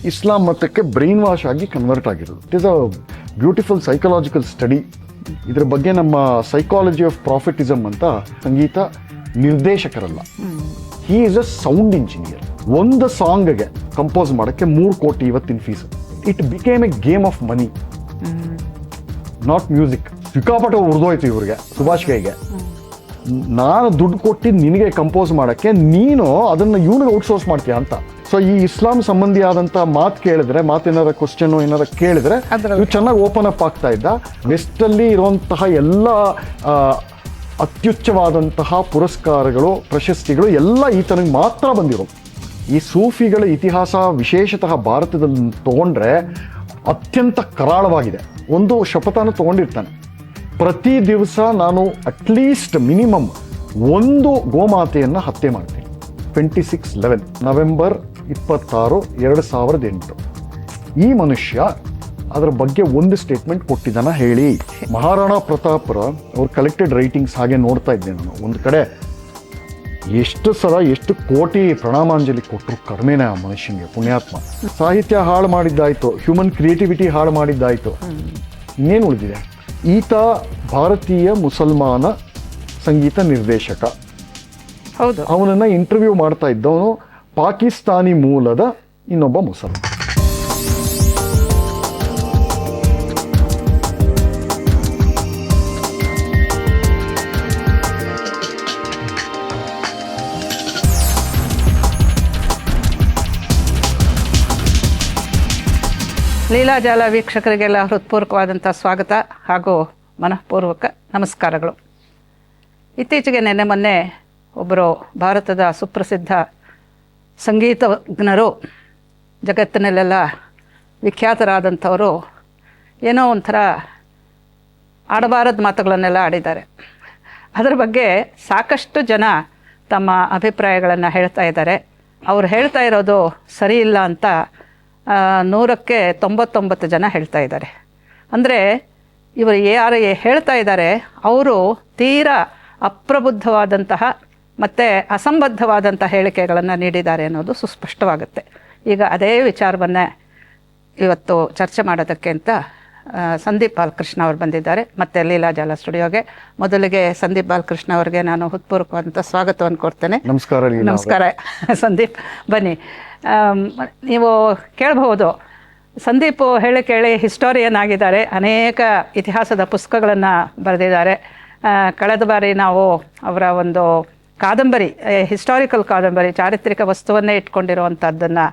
ಇಸ್ಲಾಂ ಮತಕ್ಕೆ brainwash ಆಗಿ convert ಆಗಿರೋದು. It is a beautiful psychological study. ಇದ್ರ ಬಗ್ಗೆ ನಮ್ಮ ಸೈಕಾಲಜಿ ಆಫ್ ಪ್ರಾಫಿಟಿಸಮ್ ಅಂತ ಸಂಗೀತ ನಿರ್ದೇಶಕರಲ್ಲ, he is a sound engineer. ಒಂದು ಸಾಂಗ್ಗೆ ಕಂಪೋಸ್ ಮಾಡೋಕ್ಕೆ 3 ಕೋಟಿ ಇವತ್ತಿನ fees. It became a game of money, not music. ಸಿಕ್ಕಾಪಟ್ಟೆ ಉರ್ದೋಯ್ತು ಇವ್ರಿಗೆ, ಸುಭಾಷ್ ಕೈಗೆ. ನಾನು ದುಡ್ಡು ಕೊಟ್ಟು ನಿನಗೆ ಕಂಪೋಸ್ ಮಾಡೋಕ್ಕೆ, ನೀನು ಅದನ್ನು ಇವನಿಗೆ ಔಟ್ಸೋರ್ಸ್ ಮಾಡ್ತೀಯ ಅಂತ. ಸೊ ಈ ಇಸ್ಲಾಂ ಸಂಬಂಧಿ ಆದಂಥ ಮಾತು ಕೇಳಿದ್ರೆ, ಮಾತೇನಾರ ಕ್ವಶನ್ ಏನಾರ ಕೇಳಿದ್ರೆ ಇವು ಚೆನ್ನಾಗಿ ಓಪನ್ ಅಪ್ ಆಗ್ತಾ ಇದ್ದ. ವೆಸ್ಟಲ್ಲಿ ಇರುವಂತಹ ಎಲ್ಲ ಅತ್ಯುಚ್ಚವಾದಂತಹ ಪುರಸ್ಕಾರಗಳು, ಪ್ರಶಸ್ತಿಗಳು ಎಲ್ಲ ಈತನಿಗೆ ಮಾತ್ರ ಬಂದಿರೋದು. ಈ ಸೂಫಿಗಳ ಇತಿಹಾಸ ವಿಶೇಷತಃ ಭಾರತದಲ್ಲಿ ತಗೊಂಡ್ರೆ ಅತ್ಯಂತ ಕರಾಳವಾಗಿದೆ. ಒಂದು ಶಪಥನ ತಗೊಂಡಿರ್ತಾನೆ, ಪ್ರತಿ ದಿವಸ ನಾನು ಅಟ್ಲೀಸ್ಟ್ ಮಿನಿಮಮ್ 1 ಗೋಮಾತೆಯನ್ನು ಹತ್ಯೆ ಮಾಡ್ತೀನಿ. 26/11 ನವೆಂಬರ್ 26, 2008. ಈ ಮನುಷ್ಯ ಅದರ ಬಗ್ಗೆ ಒಂದು ಸ್ಟೇಟ್ಮೆಂಟ್ ಕೊಟ್ಟಿದ್ದಾನ ಹೇಳಿ. ಮಹಾರಾಣಾ ಪ್ರತಾಪರ ಅವ್ರ ಕಲೆಕ್ಟೆಡ್ ರೈಟಿಂಗ್ಸ್ ಹಾಗೆ ನೋಡ್ತಾ ಇದ್ದೆ ನಾನು. ಒಂದು ಕಡೆ ಎಷ್ಟು ಸಲ ಎಷ್ಟು ಕೋಟಿ ಪ್ರಣಾಮಾಂಜಲಿ ಕೊಟ್ಟರು ಕಡಿಮೆನೇ ಆ ಮನುಷ್ಯನಿಗೆ, ಪುಣ್ಯಾತ್ಮ. ಸಾಹಿತ್ಯ ಹಾಳು ಮಾಡಿದ್ದಾಯ್ತು, ಹ್ಯೂಮನ್ ಕ್ರಿಯೇಟಿವಿಟಿ ಹಾಳು ಮಾಡಿದ್ದಾಯ್ತು, ಇನ್ನೇನು ಉಳಿದಿದೆ? ಈತ ಭಾರತೀಯ ಮುಸಲ್ಮಾನ ಸಂಗೀತ ನಿರ್ದೇಶಕ. ಹೌದು. ಅವನನ್ನು ಇಂಟರ್ವ್ಯೂ ಮಾಡ್ತಾ ಇದ್ದವನು ಪಾಕಿಸ್ತಾನಿ ಮೂಲದ ಇನ್ನೊಬ್ಬ ಮುಸಲ್ಮಾನ. ಲೀಲಾಜಾಲ ವೀಕ್ಷಕರಿಗೆಲ್ಲ ಹೃತ್ಪೂರ್ವಕವಾದಂಥ ಸ್ವಾಗತ ಹಾಗೂ ಮನಃಪೂರ್ವಕ ನಮಸ್ಕಾರಗಳು. ಇತ್ತೀಚೆಗೆ ನೆನ್ನೆ ಮೊನ್ನೆ ಒಬ್ಬರು ಭಾರತದ ಸುಪ್ರಸಿದ್ಧ ಸಂಗೀತಜ್ಞರು, ಜಗತ್ತಿನಲ್ಲೆಲ್ಲ ವಿಖ್ಯಾತರಾದಂಥವರು ಏನೋ ಒಂಥರ ಆಡಬಾರದ ಮಾತುಗಳನ್ನೆಲ್ಲ ಆಡಿದ್ದಾರೆ. ಅದರ ಬಗ್ಗೆ ಸಾಕಷ್ಟು ಜನ ತಮ್ಮ ಅಭಿಪ್ರಾಯಗಳನ್ನು ಹೇಳ್ತಾ ಇದ್ದಾರೆ. ಅವ್ರು ಹೇಳ್ತಾ ಇರೋದು ಸರಿ ಇಲ್ಲ ಅಂತ 100ಕ್ಕೆ 99 ಜನ ಹೇಳ್ತಾ ಇದ್ದಾರೆ. ಅಂದರೆ ಇವರು ಯಾರು ಹೇಳ್ತಾ ಇದ್ದಾರೆ ಅವರು ತೀರಾ ಅಪ್ರಬುದ್ಧವಾದಂತಹ ಮತ್ತು ಅಸಂಬದ್ಧವಾದಂಥ ಹೇಳಿಕೆಗಳನ್ನು ನೀಡಿದ್ದಾರೆ ಅನ್ನೋದು ಸುಸ್ಪಷ್ಟವಾಗುತ್ತೆ. ಈಗ ಅದೇ ವಿಚಾರವನ್ನೇ ಇವತ್ತು ಚರ್ಚೆ ಮಾಡೋದಕ್ಕೆ ಅಂತ ಸಂದೀಪ್ ಬಾಲಕೃಷ್ಣ ಅವರು ಬಂದಿದ್ದಾರೆ ಮತ್ತು ಲೀಲಾಜಾಲ ಸ್ಟುಡಿಯೋಗೆ. ಮೊದಲಿಗೆ ಸಂದೀಪ್ ಬಾಲಕೃಷ್ಣ ಅವರಿಗೆ ನಾನು ಹೃತ್ಪೂರ್ವಕವಾದಂಥ ಸ್ವಾಗತವನ್ನು ಕೊಡ್ತೇನೆ. ನಮಸ್ಕಾರ. ನಮಸ್ಕಾರ ಸಂದೀಪ್, ಬನ್ನಿ. ನೀವು ಕೇಳಬಹುದು, ಸಂದೀಪ್ ಹೇಳಿ ಕೇಳಿ ಹಿಸ್ಟೋರಿಯನ್ ಆಗಿದ್ದಾರೆ, ಅನೇಕ ಇತಿಹಾಸದ ಪುಸ್ತಕಗಳನ್ನು ಬರೆದಿದ್ದಾರೆ. ಕಳೆದ ಬಾರಿ ನಾವು ಅವರ ಒಂದು ಕಾದಂಬರಿ, ಹಿಸ್ಟಾರಿಕಲ್ ಕಾದಂಬರಿ, ಚಾರಿತ್ರಿಕ ವಸ್ತುವನ್ನೇ ಇಟ್ಕೊಂಡಿರುವಂಥದ್ದನ್ನು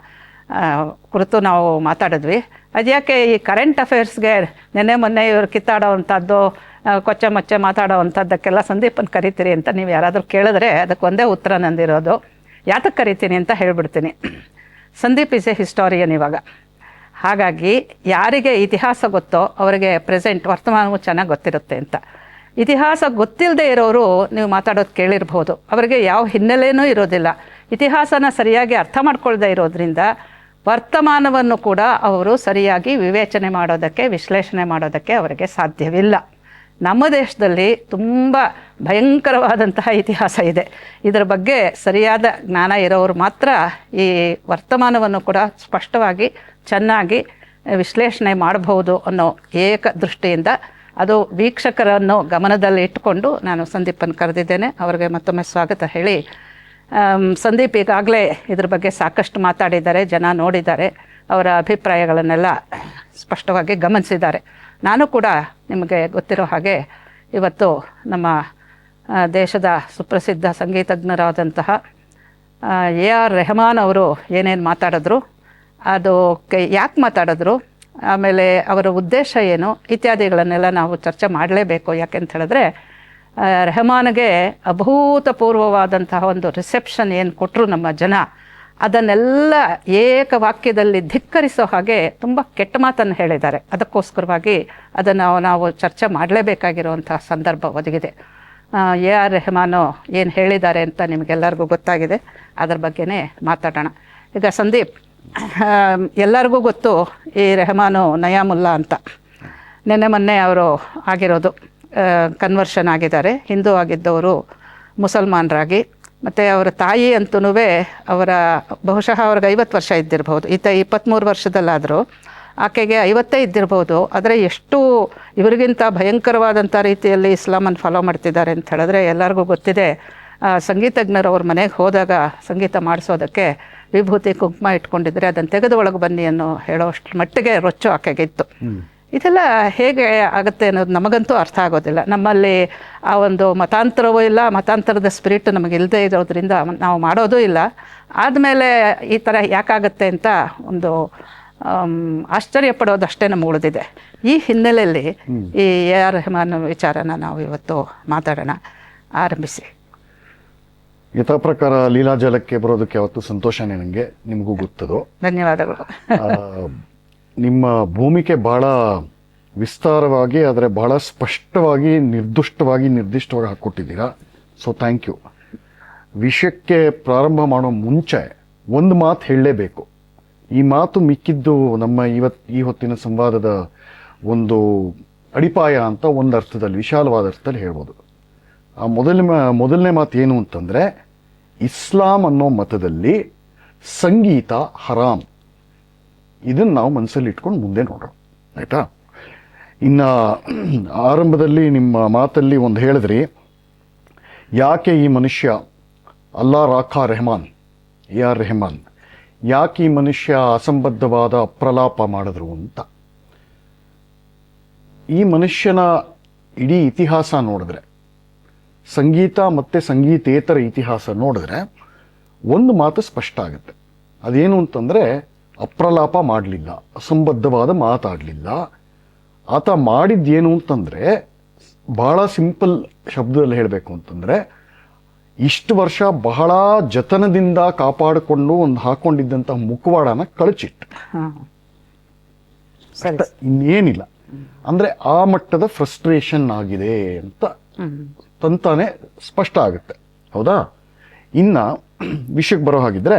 ಕುರಿತು ನಾವು ಮಾತಾಡಿದ್ವಿ. ಅದ್ಯಾಕೆ ಈ ಕರೆಂಟ್ ಅಫೇರ್ಸ್ಗೆ ನೆನ್ನೆ ಮೊನ್ನೆ ಇವರು ಕಿತ್ತಾಡೋವಂಥದ್ದು, ಕೊಚ್ಚೆ ಮಚ್ಚೆ ಮಾತಾಡೋವಂಥದ್ದಕ್ಕೆಲ್ಲ ಸಂದೀಪನ್ನು ಕರಿತೀರಿ ಅಂತ ನೀವು ಯಾರಾದರೂ ಕೇಳಿದ್ರೆ ಅದಕ್ಕೆ ಒಂದೇ ಉತ್ತರ ನಂದಿರೋದು, ಯಾತಕ್ಕೆ ಕರಿತೀನಿ ಅಂತ ಹೇಳ್ಬಿಡ್ತೀನಿ. ಸಂದೀಪ್ ಈಸ್ ಎ ಹಿಸ್ಟೋರಿಯನ್ ಇವಾಗ. ಹಾಗಾಗಿ ಯಾರಿಗೆ ಇತಿಹಾಸ ಗೊತ್ತೋ ಅವರಿಗೆ ಪ್ರೆಸೆಂಟ್ ವರ್ತಮಾನವೂ ಚೆನ್ನಾಗಿ ಗೊತ್ತಿರುತ್ತೆ ಅಂತ. ಇತಿಹಾಸ ಗೊತ್ತಿಲ್ಲದೆ ಇರೋರು ನೀವು ಮಾತಾಡೋದು ಕೇಳಿರ್ಬೋದು, ಅವರಿಗೆ ಯಾವ ಹಿನ್ನೆಲೆಯೂ ಇರೋದಿಲ್ಲ. ಇತಿಹಾಸನ ಸರಿಯಾಗಿ ಅರ್ಥ ಮಾಡ್ಕೊಳ್ದೇ ಇರೋದ್ರಿಂದ ವರ್ತಮಾನವನ್ನು ಕೂಡ ಅವರು ಸರಿಯಾಗಿ ವಿವೇಚನೆ ಮಾಡೋದಕ್ಕೆ, ವಿಶ್ಲೇಷಣೆ ಮಾಡೋದಕ್ಕೆ ಅವರಿಗೆ ಸಾಧ್ಯವಿಲ್ಲ. ನಮ್ಮ ದೇಶದಲ್ಲಿ ತುಂಬ ಭಯಂಕರವಾದಂತಹ ಇತಿಹಾಸ ಇದೆ. ಇದರ ಬಗ್ಗೆ ಸರಿಯಾದ ಜ್ಞಾನ ಇರೋರು ಮಾತ್ರ ಈ ವರ್ತಮಾನವನ್ನು ಕೂಡ ಸ್ಪಷ್ಟವಾಗಿ ಚೆನ್ನಾಗಿ ವಿಶ್ಲೇಷಣೆ ಮಾಡಬಹುದು ಅನ್ನೋ ಏಕ ದೃಷ್ಟಿಯಿಂದ, ಅದು ವೀಕ್ಷಕರನ್ನು ಗಮನದಲ್ಲಿ ಇಟ್ಟುಕೊಂಡು ನಾನು ಸಂದೀಪನ್ನು ಕರೆದಿದ್ದೇನೆ. ಅವರಿಗೆ ಮತ್ತೊಮ್ಮೆ ಸ್ವಾಗತ ಹೇಳಿ, ಸಂದೀಪ್ ಈಗಾಗಲೇ ಇದ್ರ ಬಗ್ಗೆ ಸಾಕಷ್ಟು ಮಾತಾಡಿದ್ದಾರೆ, ಜನ ನೋಡಿದ್ದಾರೆ, ಅವರ ಅಭಿಪ್ರಾಯಗಳನ್ನೆಲ್ಲ ಸ್ಪಷ್ಟವಾಗಿ ಗಮನಿಸಿದ್ದಾರೆ. ನಾನು ಕೂಡ ನಿಮಗೆ ಗೊತ್ತಿರೋ ಹಾಗೆ ಇವತ್ತು ನಮ್ಮ ದೇಶದ ಸುಪ್ರಸಿದ್ಧ ಸಂಗೀತಜ್ಞರಾದಂತಹ AR ರೆಹಮಾನ್ ಅವರು ಏನೇನು ಮಾತಾಡಿದ್ರು, ಅದು ಯಾಕೆ ಮಾತಾಡಿದ್ರು, ಆಮೇಲೆ ಅವರ ಉದ್ದೇಶ ಏನು ಇತ್ಯಾದಿಗಳನ್ನೆಲ್ಲ ನಾವು ಚರ್ಚೆ ಮಾಡಲೇಬೇಕು. ಯಾಕೆಂತ ಹೇಳಿದ್ರೆ ರೆಹಮಾನ್ಗೆ ಅಭೂತಪೂರ್ವವಾದಂತಹ ಒಂದು ರಿಸೆಪ್ಷನ್ ಏನು ಕೊಟ್ಟರು ನಮ್ಮ ಜನ, ಅದನ್ನೆಲ್ಲ ಏಕವಾಕ್ಯದಲ್ಲಿ ಧಿಕ್ಕರಿಸೋ ಹಾಗೆ ತುಂಬ ಕೆಟ್ಟ ಮಾತನ್ನು ಹೇಳಿದ್ದಾರೆ. ಅದಕ್ಕೋಸ್ಕರವಾಗಿ ಅದನ್ನು ನಾವು ಚರ್ಚೆ ಮಾಡಲೇಬೇಕಾಗಿರುವಂತಹ ಸಂದರ್ಭ ಒದಗಿದೆ. AR ರೆಹಮಾನು ಏನು ಹೇಳಿದ್ದಾರೆ ಅಂತ ನಿಮಗೆಲ್ಲರಿಗೂ ಗೊತ್ತಾಗಿದೆ, ಅದರ ಬಗ್ಗೆನೇ ಮಾತಾಡೋಣ. ಈಗ ಸಂದೀಪ್, ಎಲ್ಲರಿಗೂ ಗೊತ್ತು ಈ ರೆಹಮಾನು ನಯಾಮುಲ್ಲಾ ಅಂತ. ನೆನ್ನೆ ಮೊನ್ನೆ ಅವರು ಆಗಿರೋದು, ಕನ್ವರ್ಷನ್ ಆಗಿದ್ದಾರೆ. ಹಿಂದೂ ಆಗಿದ್ದವರು ಮುಸಲ್ಮಾನರಾಗಿ ಮತ್ತು ಅವರ ತಾಯಿ ಅಂತೂ ಅವರ ಬಹುಶಃ ಅವ್ರಿಗೆ 50 ವರ್ಷ ಇದ್ದಿರ್ಬೋದು, ಈತ 23 ವರ್ಷದಲ್ಲಾದರೂ ಆಕೆಗೆ 50 ಇದ್ದಿರ್ಬೋದು. ಆದರೆ ಎಷ್ಟು ಇವರಿಗಿಂತ ಭಯಂಕರವಾದಂಥ ರೀತಿಯಲ್ಲಿ ಇಸ್ಲಾಮನ್ನು ಫಾಲೋ ಮಾಡ್ತಿದ್ದಾರೆ ಅಂತ ಹೇಳಿದ್ರೆ ಎಲ್ಲರಿಗೂ ಗೊತ್ತಿದೆ. ಸಂಗೀತಜ್ಞರು ಅವ್ರ ಮನೆಗೆ ಹೋದಾಗ ಸಂಗೀತ ಮಾಡಿಸೋದಕ್ಕೆ ವಿಭೂತಿ ಕುಂಕುಮ ಇಟ್ಕೊಂಡಿದ್ರೆ ಅದನ್ನು ತೆಗೆದು ಒಳಗೆ ಬನ್ನಿ ಅನ್ನೋ ಹೇಳೋಷ್ಟು ಮಟ್ಟಿಗೆ ರೊಚ್ಚು ಆಕೆಗಿತ್ತು. ಇದೆಲ್ಲ ಹೇಗೆ ಆಗುತ್ತೆ ಅನ್ನೋದು ನಮಗಂತೂ ಅರ್ಥ ಆಗೋದಿಲ್ಲ. ನಮ್ಮಲ್ಲಿ ಆ ಒಂದು ಮತಾಂತರವೂ ಇಲ್ಲ, ಮತಾಂತರದ ಸ್ಪಿರಿಟ್ ನಮಗೆ ಇಲ್ಲದೆ ಇರೋದ್ರಿಂದ ನಾವು ಮಾಡೋದೂ ಇಲ್ಲ. ಆದಮೇಲೆ ಈ ಥರ ಯಾಕಾಗತ್ತೆ ಅಂತ ಒಂದು ಆಶ್ಚರ್ಯ ಪಡೋದಷ್ಟೇ ನಮ್ಗೆ ಉಳಿದಿದೆ. ಈ ಹಿನ್ನೆಲೆಯಲ್ಲಿ ಈ ಎ ಆರ್ ರೆಹಮಾನ್ ವಿಚಾರನ ನಾವು ಇವತ್ತು ಮಾತಾಡೋಣ. ಆರಂಭಿಸಿ. ಯಥಾ ಪ್ರಕಾರ ಲೀಲಾಜಲಕ್ಕೆ ಬರೋದಕ್ಕೆ ಯಾವತ್ತು ಸಂತೋಷನೇ ನನಗೆ, ನಿಮಗೂ ಗೊತ್ತದು. ಧನ್ಯವಾದಗಳು. ನಿಮ್ಮ ಭೂಮಿಕೆ ಬಹಳ ವಿಸ್ತಾರವಾಗಿ, ಆದರೆ ಬಹಳ ಸ್ಪಷ್ಟವಾಗಿ ನಿರ್ದಿಷ್ಟವಾಗಿ ಹಾಕ್ಕೊಟ್ಟಿದ್ದೀರಾ. So thank you. ವಿಷಯಕ್ಕೆ ಪ್ರಾರಂಭ ಮಾಡೋ ಮುಂಚೆ ಒಂದು ಮಾತು ಹೇಳಲೇಬೇಕು. ಈ ಮಾತು ಮಿಕ್ಕಿದ್ದು ನಮ್ಮ ಈ ಹೊತ್ತಿನ ಸಂವಾದದ ಒಂದು ಅಡಿಪಾಯ ಅಂತ ಒಂದು ಅರ್ಥದಲ್ಲಿ, ವಿಶಾಲವಾದ ಅರ್ಥದಲ್ಲಿ ಹೇಳ್ಬೋದು. ಆ ಮೊದಲನೇ ಮಾತು ಏನು ಅಂತಂದರೆ, ಇಸ್ಲಾಂ ಅನ್ನೋ ಮತದಲ್ಲಿ ಸಂಗೀತ ಹರಾಮ್. ಇದನ್ನು ನಾವು ಮನಸ್ಸಲ್ಲಿ ಇಟ್ಕೊಂಡು ಮುಂದೆ ನೋಡೋಣ, ಆಯಿತಾ? ಇನ್ನು ಆರಂಭದಲ್ಲಿ ನಿಮ್ಮ ಮಾತಲ್ಲಿ ಒಂದು ಹೇಳಿದ್ರಿ, ಯಾಕೆ ಈ ಮನುಷ್ಯ ಅಲ್ಲಾ ರಾಖಾ ರೆಹಮಾನ್, ಎ ಆರ್ ರೆಹಮಾನ್, ಯಾಕೆ ಈ ಮನುಷ್ಯ ಅಸಂಬದ್ಧವಾದ ಪ್ರಲಾಪ ಮಾಡಿದ್ರು ಅಂತ. ಈ ಮನುಷ್ಯನ ಇಡೀ ಇತಿಹಾಸ ನೋಡಿದ್ರೆ, ಸಂಗೀತ ಮತ್ತು ಸಂಗೀತೇತರ ಇತಿಹಾಸ ನೋಡಿದ್ರೆ ಒಂದು ಮಾತು ಸ್ಪಷ್ಟ ಆಗುತ್ತೆ. ಅದೇನು ಅಂತಂದರೆ, ಅಪ್ರಲಾಪ ಮಾಡಲಿಲ್ಲ, ಅಸಂಬದ್ಧವಾದ ಮಾತಾಡಲಿಲ್ಲ. ಆತ ಮಾಡಿದ್ದೇನು ಅಂತಂದರೆ, ಬಹಳ ಸಿಂಪಲ್ ಶಬ್ದದಲ್ಲಿ ಹೇಳಬೇಕು ಅಂತಂದರೆ, ಇಷ್ಟು ವರ್ಷ ಬಹಳ ಜತನದಿಂದ ಕಾಪಾಡಿಕೊಂಡು ಒಂದು ಹಾಕೊಂಡಿದ್ದಂಥ ಮುಖವಾಡನ ಕಳಚಿಟ್ಟು, ಇನ್ನೇನಿಲ್ಲ. ಅಂದರೆ ಆ ಮಟ್ಟದ ಫ್ರಸ್ಟ್ರೇಷನ್ ಆಗಿದೆ ಅಂತ ತಂತಾನೆ ಸ್ಪಷ್ಟ ಆಗುತ್ತೆ, ಹೌದಾ? ಇನ್ನು ವಿಷಯಕ್ಕೆ ಬರೋ ಹಾಗಿದ್ರೆ,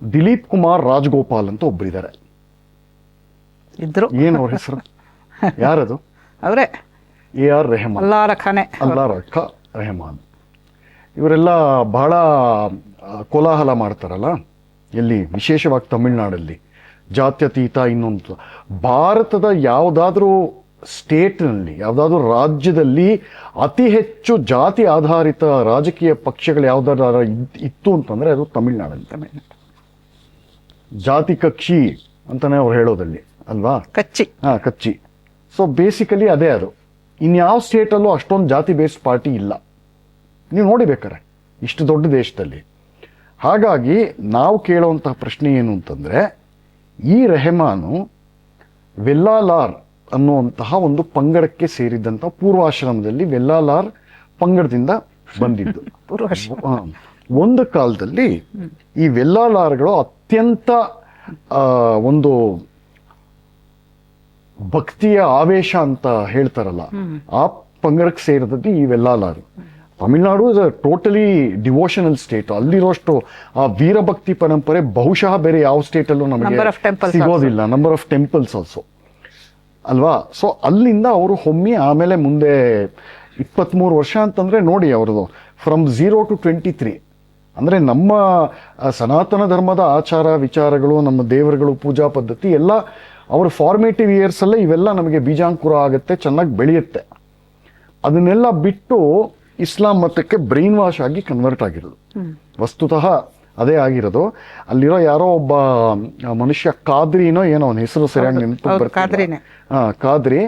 ದಿಲೀಪ್ ಕುಮಾರ್ ರಾಜಗೋಪಾಲ್ ಅಂತ ಒಬ್ಬರಿದ್ದಾರೆ. ಇದ್ರು. ಏನು ಅವ್ರ ಹೆಸರು? ಯಾರದು? ಅವರೇ ಎ ಆರ್ ರೆಹಮಾನ್, ಅಲ್ಲಾ ರಖಾ ರೆಹಮಾನ್. ಇವರೆಲ್ಲ ಬಹಳ ಕೋಲಾಹಲ ಮಾಡ್ತಾರಲ್ಲ, ಎಲ್ಲಿ? ವಿಶೇಷವಾಗಿ ತಮಿಳುನಾಡಲ್ಲಿ ಜಾತ್ಯತೀತ ಇನ್ನೊಂದು. ಭಾರತದ ಯಾವುದಾದ್ರೂ ಸ್ಟೇಟ್ನಲ್ಲಿ, ಯಾವುದಾದ್ರೂ ರಾಜ್ಯದಲ್ಲಿ ಅತಿ ಹೆಚ್ಚು ಜಾತಿ ಆಧಾರಿತ ರಾಜಕೀಯ ಪಕ್ಷಗಳು ಯಾವುದಾದ್ರು ಇತ್ತು ಅಂತಂದರೆ ಅದು ತಮಿಳುನಾಡಲ್ಲಿ. ಜಾತಿ ಕಕ್ಷಿ ಅಂತಾನೆ ಅವ್ರು ಹೇಳೋದಲ್ಲಿ ಅಲ್ವಾ? ಕಚ್ಚಿ. ಕಚ್ಚಿ. ಸೊ ಬೇಸಿಕಲಿ ಅದೇ ಅದು. ಇನ್ಯಾವ ಸ್ಟೇಟಲ್ಲೂ ಅಷ್ಟೊಂದು ಜಾತಿ ಬೇಸ್ಡ್ ಪಾರ್ಟಿ ಇಲ್ಲ, ನೀವು ನೋಡಿಬೇಕಾರೆ ಇಷ್ಟು ದೊಡ್ಡ ದೇಶದಲ್ಲಿ. ಹಾಗಾಗಿ ನಾವು ಕೇಳುವಂತಹ ಪ್ರಶ್ನೆ ಏನು ಅಂತಂದರೆ, ಈ ರೆಹಮಾನು ವೆಲ್ಲಾಲಾರ್ ಅನ್ನುವಂತಹ ಒಂದು ಪಂಗಡಕ್ಕೆ ಸೇರಿದ್ದಂಥ ಪೂರ್ವಾಶ್ರಮದಲ್ಲಿ ವೆಲ್ಲಾಲಾರ್ ಪಂಗಡದಿಂದ ಬಂದಿದ್ದು. ಒಂದು ಕಾಲದಲ್ಲಿ ಈ ವೆಲ್ಲಾಲಾರ್ಗಳು ಅತ್ಯಂತ ಒಂದು ಭಕ್ತಿಯ ಆವೇಶ ಅಂತ ಹೇಳ್ತಾರಲ್ಲ, ಆ ಪಂಗಡಕ್ಕೆ ಸೇರಿದದ್ದು ಈ Vellalar. Tamil Nadu is a totally devotional state. ಅಲ್ಲಿರೋಷ್ಟು ಆ ವೀರಭಕ್ತಿ ಪರಂಪರೆ ಬಹುಶಃ ಬೇರೆ ಯಾವ ಸ್ಟೇಟಲ್ಲೂ ನಮಗೆ ಸಿಗೋದಿಲ್ಲ. ನಂಬರ್ ಆಫ್ ಟೆಂಪಲ್ಸ್ ಆಲ್ಸೋ ಅಲ್ವಾ? ಸೊ ಅಲ್ಲಿಂದ ಅವರು ಹೊಮ್ಮಿ ಆಮೇಲೆ ಮುಂದೆ 23 ವರ್ಷ ಅಂತಂದರೆ ನೋಡಿ ಅವ್ರದ್ದು, ಫ್ರಮ್ 0 to 23. ಅಂದರೆ ನಮ್ಮ ಸನಾತನ ಧರ್ಮದ ಆಚಾರ ವಿಚಾರಗಳು, ನಮ್ಮ ದೇವರುಗಳು, ಪೂಜಾ ಪದ್ಧತಿ ಎಲ್ಲ ಅವ್ರ ಫಾರ್ಮೇಟಿವ್ ಇಯರ್ಸಲ್ಲೇ ಇವೆಲ್ಲ ನಮಗೆ ಬೀಜಾಂಕುರ ಆಗುತ್ತೆ, ಚೆನ್ನಾಗಿ ಬೆಳೆಯುತ್ತೆ. ಅದನ್ನೆಲ್ಲ ಬಿಟ್ಟು ಇಸ್ಲಾಂ ಮತಕ್ಕೆ ಬ್ರೈನ್ ವಾಶ್ ಆಗಿ ಕನ್ವರ್ಟ್ ಆಗಿರೋದು. ವಸ್ತುತಃ ಅದೇ ಆಗಿರೋದು. ಅಲ್ಲಿರೋ ಯಾರೋ ಒಬ್ಬ ಮನುಷ್ಯ ಕಾದ್ರಿನೋ ಏನೋ ಅವನ ಹೆಸರು ಸರಿಯಾಗಿ ನೆನಪು ಕಾದ್ರಿ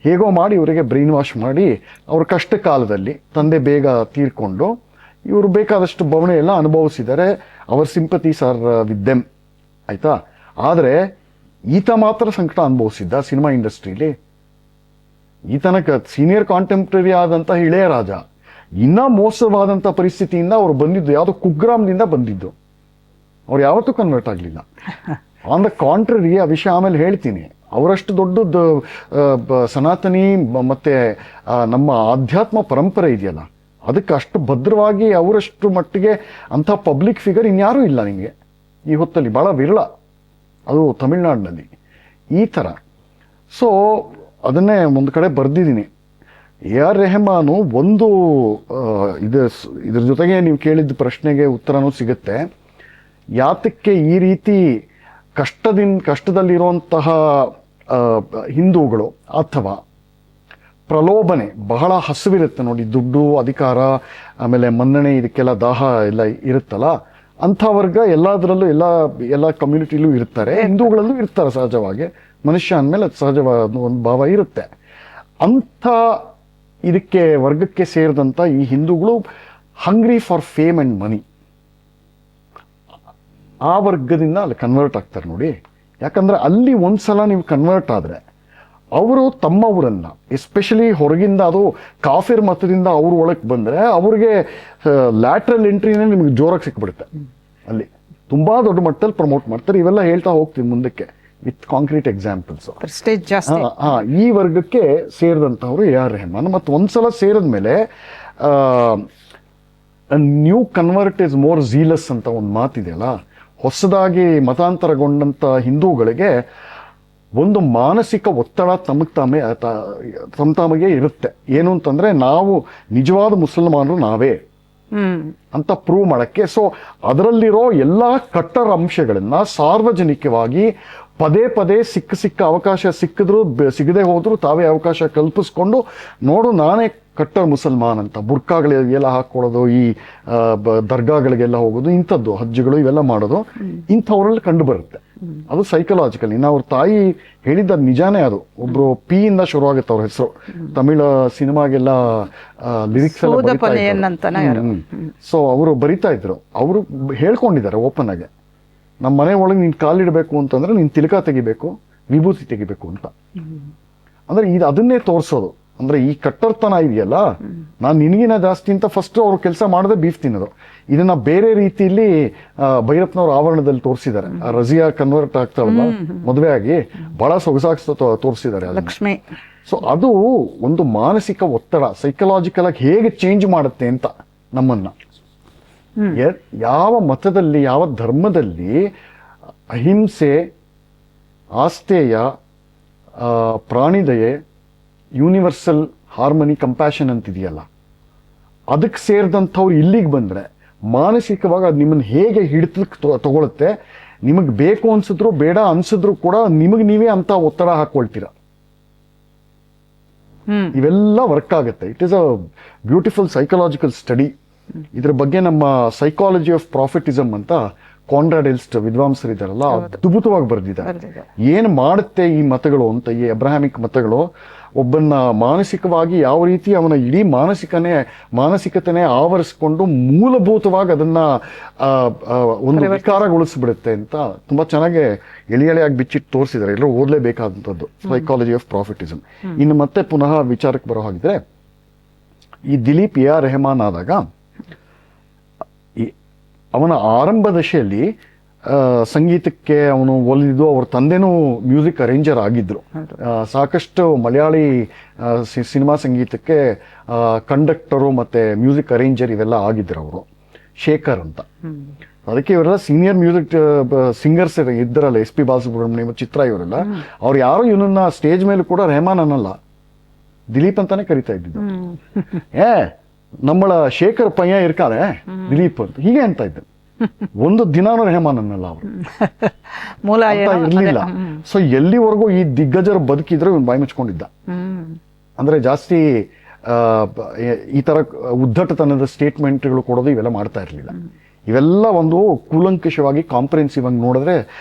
ಹೇಗೋ ಮಾಡಿ ಇವರಿಗೆ ಬ್ರೈನ್ ವಾಶ್ ಮಾಡಿ, ಅವ್ರ ಕಷ್ಟ ಕಾಲದಲ್ಲಿ ತಂದೆ ಬೇಗ ತೀರ್ಕೊಂಡು ಇವರು ಬೇಕಾದಷ್ಟು ಬವಣೆ ಎಲ್ಲ ಅನುಭವಿಸಿದ್ದಾರೆ. ಅವರ ಸಿಂಪತೀಸ್ ಆರ್ ವಿತ್ ದೆಮ್, ಆಯ್ತಾ? ಆದರೆ ಈತ ಮಾತ್ರ ಸಂಕಟ ಅನುಭವಿಸಿದ್ದ ಸಿನಿಮಾ ಇಂಡಸ್ಟ್ರಿಲಿ. ಈತನಕ ಸೀನಿಯರ್ ಕಾಂಟೆಂಪ್ರರಿ ಆದಂಥ ಇಳೆಯರಾಜ ಇನ್ನೂ ಮೋಸವಾದಂಥ ಪರಿಸ್ಥಿತಿಯಿಂದ ಅವ್ರು ಬಂದಿದ್ದು, ಯಾವುದೋ ಕುಗ್ರಾಮದಿಂದ ಬಂದಿದ್ದು. ಅವ್ರು ಯಾವತ್ತೂ ಕನ್ವರ್ಟ್ ಆಗಲಿಲ್ಲ. ಆನ್ ದ ಕಾಂಟ್ರರಿ, ಆ ವಿಷಯ ಆಮೇಲೆ ಹೇಳ್ತೀನಿ. ಅವರಷ್ಟು ದೊಡ್ಡದು ಸನಾತನಿ ಮತ್ತು ನಮ್ಮ ಆಧ್ಯಾತ್ಮ ಪರಂಪರೆ ಇದೆಯಲ್ಲ, ಅದಕ್ಕೆ ಅಷ್ಟು ಭದ್ರವಾಗಿ ಅವರಷ್ಟು ಮಟ್ಟಿಗೆ ಅಂಥ ಪಬ್ಲಿಕ್ ಫಿಗರ್ ಇನ್ಯಾರೂ ಇಲ್ಲ ನಿಮಗೆ ಈ ಹೊತ್ತಲ್ಲಿ. ಭಾಳ ವಿರಳ ಅದು ತಮಿಳ್ನಾಡಿನಲ್ಲಿ ಈ ಥರ. ಸೊ ಅದನ್ನೇ ಒಂದು ಕಡೆ ಬರೆದಿದ್ದೀನಿ. ಎ ಆರ್ ರೆಹಮಾನು ಒಂದು ಇದ್ರ ಜೊತೆಗೆ ನೀವು ಕೇಳಿದ ಪ್ರಶ್ನೆಗೆ ಉತ್ತರನೂ ಸಿಗುತ್ತೆ. ಯಾತಕ್ಕೆ ಈ ರೀತಿ ಕಷ್ಟದಲ್ಲಿರುವಂತಹ ಹಿಂದೂಗಳು ಅಥವಾ ಪ್ರಲೋಭನೆ ಬಹಳ ಹಸಿವಿರುತ್ತೆ ನೋಡಿ, ದುಡ್ಡು ಅಧಿಕಾರ ಆಮೇಲೆ ಮನ್ನಣೆ ಇದಕ್ಕೆಲ್ಲ ದಾಹ ಎಲ್ಲ ಇರುತ್ತಲ್ಲ, ಅಂಥ ವರ್ಗ ಎಲ್ಲದರಲ್ಲೂ ಎಲ್ಲ ಕಮ್ಯುನಿಟಿಲೂ ಇರ್ತಾರೆ, ಹಿಂದೂಗಳಲ್ಲೂ ಇರ್ತಾರೆ ಸಹಜವಾಗಿ. ಮನುಷ್ಯ ಅಂದಮೇಲೆ ಅದು ಸಹಜವಾದ ಒಂದು ಭಾವ ಇರುತ್ತೆ. ಅಂಥ ಇದಕ್ಕೆ ವರ್ಗಕ್ಕೆ ಸೇರಿದಂಥ ಈ ಹಿಂದೂಗಳು ಹಂಗ್ರಿ ಫಾರ್ ಫೇಮ್ ಆ್ಯಂಡ್ ಮನಿ, ಆ ವರ್ಗದಿಂದ ಅಲ್ಲಿ ಕನ್ವರ್ಟ್ ಆಗ್ತಾರೆ ನೋಡಿ. ಯಾಕಂದರೆ ಅಲ್ಲಿ ಒಂದ್ಸಲ ನೀವು ಕನ್ವರ್ಟ್ ಆದರೆ ಅವರು ತಮ್ಮ ಊರನ್ನು, ಎಸ್ಪೆಷಲಿ ಹೊರಗಿಂದ ಅದು ಕಾಫಿರ್ ಮತದಿಂದ ಅವ್ರ ಒಳಗೆ ಬಂದರೆ ಅವ್ರಿಗೆ ಲ್ಯಾಟ್ರಲ್ ಎಂಟ್ರಿನೇ ನಿಮಗೆ ಜೋರಾಗಿ ಸಿಕ್ಬಿಡುತ್ತೆ. ಅಲ್ಲಿ ತುಂಬ ದೊಡ್ಡ ಮಟ್ಟದಲ್ಲಿ ಪ್ರಮೋಟ್ ಮಾಡ್ತಾರೆ. ಇವೆಲ್ಲ ಹೇಳ್ತಾ ಹೋಗ್ತೀವಿ ಮುಂದಕ್ಕೆ ವಿತ್ ಕಾಂಕ್ರೀಟ್ ಎಕ್ಸಾಂಪಲ್ಸ್. ಈ ವರ್ಗಕ್ಕೆ ಸೇರಿದಂಥವ್ರು ಎ ಆರ್ ರೆಹಮಾನ್. ಮತ್ತು ಒಂದ್ಸಲ ಸೇರಿದ ಮೇಲೆ ನ್ಯೂ ಕನ್ವರ್ಟ್ ಇಸ್ ಮೋರ್ ಝೀಲಸ್ ಅಂತ ಒಂದು ಮಾತಿದೆಯಲ್ಲ, ಹೊಸದಾಗಿ ಮತಾಂತರಗೊಂಡಂಥ ಹಿಂದೂಗಳಿಗೆ ಒಂದು ಮಾನಸಿಕ ಒತ್ತಡ ತಮಗೆ ಇರುತ್ತೆ. ಏನು ಅಂತಂದ್ರೆ ನಾವು ನಿಜವಾದ ಮುಸಲ್ಮಾನರು ನಾವೇ ಅಂತ ಪ್ರೂವ್ ಮಾಡಕ್ಕೆ. ಸೊ ಅದರಲ್ಲಿರೋ ಎಲ್ಲ ಕಟ್ಟರ್ ಅಂಶಗಳನ್ನ ಸಾರ್ವಜನಿಕವಾಗಿ ಪದೇ ಪದೇ ಸಿಕ್ಕ ಅವಕಾಶ ಸಿಕ್ಕಿದ್ರು ಸಿಗದೆ ಹೋದ್ರು ತಾವೇ ಅವಕಾಶ ಕಲ್ಪಿಸ್ಕೊಂಡು, ನೋಡು ನಾನೇ ಕಟ್ಟರ್ ಮುಸಲ್ಮಾನ್ ಅಂತ ಬುರ್ಕಾಗಳಿಗೆಲ್ಲ ಹಾಕೊಳ್ಳೋದು, ಈ ದರ್ಗಾಗಳಿಗೆಲ್ಲ ಹೋಗೋದು, ಇಂಥದ್ದು ಹಜ್ಜುಗಳು ಇವೆಲ್ಲ ಮಾಡೋದು ಇಂಥವ್ರಲ್ಲಿ ಕಂಡು ಬರುತ್ತೆ. ಅದು ಸೈಕಲಾಜಿಕಲ್. ಇನ್ನು ಅವ್ರ ತಾಯಿ ಹೇಳಿದ್ದ ನಿಜಾನೇ. ಅದು ಒಬ್ರು ಪಿ ಇಂದ ಶುರುವಾಗುತ್ತೆ ಅವ್ರ ಹೆಸರು. ತಮಿಳ ಸಿನಿಮಾಗೆಲ್ಲ ಲಿರಿಕ್ಸ್ ಎಲ್ಲ ಸೊ ಅವರು ಬರಿತಾ ಇದ್ರು. ಅವರು ಹೇಳ್ಕೊಂಡಿದ್ದಾರೆ ಓಪನ್ ಆಗಿ, ನಮ್ಮ ಮನೆ ಒಳಗೆ ನೀನು ಕಾಲಿಡಬೇಕು ಅಂತಂದ್ರೆ ನೀನು ತಿಲಕ ತೆಗಿಬೇಕು, ವಿಭೂತಿ ತೆಗಿಬೇಕು ಅಂತ. ಅಂದ್ರೆ ಅದನ್ನೇ ತೋರಿಸೋದು. ಅಂದ್ರೆ ಈ ಕಟ್ಟರ್ತನ ಇದೆಯಲ್ಲ, ನಾನು ನಿನಗಿನ ಜಾಸ್ತಿ ಅಂತ ಫಸ್ಟ್ ಅವ್ರು ಕೆಲಸ ಮಾಡದೆ ಬೀಫ್ ತಿನ್ನೋದು. ಇದನ್ನ ಬೇರೆ ರೀತಿಯಲ್ಲಿ ಭೈರಪ್ಪನವ್ರ ಆವರಣದಲ್ಲಿ ತೋರಿಸಿದ್ದಾರೆ. ರಜಿಯಾ ಕನ್ವರ್ಟ್ ಆಗ್ತಾಳಲ್ಲ ಮದುವೆ ಆಗಿ, ಬಹಳ ಸೊಗಸಾಗಿ ತೋರಿಸಿದ್ದಾರೆ ಲಕ್ಷ್ಮಿ. ಸೊ ಅದು ಒಂದು ಮಾನಸಿಕ ಒತ್ತಡ ಸೈಕಲಾಜಿಕಲ್ ಆಗಿ ಹೇಗೆ ಚೇಂಜ್ ಮಾಡುತ್ತೆ ಅಂತ ನಮ್ಮನ್ನ. ಯಾವ ಮತದಲ್ಲಿ ಯಾವ ಧರ್ಮದಲ್ಲಿ ಅಹಿಂಸೆ, ಆಸ್ತೇಯ, ಪ್ರಾಣಿದಯೆ, ಯೂನಿವರ್ಸಲ್ ಹಾರ್ಮನಿ, ಕಂಪ್ಯಾಷನ್ ಅಂತಿದೆಯಲ್ಲ, ಅದಕ್ಕೆ ಸೇರಿದಂಥವ್ರು ಇಲ್ಲಿಗೆ ಬಂದರೆ ಮಾನಸಿಕವಾಗಿ ಅದು ನಿಮ್ಮನ್ನು ಹೇಗೆ ಹಿಡಿತಕ್ಕೆ ತಗೊಳುತ್ತೆ. ನಿಮಗೆ ಬೇಕು ಅನ್ಸಿದ್ರು ಬೇಡ ಅನ್ಸಿದ್ರು ಕೂಡ ನಿಮಗೆ ನೀವೇ ಅಂತ ಒತ್ತಡ ಹಾಕೊಳ್ತೀರ. ಇವೆಲ್ಲ ವರ್ಕ್ ಆಗುತ್ತೆ. It is a beautiful psychological study. ಇದ್ರ ಬಗ್ಗೆ ನಮ್ಮ ಸೈಕಾಲಜಿ ಆಫ್ ಪ್ರಾಫಿಟಿಸಮ್ ಅಂತ ಕಾನ್ರಾಡ್ ಎಲ್ಸ್ಟ್ ವಿದ್ವಾಂಸರಿದ್ದಾರಲ್ಲ, ಅದ್ಭುತವಾಗಿ ಬರೆದಿದ್ದಾರೆ. ಏನು ಮಾಡುತ್ತೆ ಈ ಮತಗಳು ಅಂತ, ಈ ಅಬ್ರಾಹಮಿಕ್ ಮತಗಳು ಒಬ್ಬನ್ನ ಮಾನಸಿಕವಾಗಿ ಯಾವ ರೀತಿ ಅವನ ಇಡೀ ಮಾನಸಿಕತೆನೇ ಆವರಿಸ್ಕೊಂಡು ಮೂಲಭೂತವಾಗಿ ಅದನ್ನ ಒಂದು ವಿಕಾರಗೊಳಿಸ್ಬಿಡುತ್ತೆ ಅಂತ ತುಂಬಾ ಚೆನ್ನಾಗಿ ಎಳೆಯಾಗಿ ಬಿಚ್ಚಿಟ್ಟು ತೋರಿಸಿದ್ದಾರೆ. ಎಲ್ಲರೂ ಓದಲೇಬೇಕಾದಂಥದ್ದು ಸೈಕಾಲಜಿ ಆಫ್ ಪ್ರಾಫಿಟಿಸಮ್. ಇನ್ನು ಮತ್ತೆ ಪುನಃ ವಿಚಾರಕ್ಕೆ ಬರೋ ಹಾಗಿದ್ರೆ, ಈ ದಿಲೀಪ್ ಎ ಆರ್ ರೆಹಮಾನ್ ಆದಾಗ ಅವನ ಆರಂಭ ದಶೆಯಲ್ಲಿ ಸಂಗೀತಕ್ಕೆ ಅವನು ಒಲಿದಿದ್ದು. ಅವ್ರ ತಂದೆನೂ ಮ್ಯೂಸಿಕ್ ಅರೇಂಜರ್ ಆಗಿದ್ರು. ಸಾಕಷ್ಟು ಮಲಯಾಳಿ ಸಿನಿಮಾ ಸಂಗೀತಕ್ಕೆ ಕಂಡಕ್ಟರು ಮತ್ತೆ ಮ್ಯೂಸಿಕ್ ಅರೇಂಜರ್ ಇವೆಲ್ಲ ಆಗಿದ್ರು ಅವರು, ಶೇಖರ್ ಅಂತ. ಅದಕ್ಕೆ ಇವರೆಲ್ಲ ಸೀನಿಯರ್ ಮ್ಯೂಸಿಕ್ ಸಿಂಗರ್ಸ್ ಇದ್ದರಲ್ಲ, ಎಸ್ ಪಿ ಬಾಲಸುಬ್ರಹ್ಮಣ್ಯ, ಚಿತ್ರ, ಇವರೆಲ್ಲ. ಅವ್ರು ಯಾರು ಇವನನ್ನ ಸ್ಟೇಜ್ ಮೇಲೆ ಕೂಡ ರೆಹಮಾನ್ ಅನ್ನಲ್ಲ, ದಿಲೀಪ್ ಅಂತಾನೆ ಕರಿತಾ ಇದ್ದಿದ್ದು. நம்மள ಶೇಖರ್ ಪಯ್ಯ ಇರ್ಕಾರೆ ದಿಲೀಪ್ ಅಂತ ಹೀಗೆ ಅಂತ ಇದ್ದ. ಒಂದು ದಿನಾನು ರೆಹಮಾನ್ ಅನ್ನಲ್ಲ ಅವರು, ಇರ್ಲಿಲ್ಲ. ಸೊ ಎಲ್ಲಿವರೆಗೂ ಈ ದಿಗ್ಗಜರು ಬದುಕಿದ್ರೆ ಇವನು ಬಾಯಿ ಮುಚ್ಕೊಂಡಿದ್ದ. ಅಂದ್ರೆ ಜಾಸ್ತಿ ಈ ತರ ಉದ್ದಟತನದ ಸ್ಟೇಟ್ಮೆಂಟ್ಗಳು ಕೊಡೋದು ಇವೆಲ್ಲ ಮಾಡ್ತಾ ಇರ್ಲಿಲ್ಲ. ಇವೆಲ್ಲ ಒಂದು ಕೂಲಂಕಷವಾಗಿ ಕಾಂಪ್ರಿಹೆನ್ಸಿವ್ ಆಗಿ ನೋಡಿದ್ರೆ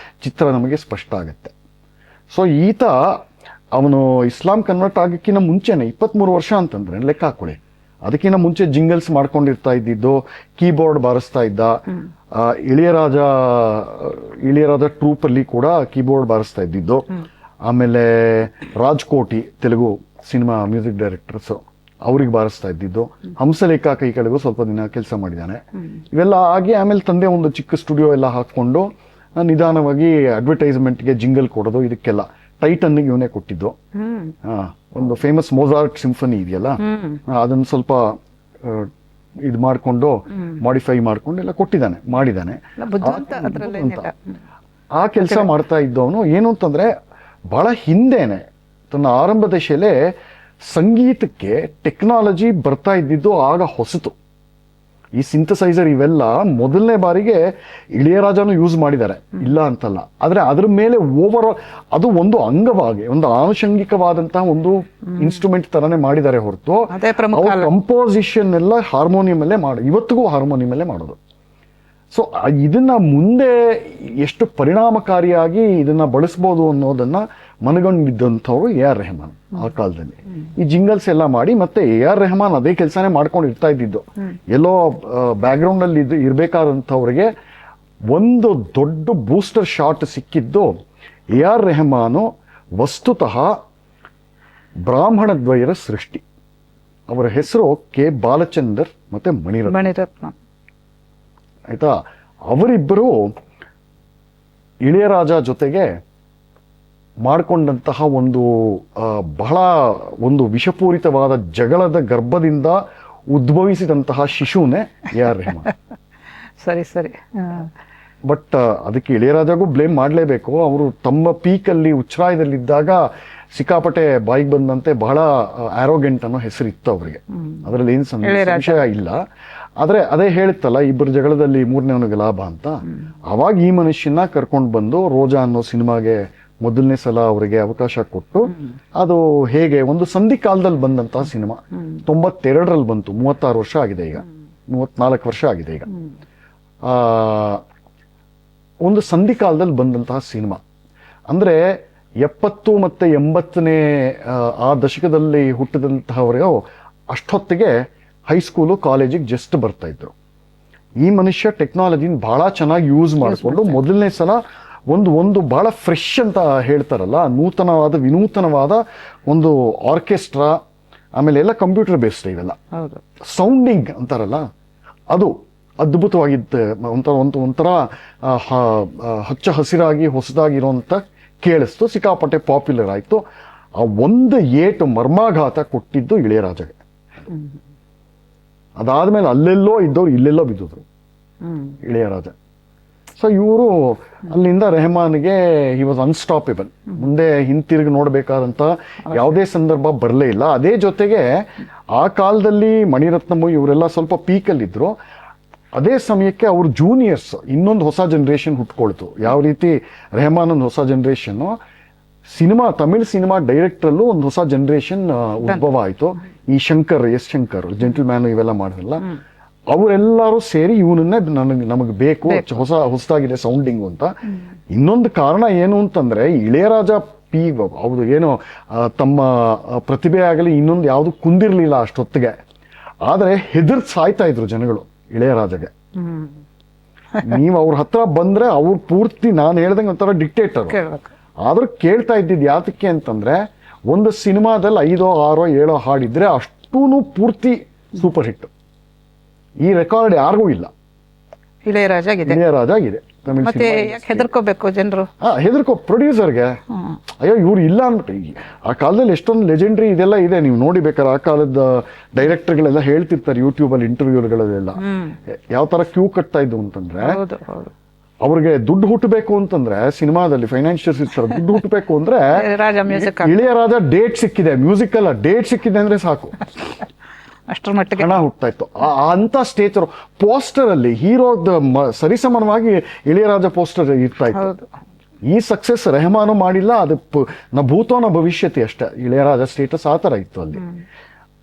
ಚಿತ್ರ ನಮಗೆ ಸ್ಪಷ್ಟ ಆಗುತ್ತೆ. ಸೊ ಈತ ಅವನು ಇಸ್ಲಾಂ ಕನ್ವರ್ಟ್ ಆಗಕ್ಕಿಂತ ಮುಂಚೆನೆ 23 ವರ್ಷ ಅಂತಂದ್ರೆ ಲೆಕ್ಕ ಹಾಕೊಳ್ಳಿ. ಅದಕ್ಕಿಂತ ಮುಂಚೆ ಜಿಂಗಲ್ಸ್ ಮಾಡ್ಕೊಂಡಿರ್ತಾ ಇದ್ದಿದ್ದು, ಕೀಬೋರ್ಡ್ ಬಾರಿಸ್ತಾ ಇದ್ದ. ಇಳಿಯರಾಜ ಟ್ರೂಪ್ ಅಲ್ಲಿ ಕೂಡ ಕೀಬೋರ್ಡ್ ಬಾರಿಸ್ತಾ ಇದ್ದಿದ್ದು. ಆಮೇಲೆ Rajkoti Telugu cinema music directors, ಅವ್ರಿಗೆ ಬಾರಿಸ್ತಾ ಇದ್ದಿದ್ದು. ಹಂಸಲೇಖ ಕೈ ಕೆಳಗೂ ಸ್ವಲ್ಪ ದಿನ ಕೆಲಸ ಮಾಡಿದ್ದಾನೆ. ಇವೆಲ್ಲ ಆಗಿ ಆಮೇಲೆ ತಂದೆ ಒಂದು ಚಿಕ್ಕ ಸ್ಟುಡಿಯೋ ಎಲ್ಲ ಹಾಕೊಂಡು ನಿಧಾನವಾಗಿ ಅಡ್ವರ್ಟೈಸ್ಮೆಂಟ್ಗೆ ಜಿಂಗಲ್ ಕೊಡೋದು, ಇದಕ್ಕೆಲ್ಲ ಟೈಟನ್ನಿಗೆ ಇವನೇ ಕೊಟ್ಟಿದ್ದು. ಒಂದು ಫೇಮಸ್ ಮೊಜಾರ್ಟ್ ಸಿಂಫನಿ ಇದೆಯಲ್ಲ, ಅದನ್ನ ಸ್ವಲ್ಪ ಇದು ಮಾಡಿಕೊಂಡು ಮಾಡಿಫೈ ಮಾಡ್ಕೊಂಡು ಎಲ್ಲ ಮಾಡಿದ್ದಾನೆ. ಆ ಕೆಲಸ ಮಾಡ್ತಾ ಇದ್ದವನು ಏನು ಅಂತಂದ್ರೆ ಬಹಳ ಹಿಂದೆನೆ ತನ್ನ ಆರಂಭ ದಶೆಯಲ್ಲೇ ಸಂಗೀತಕ್ಕೆ ಟೆಕ್ನಾಲಜಿ ಬರ್ತಾ ಇದ್ದಿದ್ದು ಆಗ ಹೊಸತು. ಈ ಸಿಂಥಸೈಸರ್ ಇವೆಲ್ಲ ಮೊದಲನೇ ಬಾರಿಗೆ ಇಳೆಯರಾಜನು ಯೂಸ್ ಮಾಡಿದ್ದಾರೆ, ಇಲ್ಲ ಅಂತಲ್ಲ. ಆದ್ರೆ ಅದ್ರ ಮೇಲೆ ಓವರ್ ಅದು ಒಂದು ಅಂಗವಾಗಿ, ಒಂದು ಆನುಷಂಗಿಕವಾದಂತಹ ಒಂದು ಇನ್ಸ್ಟ್ರೂಮೆಂಟ್ ತರನೇ ಮಾಡಿದ್ದಾರೆ ಹೊರತು ಅದೇ ಪ್ರಮುಖ ಅಲ್ಲ. ಕಂಪೋಸಿಷನ್ ಎಲ್ಲ ಹಾರ್ಮೋನಿಯಂ ಅಲ್ಲೇ ಇವತ್ತಿಗೂ ಹಾರ್ಮೋನಿಯಂ ಅಲ್ಲೇ ಮಾಡೋದು. ಸೊ ಇದನ್ನ ಮುಂದೆ ಎಷ್ಟು ಪರಿಣಾಮಕಾರಿಯಾಗಿ ಇದನ್ನ ಬಳಸ್ಬೋದು ಅನ್ನೋದನ್ನ ಮನಗಂಡಿದ್ದಂಥವ್ರು ಎ ಆರ್ ರೆಹಮಾನ್ ಆ ಕಾಲದಲ್ಲಿ. ಈ ಜಿಂಗಲ್ಸ್ ಎಲ್ಲ ಮಾಡಿ, ಮತ್ತೆ ಎ ಆರ್ ರೆಹಮಾನ್ ಅದೇ ಕೆಲಸನೇ ಮಾಡ್ಕೊಂಡು ಇರ್ತಾ ಇದ್ದಿದ್ದು. ಎಲ್ಲೋ ಬ್ಯಾಕ್ ಗ್ರೌಂಡ್ ಅಲ್ಲಿ ಇರ್ಬೇಕಾದಂಥವ್ರಿಗೆ ಒಂದು ದೊಡ್ಡ ಬೂಸ್ಟರ್ ಶಾಟ್ ಸಿಕ್ಕಿದ್ದು ಎ ಆರ್ ರೆಹಮಾನು ವಸ್ತುತಃ ಬ್ರಾಹ್ಮಣ ದ್ವಯರ ಸೃಷ್ಟಿ. ಅವರ ಹೆಸರು ಕೆ ಬಾಲಚಂದರ್ ಮತ್ತೆ ಮಣಿರತ್ನ. ಆಯ್ತಾ, ಅವರಿಬ್ಬರು ಇಳೆಯರಾಜ ಜೊತೆಗೆ ಮಾಡಿಕೊಂಡಂತಹ ಒಂದು ಬಹಳ ಒಂದು ವಿಷಪೂರಿತವಾದ ಜಗಳದ ಗರ್ಭದಿಂದ ಉದ್ಭವಿಸಿದಂತಹ ಶಿಶುನೇ ಎ ಆರ್ ರೆಹಮಾನ್. ಸರಿ ಸರಿ. ಬಟ್ ಅದಕ್ಕೆ ಇಳೆಯರಾಜಗೂ ಬ್ಲೇಮ್ ಮಾಡಲೇಬೇಕು. ಅವರು ತಮ್ಮ ಪೀಕಲ್ಲಿ ಉಚ್ಛ್ರಾಯದಲ್ಲಿದ್ದಾಗ ಸಿಕ್ಕಾಪಟ್ಟೆ ಬಾಯಿಗೆ ಬಂದಂತೆ ಬಹಳ ಆರೋಗೆಂಟ್ ಅನ್ನೋ ಹೆಸರಿತ್ತು ಅವರಿಗೆ, ಅದರಲ್ಲಿ ಏನು ಸಂಶಯ ಇಲ್ಲ. ಆದ್ರೆ ಅದೇ ಹೇಳುತ್ತಲ್ಲ, ಇಬ್ಬರು ಜಗಳದಲ್ಲಿ ಮೂರನೇವನಿಗೆ ಲಾಭ ಅಂತ. ಅವಾಗ ಈ ಮನುಷ್ಯನ ಕರ್ಕೊಂಡು ಬಂದು ರೋಜಾ ಅನ್ನೋ ಸಿನಿಮಾಗೆ ಮೊದಲನೇ ಸಲ ಅವರಿಗೆ ಅವಕಾಶ ಕೊಟ್ಟು, ಅದು ಹೇಗೆ ಒಂದು ಸಂಧಿ ಕಾಲದಲ್ಲಿ ಬಂದಂತಹ ಸಿನಿಮಾ. 92ರಲ್ಲಿ ಬಂತು, 36 ವರ್ಷ ಆಗಿದೆ ಈಗ, 34 ವರ್ಷ ಆಗಿದೆ ಈಗ. ಒಂದು ಸಂಧಿ ಕಾಲದಲ್ಲಿ ಬಂದಂತಹ ಸಿನಿಮಾ ಅಂದ್ರೆ 70 ಮತ್ತೆ 80ನೇ ಆ ದಶಕದಲ್ಲಿ ಹುಟ್ಟಿದಂತಹವರೆಗೂ ಅಷ್ಟೊತ್ತಿಗೆ ಹೈಸ್ಕೂಲು ಕಾಲೇಜಿಗೆ ಜಸ್ಟ್ ಬರ್ತಾ ಇದ್ರು. ಈ ಮನುಷ್ಯ ಟೆಕ್ನಾಲಜಿನ ಬಹಳ ಚೆನ್ನಾಗಿ ಯೂಸ್ ಮಾಡಿಕೊಂಡು ಮೊದಲನೇ ಸಲ ಒಂದು ಬಹಳ ಫ್ರೆಶ್ ಅಂತ ಹೇಳ್ತಾರಲ್ಲ, ವಿನೂತನವಾದ ಒಂದು ಆರ್ಕೆಸ್ಟ್ರಾ, ಆಮೇಲೆ ಎಲ್ಲ ಕಂಪ್ಯೂಟರ್ ಬೇಸ್ಡ್ ಇವೆಲ್ಲ ಸೌಂಡಿಂಗ್ ಅಂತಾರಲ್ಲ, ಅದು ಅದ್ಭುತವಾಗಿತ್ತು. ಒಂಥರ ಹಚ್ಚ ಹಸಿರಾಗಿ ಹೊಸದಾಗಿರುವಂತ ಕೇಳಿಸ್ತು, ಸಿಕ್ಕಾಪಟ್ಟೆ ಪಾಪ್ಯುಲರ್ ಆಯ್ತು. ಆ ಒಂದು ಏಟು ಮರ್ಮಾಘಾತ ಕೊಟ್ಟಿದ್ದು ಇಳೆಯರಾಜಗೆ. ಅದಾದ್ಮೇಲೆ ಅಲ್ಲೆಲ್ಲೋ ಇದ್ದವ್ರು ಇಲ್ಲೆಲ್ಲೋ ಬಿದ್ದಿದ್ರು ಇಳೆಯರಾಜ. ಸೊ ಇವರು ಅಲ್ಲಿಂದ ರೆಹಮಾನ್ಗೆ ಹಿ ವಾಸ್ ಅನ್ಸ್ಟಾಪೇಬಲ್. ಮುಂದೆ ಹಿಂತಿರುಗಿ ನೋಡ್ಬೇಕಾದಂತ ಯಾವುದೇ ಸಂದರ್ಭ ಬರಲೇ ಇಲ್ಲ. ಅದೇ ಜೊತೆಗೆ ಆ ಕಾಲದಲ್ಲಿ ಮಣಿರತ್ನಮ್ ಇವರೆಲ್ಲ ಸ್ವಲ್ಪ ಪೀಕಲ್ಲಿದ್ರು. ಅದೇ ಸಮಯಕ್ಕೆ ಅವ್ರ ಜೂನಿಯರ್ಸ್ ಇನ್ನೊಂದು ಹೊಸ ಜನರೇಷನ್ ಹುಟ್ಕೊಳ್ತು. ಯಾವ ರೀತಿ ರೆಹಮಾನ್ ಒಂದು ಹೊಸ ಜನರೇಷನ್, ತಮಿಳ್ ಸಿನಿಮಾ ಡೈರೆಕ್ಟ್ರಲ್ಲೂ ಒಂದು ಹೊಸ ಜನರೇಷನ್ ಉದ್ಭವ ಆಯ್ತು. ಈ ಎಸ್ ಶಂಕರ್ ಜೆಂಟಲ್ಮ್ಯಾನ್ ಇವೆಲ್ಲ ಮಾಡಿದ್ರಲ್ಲ, ಅವರೆಲ್ಲರೂ ಸೇರಿ ಇವನನ್ನೇ ನಮಗೆ ಬೇಕು, ಹೊಸದಾಗಿದೆ ಸೌಂಡಿಂಗ್ ಅಂತ. ಇನ್ನೊಂದು ಕಾರಣ ಏನು ಅಂತಂದ್ರೆ, ಇಳೆಯರಾಜ ಹೌದು ಏನೋ ತಮ್ಮ ಪ್ರತಿಭೆ ಆಗಲಿ ಇನ್ನೊಂದು ಯಾವುದು ಕುಂದಿರ್ಲಿಲ್ಲ ಅಷ್ಟೊತ್ತಿಗೆ. ಆದ್ರೆ ಹೆದರ್ತ್ ಸಾಯ್ತಾ ಇದ್ರು ಜನಗಳು ಇಳೆಯರಾಜಗೆ. ನೀವು ಅವ್ರ ಹತ್ರ ಬಂದ್ರೆ ಅವ್ರು ಪೂರ್ತಿ ನಾನು ಹೇಳ್ದಂಗೆ ಒಂಥರ ಡಿಕ್ಟೇಟರ್. ಆದ್ರೂ ಕೇಳ್ತಾ ಇದ್ದಿದ್ದು ಯಾತಕ್ಕೆ ಅಂತಂದ್ರೆ, ಒಂದು ಸಿನಿಮಾದಲ್ಲಿ 5, 6, 7 ಹಾಡಿದ್ರೆ ಅಷ್ಟೂನು ಪೂರ್ತಿ ಸೂಪರ್ ಹಿಟ್. ಈ ರೆಕಾರ್ಡ್ ಯಾರಿಗೂ ಇಲ್ಲ, ಇಳೆಯರಾಜ ಆಗಿದೆ. ಮತ್ತೆ ಹೆದರ್ಕೋಬೇಕು ಜನರು, ಪ್ರೊಡ್ಯೂಸರ್ಗೆ ಅಯ್ಯೋ ಇವ್ರು ಇಲ್ಲ ಅಂದ್ಬಿಟ್ಟು. ಆ ಕಾಲದಲ್ಲಿ ಎಷ್ಟೊಂದು ಲೆಜೆಂಡ್ರಿ ಇದೆಲ್ಲ ಇದೆ, ನೀವು ನೋಡಿ ಬೇಕಾದ್ರೆ ಆ ಕಾಲದ ಡೈರೆಕ್ಟರ್ಗಳೆಲ್ಲ ಹೇಳ್ತಿರ್ತಾರೆ ಯೂಟ್ಯೂಬ್ ಅಲ್ಲಿ ಇಂಟರ್ವ್ಯೂಗಳೆಲ್ಲ ಯಾವ ತರ ಕ್ಯೂ ಕಟ್ತಾ ಇದ್ದು ಅಂತಂದ್ರೆ, ಅವ್ರಿಗೆ ದುಡ್ಡು ಹುಟ್ಟಬೇಕು ಅಂತಂದ್ರೆ ಸಿನಿಮಾದಲ್ಲಿ ಫೈನಾನ್ಷಿಯಲ್ಸ್ ಇರ್ತಾರೆ, ದುಡ್ಡು ಹುಟ್ಟಬೇಕು ಅಂದ್ರೆ ಇಳೆಯರಾಜ ಡೇಟ್ ಸಿಕ್ಕಿದೆ, ಮ್ಯೂಸಿಕ್ ಅಲ್ಲ ಡೇಟ್ ಸಿಕ್ಕಿದೆ ಅಂದ್ರೆ ಸಾಕು, ಅಷ್ಟರ ಮಟ್ಟಿಗೆ ಹಣ ಹುಟ್ತಾ ಇತ್ತು. ಅಂತ ಸ್ಟೇಜ್ ಪೋಸ್ಟರ್ ಅಲ್ಲಿ ಹೀರೋದ ಸರಿಸಮಾನವಾಗಿ ಇಳೆಯರಾಜ ಪೋಸ್ಟರ್ ಇರ್ತಾ ಇತ್ತು. ಈ ಸಕ್ಸಸ್ ರೆಹಮಾನು ಮಾಡಿಲ್ಲ, ಅದು ನ ಭೂತೋ ನ ಭವಿಷ್ಯತಿ ಅಷ್ಟೇ. ಇಳೆಯರಾಜ ಸ್ಟೇಟಸ್ ಆ ತರ ಇತ್ತು ಅಲ್ಲಿ.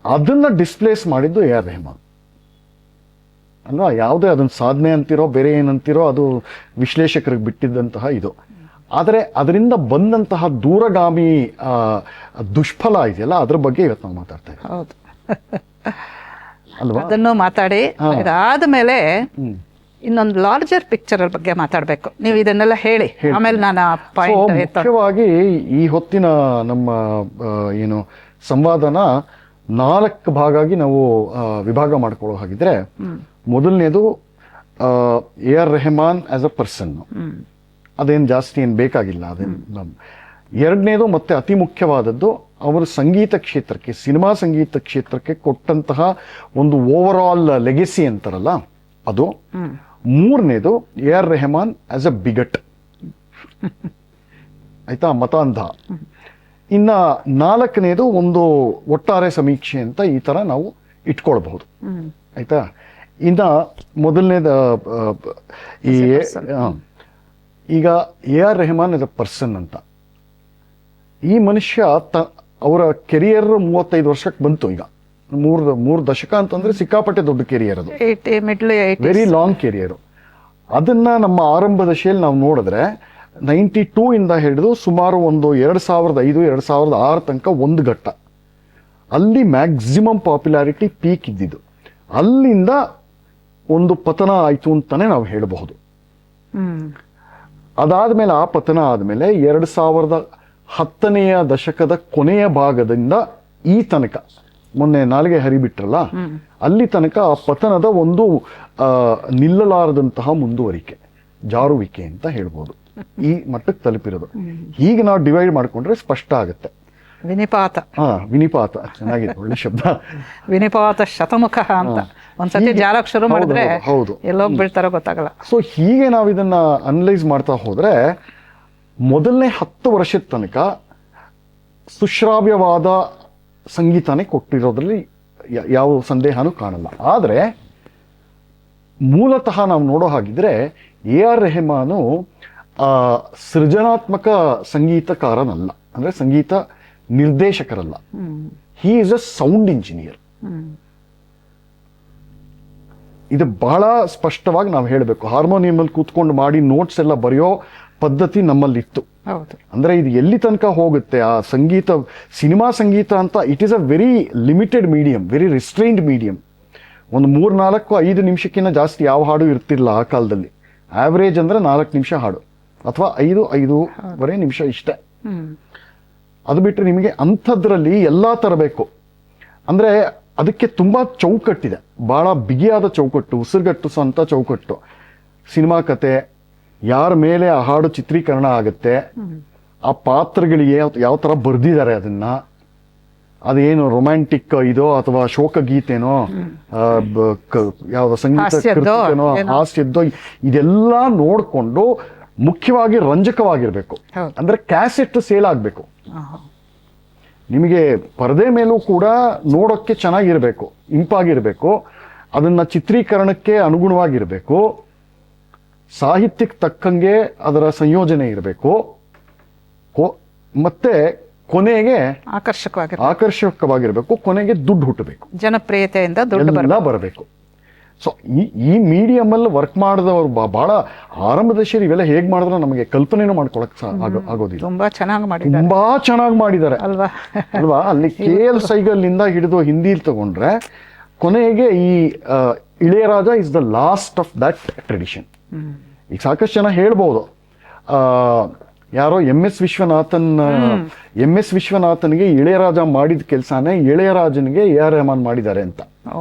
ಅದನ್ನ ಡಿಸ್ಪ್ಲೇಸ್ ಮಾಡಿದ್ದು ಎ ಆರ್ ರೆಹಮಾನ್ ಅಲ್ವಾ. ಯಾವುದೇ ಅದನ್ನ ಸಾಧನೆ ಅಂತಿರೋ ಬೇರೆ ಏನಂತಿರೋ ಅದು ವಿಶ್ಲೇಷಕರಿಗೆ ಬಿಟ್ಟಿದ್ದಂತಹ ಇದು. ಆದರೆ ಅದರಿಂದ ಬಂದಂತಹ ದೂರಗಾಮಿ ದುಷ್ಫಲ ಇದೆಯಲ್ಲ, ಅದ್ರ ಬಗ್ಗೆ ಇವತ್ತು ನಾವು ಮಾತಾಡ್ತಾ ಇದ್ದೀವಿ ಅಲ್ವಾ. ಅದನ್ನು ಮಾತಾಡಿ ಅದಾದ ಮೇಲೆ ಇನ್ನೊಂದು ಲಾರ್ಜರ್ ಪಿಕ್ಚರ್ ಬಗ್ಗೆ ಮಾತಾಡಬೇಕು. ನೀವು ಇದನ್ನೆಲ್ಲ ಹೇಳಿ ಆಮೇಲೆ ನಾನು ಮುಖ್ಯವಾಗಿ ಈ ಹೊತ್ತಿನ ನಮ್ಮ ಏನು ಸಂವಾದನ 4 ಭಾಗ ನಾವು ವಿಭಾಗ ಮಾಡ್ಕೊಳ್ಳೋ ಹಾಗಿದ್ರೆ, ಮೊದಲನೇದು A R Rahman as a person, ಅದೇನು ಜಾಸ್ತಿ ಏನು ಬೇಕಾಗಿಲ್ಲ ಅದೇನು. ಎರಡನೇದು ಮತ್ತೆ ಅತಿ ಮುಖ್ಯವಾದದ್ದು ಅವರು ಸಂಗೀತ ಕ್ಷೇತ್ರಕ್ಕೆ, ಸಿನಿಮಾ ಸಂಗೀತ ಕ್ಷೇತ್ರಕ್ಕೆ ಕೊಟ್ಟಂತಹ ಒಂದು ಓವರ್ ಆಲ್ ಲೆಗೆಸಿ ಅಂತಾರಲ್ಲ ಅದು. ಮೂರನೇದು A R Rahman as a bigot, ಆಯ್ತಾ, ಮತಾಂಧ. ಇನ್ನ ನಾಲ್ಕನೇದು ಒಂದು ಒಟ್ಟಾರೆ ಸಮೀಕ್ಷೆ ಅಂತ ಈ ತರ ನಾವು ಇಟ್ಕೊಳ್ಬಹುದು. ಆಯ್ತಾ? ಇನ್ನ ಮೊದಲನೇದ ಈ ಈಗ AR Rahman is a person ಅಂತ. ಈ ಮನುಷ್ಯ ಅವರ ಕೆರಿಯರ್ 35 ವರ್ಷಕ್ಕೆ ಬಂತು. ಈಗ ಮೂರು ದಶಕ ಅಂತಂದ್ರೆ ಸಿಕ್ಕಾಪಟ್ಟೆ ದೊಡ್ಡ ಕೆರಿಯರ್ ಅದು, ವೆರಿ ಲಾಂಗ್ ಕೆರಿಯರ್. ಅದನ್ನ ನಮ್ಮ ಆರಂಭ ದಶೆಯಲ್ಲಿ ನಾವು ನೋಡಿದ್ರೆ 92 ಇಂದ ಹಿಡಿದು ಸುಮಾರು ಒಂದು 2005-2006 ತನಕ ಒಂದು ಘಟ್ಟ, ಅಲ್ಲಿ ಮ್ಯಾಕ್ಸಿಮಮ್ ಪಾಪ್ಯುಲಾರಿಟಿ ಪೀಕ್ ಇದ್ದಿದ್ದು. ಅಲ್ಲಿಂದ ಒಂದು ಪತನ ಆಯ್ತು ಅಂತಾನೆ ನಾವು ಹೇಳಬಹುದು. ಅದಾದ್ಮೇಲೆ ಆ ಪತನ ಆದ್ಮೇಲೆ 2010ನೇ ದಶಕದ ಕೊನೆಯ ಭಾಗದಿಂದ ಈ ತನಕ, ಮೊನ್ನೆ ನಾಲಿಗೆ ಹರಿಬಿಟ್ರಲ್ಲ, ಅಲ್ಲಿ ತನಕ ಆ ಪತನದ ಒಂದು ನಿಲ್ಲಲಾರದಂತಹ ಮುಂದುವರಿಕೆ, ಜಾರುವಿಕೆ ಅಂತ ಹೇಳ್ಬೋದು. ಈ ಮಟ್ಟಕ್ಕೆ ತಲುಪಿರೋದು. ಹೀಗೆ ನಾವು ಡಿವೈಡ್ ಮಾಡ್ಕೊಂಡ್ರೆ ಸ್ಪಷ್ಟ ಆಗುತ್ತೆ. ವಿನಿಪಾತ. ವಿನಿಪಾತ ಚೆನ್ನಾಗಿದೆ, ಒಳ್ಳೆ ಶಬ್ದ. ವಿನಿಪಾತ ಶತಮುಖ ಅಂತ ಒಂದ್ಸತಿ ಜಾಲಕ್ ಶುರು ಮಾಡಿದ್ರೆ ಎಲ್ಲೋಗ್ ಬೀಳ್ತಾರೋ ಗೊತ್ತಾಗಲ್ಲ. ಸೊ ಹೀಗೆ ನಾವು ಇದನ್ನ ಅನಲೈಸ್ ಮಾಡ್ತಾ ಹೋದ್ರೆ ಮೊದಲನೇ 10 ವರ್ಷದ ತನಕ ಸುಶ್ರಾವ್ಯವಾದ ಸಂಗೀತನೇ ಕೊಟ್ಟಿರೋದ್ರಲ್ಲಿ ಯಾವ ಸಂದೇಹನೂ ಕಾಣಲ್ಲ. ಆದರೆ ಮೂಲತಃ ನಾವು ನೋಡೋ ಹಾಗಿದ್ರೆ AR ರೆಹಮಾನು ಸೃಜನಾತ್ಮಕ ಸಂಗೀತಕಾರನಲ್ಲ, ಅಂದ್ರೆ ಸಂಗೀತ ನಿರ್ದೇಶಕರಲ್ಲ. He is a sound engineer. ಇದು ಬಹಳ ಸ್ಪಷ್ಟವಾಗಿ ನಾವು ಹೇಳಬೇಕು. ಹಾರ್ಮೋನಿಯಂ ಅಲ್ಲಿ ಕೂತ್ಕೊಂಡು ಮಾಡಿ ನೋಟ್ಸ್ ಎಲ್ಲ ಬರೆಯೋ ಪದ್ಧತಿ ನಮ್ಮಲ್ಲಿತ್ತು. ಅಂದ್ರೆ ಇದು ಎಲ್ಲಿ ತನಕ ಹೋಗುತ್ತೆ ಆ ಸಂಗೀತ, ಸಿನಿಮಾ ಸಂಗೀತ ಅಂತ, it is a very limited medium, very ರಿಸ್ಟ್ರೈನ್ಡ್ medium. ಒಂದು 3-4-5 ನಿಮಿಷಕ್ಕಿಂತ ಜಾಸ್ತಿ ಯಾವ ಹಾಡು ಇರ್ತಿರ್ಲಿಲ್ಲ ಆ ಕಾಲದಲ್ಲಿ. ಆವ್ರೇಜ್ ಅಂದ್ರೆ 4 ನಿಮಿಷ ಹಾಡು ಅಥವಾ 5-5.5 ನಿಮಿಷ ಇಷ್ಟೇ. ಅದು ಬಿಟ್ಟರೆ ನಿಮಗೆ ಅಂಥದ್ರಲ್ಲಿ ಎಲ್ಲ ತರಬೇಕು ಅಂದ್ರೆ ಅದಕ್ಕೆ ತುಂಬಾ ಚೌಕಟ್ಟಿದೆ, ಬಹಳ ಬಿಗಿಯಾದ ಚೌಕಟ್ಟು, ಉಸಿರುಗಟ್ಟು ಅಂತ ಚೌಕಟ್ಟು. ಸಿನಿಮಾ ಕತೆ, ಯಾರ ಮೇಲೆ ಆ ಹಾಡು ಚಿತ್ರೀಕರಣ ಆಗುತ್ತೆ, ಆ ಪಾತ್ರಗಳಿಗೆ ಯಾವ ತರ ಬರ್ದಿದ್ದಾರೆ ಅದನ್ನ, ಅದೇನು ರೊಮ್ಯಾಂಟಿಕ್ ಇದೋ ಅಥವಾ ಶೋಕ ಗೀತೆನೋ, ಯಾವ್ದೋ ಸಂಗೀತ ಕೃತಿನೋ, ಹಾಸ್ಯದ್ದೋ, ಇದೆಲ್ಲ ನೋಡ್ಕೊಂಡು ಮುಖ್ಯವಾಗಿ ರಂಜಕವಾಗಿರ್ಬೇಕು. ಅಂದ್ರೆ ಕ್ಯಾಸೆಟ್ ಸೇಲ್ ಆಗ್ಬೇಕು. ನಿಮಗೆ ಪರದೆ ಮೇಲೂ ಕೂಡ ನೋಡೋಕ್ಕೆ ಚೆನ್ನಾಗಿರ್ಬೇಕು, ಇಂಪಾಗಿರ್ಬೇಕು. ಅದನ್ನ ಚಿತ್ರೀಕರಣಕ್ಕೆ ಅನುಗುಣವಾಗಿರ್ಬೇಕು. ಸಾಹಿತ್ಯಕ್ಕೆ ತಕ್ಕಂಗೆ ಅದರ ಸಂಯೋಜನೆ ಇರಬೇಕು. ಮತ್ತೆ ಕೊನೆಗೆ ಆಕರ್ಷಕವಾಗಿರ್ಬೇಕು. ಕೊನೆಗೆ ದುಡ್ಡು ಹುಟ್ಟಬೇಕು, ಜನಪ್ರಿಯತೆಯಿಂದ ಬರಬೇಕು. ಸೊ ಈ ಮೀಡಿಯಂ ಅಲ್ಲಿ ವರ್ಕ್ ಮಾಡಿದವರು ಬಹಳ ಆರಂಭದ ಇವೆಲ್ಲ ಹೇಗ್ ಮಾಡಿದ್ರೆ ನಮಗೆ ಕಲ್ಪನೆನೂ ಮಾಡ್ಕೊಳಕ್ ಆಗೋದಿಲ್ಲ. ತುಂಬಾ ಚೆನ್ನಾಗಿ ಮಾಡಿದ್ದಾರೆ ಅಲ್ವಾ. ಅಲ್ಲಿ KL ಸೈಗಲ್ ಇಂದ ಹಿಡಿದು ಹಿಂದಿಲ್ ತಗೊಂಡ್ರೆ ಕೊನೆಗೆ ಈ Ilaiyaraaja is the last of that tradition. ಈಗ ಸಾಕಷ್ಟು ಜನ ಹೇಳ್ಬೋದು, ಯಾರೋ MS ವಿಶ್ವನಾಥನ್ಗೆ ಇಳೆಯರಾಜ ಮಾಡಿದ ಕೆಲಸನೇ ಇಳೆಯರಾಜನಿಗೆ AR ರೆಹಮಾನ್ ಮಾಡಿದ್ದಾರೆ ಅಂತ.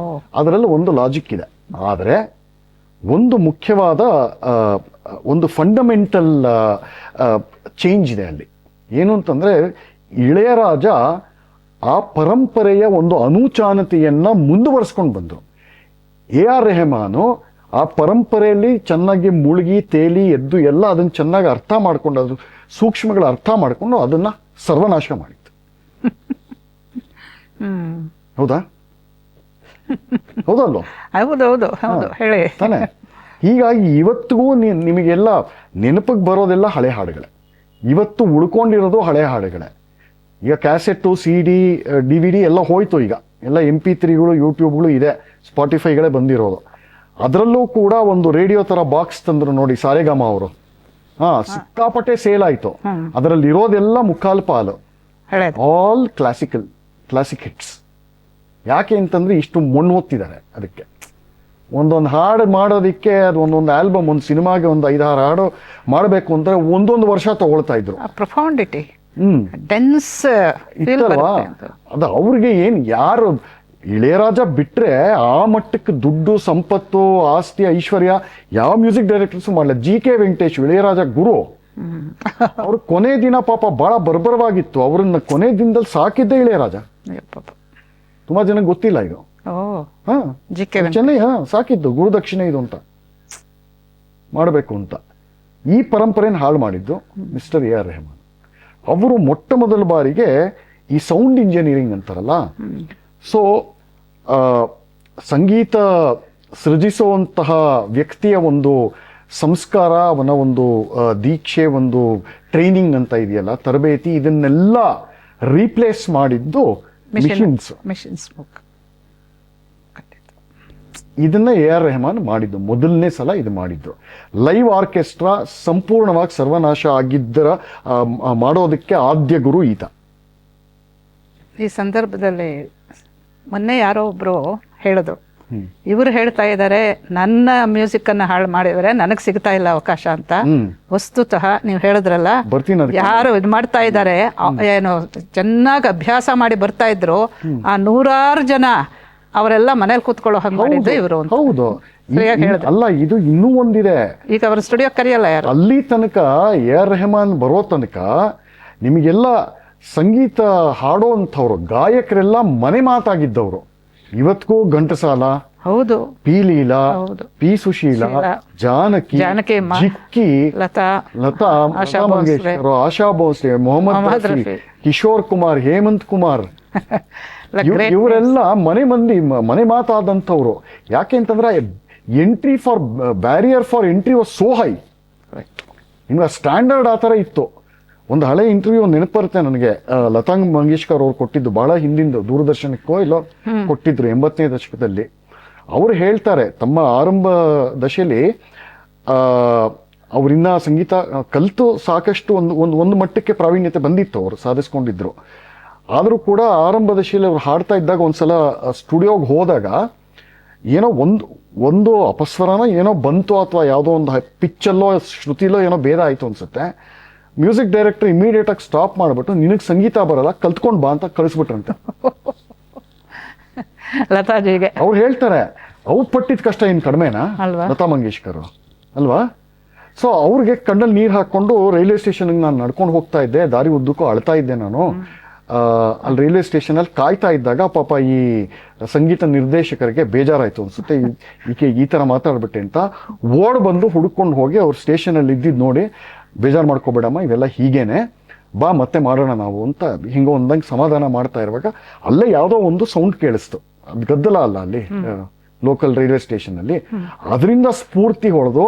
ಅದರಲ್ಲಿ ಒಂದು ಲಾಜಿಕ್ ಇದೆ. ಆದರೆ ಒಂದು ಮುಖ್ಯವಾದ ಒಂದು ಫಂಡಮೆಂಟಲ್ ಚೇಂಜ್ ಇದೆ ಅಲ್ಲಿ. ಏನು ಅಂತಂದ್ರೆ ಇಳೆಯರಾಜ ಆ ಪರಂಪರೆಯ ಒಂದು ಅನುಚಾನತೆಯನ್ನ ಮುಂದುವರಿಸ್ಕೊಂಡು ಬಂದರು. AR ರೆಹಮಾನು ಆ ಪರಂಪರೆಯಲ್ಲಿ ಚೆನ್ನಾಗಿ ಮುಳುಗಿ ತೇಲಿ ಎದ್ದು ಎಲ್ಲ ಅದನ್ನ ಚೆನ್ನಾಗಿ ಅರ್ಥ ಮಾಡ್ಕೊಂಡು, ಅದು ಸೂಕ್ಷ್ಮಗಳ ಅರ್ಥ ಮಾಡ್ಕೊಂಡು ಅದನ್ನ ಸರ್ವನಾಶ ಮಾಡಿತ್ತು. ಹೌದಾ? ಹೌದಲ್ವ? ಹೌದು ಹೇಳಿ ತಾನೆ. ಹೀಗಾಗಿ ಇವತ್ತಿಗೂ ನಿಮಗೆಲ್ಲ ನೆನಪಿಗೆ ಬರೋದೆಲ್ಲ ಹಳೆ ಹಾಡುಗಳೇ, ಇವತ್ತು ಉಳ್ಕೊಂಡಿರೋದು ಹಳೆ ಹಾಡುಗಳೇ. ಈಗ ಕ್ಯಾಸೆಟ್ಟು, CD, DVD ಎಲ್ಲ ಹೋಯ್ತು. ಈಗ ಎಲ್ಲ MP3ಗಳು, ಯೂಟ್ಯೂಬ್ಗಳು ಇದೆ, ಸ್ಪಾಟಿಫೈಗಳೇ ಬಂದಿರೋದು. ಅದರಲ್ಲೂ ಕೂಡ ಒಂದು ರೇಡಿಯೋ ತರ ಬಾಕ್ಸ್ ತಂದ್ರು ನೋಡಿ ಸಾರೆಗಾಮ ಅವರು. ಸಿಕ್ಕಾಪಟ್ಟೆ ಸೇಲ್ ಆಯ್ತು. ಅದರಲ್ಲಿ ಇರೋದೆಲ್ಲ ಮುಕ್ಕಾಲು ಪಾಲು ಆಲ್ ಕ್ಲಾಸಿಕ್ ಹಿಟ್ಸ್. ಯಾಕೆ ಅಂತಂದ್ರೆ ಇಷ್ಟು ಮಣ್ಣು ಹೊತ್ತಿದ್ದಾರೆ ಅದಕ್ಕೆ. ಒಂದೊಂದು ಹಾಡು ಮಾಡೋದಿಕ್ಕೆ ಅದು ಒಂದೊಂದು ಆಲ್ಬಮ್, ಒಂದು ಸಿನಿಮಾಗೆ ಒಂದು 5-6 ಹಾಡು ಮಾಡಬೇಕು ಅಂದ್ರೆ ಒಂದೊಂದು ವರ್ಷ ತಗೊಳ್ತಾ ಇದ್ರು. ಪ್ರೊಫೌಂಡಿಟಿ, ಡೆನ್ಸ್ ಇತ್ತಲ್ವಾ. ಅದು ಅವ್ರಿಗೆ ಏನ್, ಯಾರು ಇಳೆಯರಾಜ ಬಿಟ್ರೆ ಆ ಮಟ್ಟಕ್ಕೆ ದುಡ್ಡು, ಸಂಪತ್ತು, ಆಸ್ತಿ, ಐಶ್ವರ್ಯ ಯಾವ ಮ್ಯೂಸಿಕ್ ಡೈರೆಕ್ಟರ್ಸ್ ಮಾಡಲ್ಲ. GK ವೆಂಕಟೇಶ್ ಇಳೆಯರಾಜ ಗುರು. ಅವ್ರ ಕೊನೆ ದಿನ ಪಾಪ ಬಹಳ ಬರ್ಬರವಾಗಿತ್ತು. ಅವ್ರನ್ನ ಕೊನೆ ದಿನದಲ್ಲಿ ಸಾಕಿದ್ದೆ ಇಳೆಯರಾಜ. ತುಂಬಾ ಜನಕ್ಕೆ ಗೊತ್ತಿಲ್ಲ ಇದು. ಚೆನ್ನೈ ಸಾಕಿದ್ದು ಗುರುದಕ್ಷಿಣೆ ಇದು ಅಂತ ಮಾಡಬೇಕು ಅಂತ. ಈ ಪರಂಪರೆಯನ್ನು ಹಾಳು ಮಾಡಿದ್ದು ಮಿಸ್ಟರ್ AR ರೆಹಮಾನ್. ಅವರು ಮೊಟ್ಟ ಮೊದಲ ಬಾರಿಗೆ ಈ ಸೌಂಡ್ ಇಂಜಿನಿಯರಿಂಗ್ ಅಂತಾರಲ್ಲ, ಸೊ ಸಂಗೀತ ಸೃಜಿಸುವಂತಹ ವ್ಯಕ್ತಿಯ ಒಂದು ಸಂಸ್ಕಾರ, ಅವನ ಒಂದು ದೀಕ್ಷೆ, ಒಂದು ಟ್ರೈನಿಂಗ್ ಅಂತ ಇದೆಯಲ್ಲ, ತರಬೇತಿ, ಇದನ್ನೆಲ್ಲ ರೀಪ್ಲೇಸ್ ಮಾಡಿದ್ದು ಮಿಷಿನ್ಸ್. ಇದನ್ನ AR ರೆಹಮಾನ್ ಮಾಡಿದ್ದು ಮೊದಲನೇ ಸಲ ಇದು ಮಾಡಿದ್ದು. ಲೈವ್ ಆರ್ಕೆಸ್ಟ್ರಾ ಸಂಪೂರ್ಣವಾಗಿ ಸರ್ವನಾಶ ಆಗಿದ್ದರ ಮಾಡೋದಕ್ಕೆ ಆದ್ಯ ಗುರು ಈತ. ಈ ಸಂದರ್ಭದಲ್ಲಿ ಮೊನ್ನೆ ಯಾರೋ ಒಬ್ರು ಹೇಳಿದ್ರು, ಇವರು ಹೇಳ್ತಾ ಇದ್ದಾರೆ ನನ್ನ ಮ್ಯೂಸಿಕ್ ಅನ್ನ ಹಾಳು ಮಾಡಿದರೆ ನನಗೆ ಸಿಗ್ತಾ ಇಲ್ಲ ಅವಕಾಶ ಅಂತ. ವಸ್ತುತಃ ನೀವು ಹೇಳಿದ್ರಲ್ಲ, ಯಾರು ಇದು ಮಾಡ್ತಾ ಇದ್ದಾರೆ, ಏನು ಚೆನ್ನಾಗಿ ಅಭ್ಯಾಸ ಮಾಡಿ ಬರ್ತಾ ಇದ್ರು, ಆ 100 ಜನ ಅವರೆಲ್ಲ ಮನೇಲಿ ಕೂತ್ಕೊಳ್ಳೋ ಹಂಗೆ ಮಾಡಿದ್ದು ಇವರು. ಹೌದು, ಅಲ್ಲ ಇದು ಇನ್ನೂ ಒಂದಿದೆ. ಈಗ ಅವ್ರ ಸ್ಟುಡಿಯೋ ಕರೆಯಲ್ಲ ಯಾರು. ಅಲ್ಲಿ ತನಕ AR ರೆಹಮಾನ್ ಬರೋ ತನಕ ನಿಮಗೆಲ್ಲ ಸಂಗೀತ ಹಾಡೋಂಥವ್ರು ಗಾಯಕರೆಲ್ಲ ಮನೆ ಮಾತಾಗಿದ್ದವರು. ಇವತ್ತಿಗೂ ಘಂಟಸಾಲ, ಹೌದು, ಪಿ ಲೀಲಾ, ಪಿ ಸುಶೀಲಾ, ಜಾನಕಿ, ಜಿಕ್ಕಿ, ಲತಾ ಮಂಗೇಶ್ಕರ್, ಆಶಾ ಭೋಸ್ಲೆ, ಮೊಹಮ್ಮದ್ ರಫಿ, ಕಿಶೋರ್ ಕುಮಾರ್, ಹೇಮಂತ್ ಕುಮಾರ್, ಇವರೆಲ್ಲ ಮನೆ ಮಾತಾದಂಥವ್ರು. ಯಾಕೆ ಅಂತಂದ್ರೆ barrier for entry was so high. ನಿಮ್ಗೆ ಸ್ಟ್ಯಾಂಡರ್ಡ್ ಆ ಥರ ಇತ್ತು. ಒಂದು ಹಳೆ ಇಂಟರ್ವ್ಯೂ ನೆನಪು ಬರುತ್ತೆ ನನಗೆ, ಲತಾ ಮಂಗೇಶ್ಕರ್ ಅವ್ರು ಕೊಟ್ಟಿದ್ದು, ಬಹಳ ಹಿಂದಿಂದ, ದೂರದರ್ಶನಕ್ಕೋ ಇಲ್ಲೋ ಕೊಟ್ಟಿದ್ರು 80ನೇ ದಶಕದಲ್ಲಿ. ಅವರು ಹೇಳ್ತಾರೆ ತಮ್ಮ ಆರಂಭ ದಶೆಯಲ್ಲಿ ಅವರಿನ್ನ ಸಂಗೀತ ಕಲಿತು ಸಾಕಷ್ಟು ಒಂದು ಮಟ್ಟಕ್ಕೆ ಪ್ರಾವೀಣ್ಯತೆ ಬಂದಿತ್ತು, ಅವರು ಸಾಧಿಸ್ಕೊಂಡಿದ್ರು. ಆದರೂ ಕೂಡ ಆರಂಭ ದಶೆಯಲ್ಲಿ ಅವ್ರು ಹಾಡ್ತಾ ಇದ್ದಾಗ ಒಂದ್ಸಲ ಸ್ಟುಡಿಯೋಗೆ ಹೋದಾಗ ಏನೋ ಒಂದು ಅಪಸ್ವರನ ಏನೋ ಬಂತು, ಅಥವಾ ಯಾವುದೋ ಒಂದು ಪಿಚ್ಚಲ್ಲೋ ಶ್ರುತಿಲೋ ಏನೋ ಭೇದ ಆಯಿತು ಅನ್ಸುತ್ತೆ. ಮ್ಯೂಸಿಕ್ ಡೈರೆಕ್ಟರ್ ಇಮಿಡಿಯೇಟ್ ಆಗಿ ಸ್ಟಾಪ್ ಮಾಡಿಬಿಟ್ಟು, ನಿನಗೆ ಸಂಗೀತ ಬರಲ್ಲ, ಕಲ್ತ್ಕೊಂಡು ಬಾ ಅಂತ ಕಳಿಸ್ಬಿಟ್ರಂತೆ ಲತಾಜಿಗೆ. ಅವ್ರು ಹೇಳ್ತಾರೆ, ಅವ್ರು ಪಟ್ಟಿದ ಕಷ್ಟ ಏನು ಕಡಿಮೆನಾ ಲತಾ ಮಂಗೇಶ್ಕರ್ ಅಲ್ವಾ? ಸೊ ಅವ್ರಿಗೆ ಕಣ್ಣಲ್ಲಿ ನೀರು ಹಾಕೊಂಡು ರೈಲ್ವೆ ಸ್ಟೇಷನ್ಗೆ ನಾನು ನಡ್ಕೊಂಡು ಹೋಗ್ತಾ ಇದ್ದೆ, ದಾರಿ ಉದ್ದಕ್ಕೂ ಅಳ್ತಾ ಇದ್ದೆ ನಾನು. ಅಲ್ಲಿ ರೈಲ್ವೆ ಸ್ಟೇಷನಲ್ಲಿ ಕಾಯ್ತಾ ಇದ್ದಾಗ ಪಾಪ ಈ ಸಂಗೀತ ನಿರ್ದೇಶಕರಿಗೆ ಬೇಜಾರಾಯ್ತು ಅನ್ಸುತ್ತೆ, ಈಕೆ ಈ ಥರ ಮಾತಾಡ್ಬಿಟ್ಟೆ ಅಂತ ಓಡ್ ಬಂದು ಹುಡುಕೊಂಡು ಹೋಗಿ ಅವ್ರ ಸ್ಟೇಷನಲ್ಲಿ ಇದ್ದಿದ್ದು ನೋಡಿ, ಬೇಜಾರು ಮಾಡ್ಕೋಬೇಡಮ್ಮ, ಇವೆಲ್ಲ ಹೀಗೇನೆ, ಬಾ ಮತ್ತೆ ಮಾಡೋಣ ನಾವು ಅಂತ ಹಿಂಗೆ ಒಂದಂಗೆ ಸಮಾಧಾನ ಮಾಡ್ತಾ ಇರುವಾಗ ಅಲ್ಲೇ ಯಾವುದೋ ಒಂದು ಸೌಂಡ್ ಕೇಳಿಸ್ತು. ಅದು ಗದ್ದಲ ಅಲ್ಲ ಅಲ್ಲಿ ಲೋಕಲ್ ರೈಲ್ವೆ ಸ್ಟೇಷನ್ ಅಲ್ಲಿ. ಅದರಿಂದ ಸ್ಫೂರ್ತಿ ಹೊಡೆದು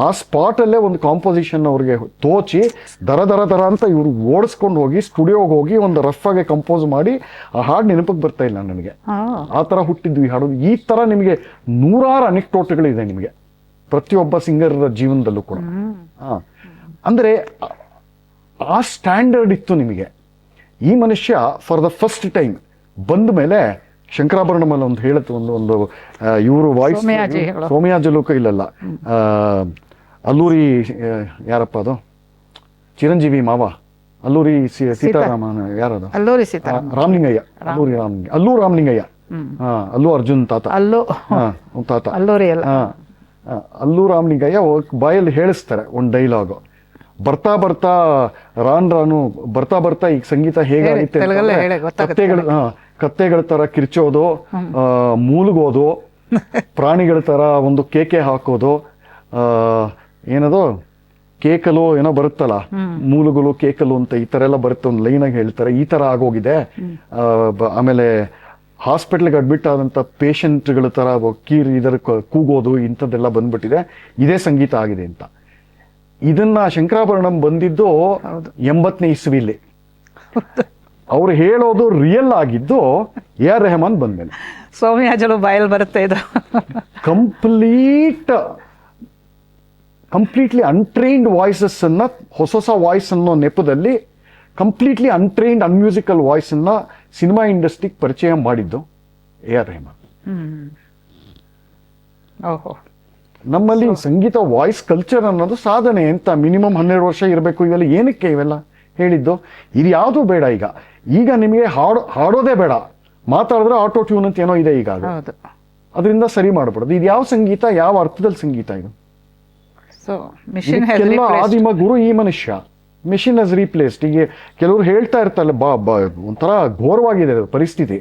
ಆ ಸ್ಪಾಟ್ ಅಲ್ಲೇ ಒಂದು ಕಾಂಪೋಸಿಷನ್ ಅವ್ರಿಗೆ ತೋಚಿ ದರ ಅಂತ ಇವ್ರು ಓಡಿಸ್ಕೊಂಡು ಹೋಗಿ ಸ್ಟುಡಿಯೋಗೆ ಹೋಗಿ ಒಂದು ರಫ್ ಆಗಿ ಕಂಪೋಸ್ ಮಾಡಿ ಆ ಹಾಡು ನೆನಪಿಗೆ ಬರ್ತಾ ಇಲ್ಲ ನನಗೆ. ಆ ತರ ಹುಟ್ಟಿದ್ವಿ ಹಾಡು. ಈ ತರ ನಿಮಗೆ 100 ಅನೆಕ್ಟೋಟ್ಗಳಿದೆ ನಿಮಗೆ ಪ್ರತಿಯೊಬ್ಬ ಸಿಂಗರ್ ಜೀವನದಲ್ಲೂ ಕೂಡ. ಅಂದ್ರೆ ಆ ಸ್ಟ್ಯಾಂಡರ್ಡ್ ಇತ್ತು ನಿಮಗೆ. ಈ ಮನುಷ್ಯ ಫಾರ್ ದ ಫಸ್ಟ್ ಟೈಮ್ ಬಂದ ಮೇಲೆ ಶಂಕರಾಭರಣಮಲ್ಲಿ ಒಂದು ಹೇಳುತ್ತೆ, ಒಂದು ಇವರು ವಾಯ್ಸ್ ಸೋಮಯಾಜುಲು ಕೈಲಲ್ಲ, ಅಲ್ಲೂರಿ ಯಾರಪ್ಪ ಅದು ಚಿರಂಜೀವಿ ಮಾವ, ಅಲ್ಲೂರಿ ಸೀತಾರಾಮನ್ ಯಾರದು, ರಾಮಲಿಂಗಯ್ಯ, ಅಲ್ಲೂ ರಾಮಲಿಂಗಯ್ಯ, ಅಲ್ಲೂ ಅರ್ಜುನ್ ತಾತ, ತಾತ ಅಲ್ಲೂ ರಾಮಲಿಂಗಯ್ಯ ಬಾಯಲ್ಲಿ ಹೇಳಿಸ್ತಾರೆ ಒಂದು ಡೈಲಾಗು. ಬರ್ತಾ ರಾನು ಬರ್ತಾ ಈಗ ಸಂಗೀತ ಹೇಗಾಗುತ್ತೆ, ಕತ್ತೆಗಳ ತರ ಕಿರ್ಚೋದು, ಮೂಲ್ಗೋದು, ಪ್ರಾಣಿಗಳ ತರ ಒಂದು ಕೇಕೆ ಹಾಕೋದು, ಏನದು ಕೇಕಲು ಏನೋ ಬರುತ್ತಲ್ಲ, ಮೂಲಗಳು ಕೇಕಲು ಅಂತ ಈ ತರ ಎಲ್ಲ ಬರುತ್ತೆ, ಒಂದು ಲೈನಾಗಿ ಹೇಳ್ತಾರೆ. ಈ ತರ ಆಗೋಗಿದೆ. ಆಮೇಲೆ ಹಾಸ್ಪಿಟ್ಲ್ಗೆ ಅಡ್ಮಿಟ್ ಆದಂತ ಪೇಷಂಟ್ಗಳ ತರ ಇದರ ಕೂಗೋದು, ಇಂಥದ್ದೆಲ್ಲ ಬಂದ್ಬಿಟ್ಟಿದೆ, ಇದೇ ಸಂಗೀತ ಆಗಿದೆ ಅಂತ. ಇದನ್ನ ಶಂಕರಾಭರಣಂ ಬಂದಿದ್ದು 80ನೇ ಇಸ್ವಿಲಿ. ಅವ್ರು ಹೇಳೋದು ರಿಯಲ್ ಆಗಿದ್ದು AR ರೆಹಮಾನ್ ಬಂದ್ಮೇಲೆ. ಸೋಮಯಾಜುಲು ಬಾಯಲ್ಲಿ ಬರುತ್ತೆ ಇದು. ಕಂಪ್ಲೀಟ್ಲಿ ಅನ್ಟ್ರೈನ್ಡ್ ವಾಯ್ಸಸ್ ಅನ್ನ, ಹೊಸ ವಾಯ್ಸ್ ಅನ್ನೋ ನೆಪದಲ್ಲಿ ಕಂಪ್ಲೀಟ್ಲಿ ಅನ್ಟ್ರೈನ್ಡ್ ಅನ್ಮ್ಯೂಸಿಕಲ್ ವಾಯ್ಸ್ ಅನ್ನ ಸಿನಿಮಾ ಇಂಡಸ್ಟ್ರಿಗೆ ಪರಿಚಯ ಮಾಡಿದ್ದು AR ರೆಹಮಾನ್. ನಮ್ಮಲ್ಲಿ ಸಂಗೀತ ವಾಯ್ಸ್ ಕಲ್ಚರ್ ಅನ್ನೋದು ಸಾಧನೆ ಅಂತ ಮಿನಿಮಮ್ 12 ವರ್ಷ ಇರಬೇಕು. ಇವೆಲ್ಲ ಏನಕ್ಕೆ ಇವೆಲ್ಲ ಹೇಳಿದ್ದು? ಇದು ಯಾವುದೂ ಬೇಡ. ಈಗ ನಿಮಗೆ ಹಾಡೋದೇ ಬೇಡ, ಮಾತಾಡಿದ್ರೆ ಆಟೋ ಟ್ಯೂನ್ ಅಂತ ಏನೋ ಇದೆ ಈಗ, ಅದರಿಂದ ಸರಿ ಮಾಡ್ಬಿಡೋದು. ಇದು ಯಾವ ಸಂಗೀತ, ಯಾವ ಅರ್ಥದಲ್ಲಿ ಸಂಗೀತ ಇದು? ಎಲ್ಲ ಆದಿಮ ಗುರು ಈ ಮನುಷ್ಯ. ಮಿಷಿನ್ ಹಸ್ ರೀಪ್ಲೇಸ್ಡ್. ಈಗ ಕೆಲವರು ಹೇಳ್ತಾ ಇರ್ತಾರೆ, ಒಂಥರ ಘೋರವಾಗಿದೆ ಪರಿಸ್ಥಿತಿ.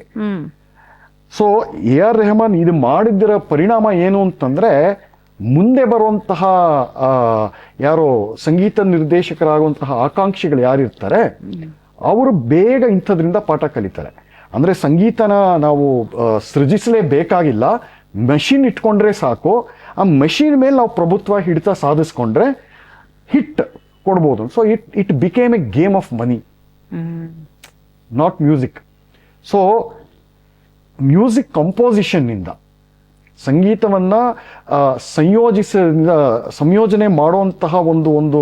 ಸೊ AR ರೆಹಮಾನ್ ಇದು ಮಾಡಿದ್ದರ ಪರಿಣಾಮ ಏನು ಅಂತಂದ್ರೆ, ಮುಂದೆ ಬರುವಂತಹ ಯಾರೋ ಸಂಗೀತ ನಿರ್ದೇಶಕರಾಗುವಂತಹ ಆಕಾಂಕ್ಷಿಗಳು ಯಾರಿರ್ತಾರೆ ಅವರು ಬೇಗ ಇಂಥದ್ರಿಂದ ಪಾಠ ಕಲಿತಾರೆ. ಅಂದರೆ ಸಂಗೀತನ ನಾವು ಸೃಜಿಸಲೇಬೇಕಾಗಿಲ್ಲ, ಮೆಷಿನ್ ಇಟ್ಕೊಂಡ್ರೆ ಸಾಕು. ಆ ಮೆಷಿನ್ ಮೇಲೆ ನಾವು ಪ್ರಭುತ್ವ ಹಿಡಿತ ಸಾಧಿಸ್ಕೊಂಡ್ರೆ ಹಿಟ್ ಕೊಡ್ಬೋದು. So it became a game of money, not music. So music ಕಂಪೋಸಿಷನ್ನಿಂದ ಸಂಗೀತವನ್ನು ಸಂಯೋಜನೆ ಮಾಡುವಂತಹ ಒಂದು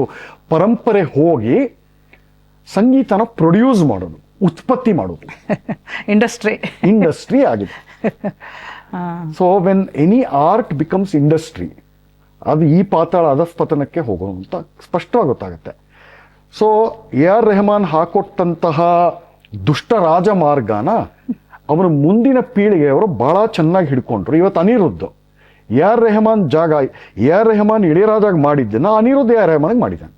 ಪರಂಪರೆ ಹೋಗಿ ಸಂಗೀತನ ಪ್ರೊಡ್ಯೂಸ್ ಮಾಡೋದು, ಉತ್ಪತ್ತಿ ಮಾಡೋದು ಇಂಡಸ್ಟ್ರಿ ಆಗಿದೆ. So when any art becomes industry, ಅದು ಈ ಪಾತಾಳ ಅಧಃಪತನಕ್ಕೆ ಹೋಗುವಂತ ಸ್ಪಷ್ಟವಾಗಿ ಗೊತ್ತಾಗುತ್ತೆ. ಸೊ ಎ ಆರ್ ರೆಹಮಾನ್ ಹಾಕೊಟ್ಟಂತಹ ದುಷ್ಟ ರಾಜಮಾರ್ಗನ ಅವರ ಮುಂದಿನ ಪೀಳಿಗೆಯವರು ಬಹಳ ಚೆನ್ನಾಗಿ ಹಿಡ್ಕೊಂಡ್ರು. ಇವತ್ತು ಅನಿರುದ್ಧ್ ಎ ಆರ್ ರೆಹಮಾನ್ ಜಾಗ, ಎ ಆರ್ ರೆಹಮಾನ್ ಇಳಿಯರಾಜಾಗ ಮಾಡಿದ್ದನ್ನ ಅನಿರುದ್ಧ್ ಎ ಆರ್ ರೆಹಮಾನ್ ಮಾಡಿದ್ದಾನೆ.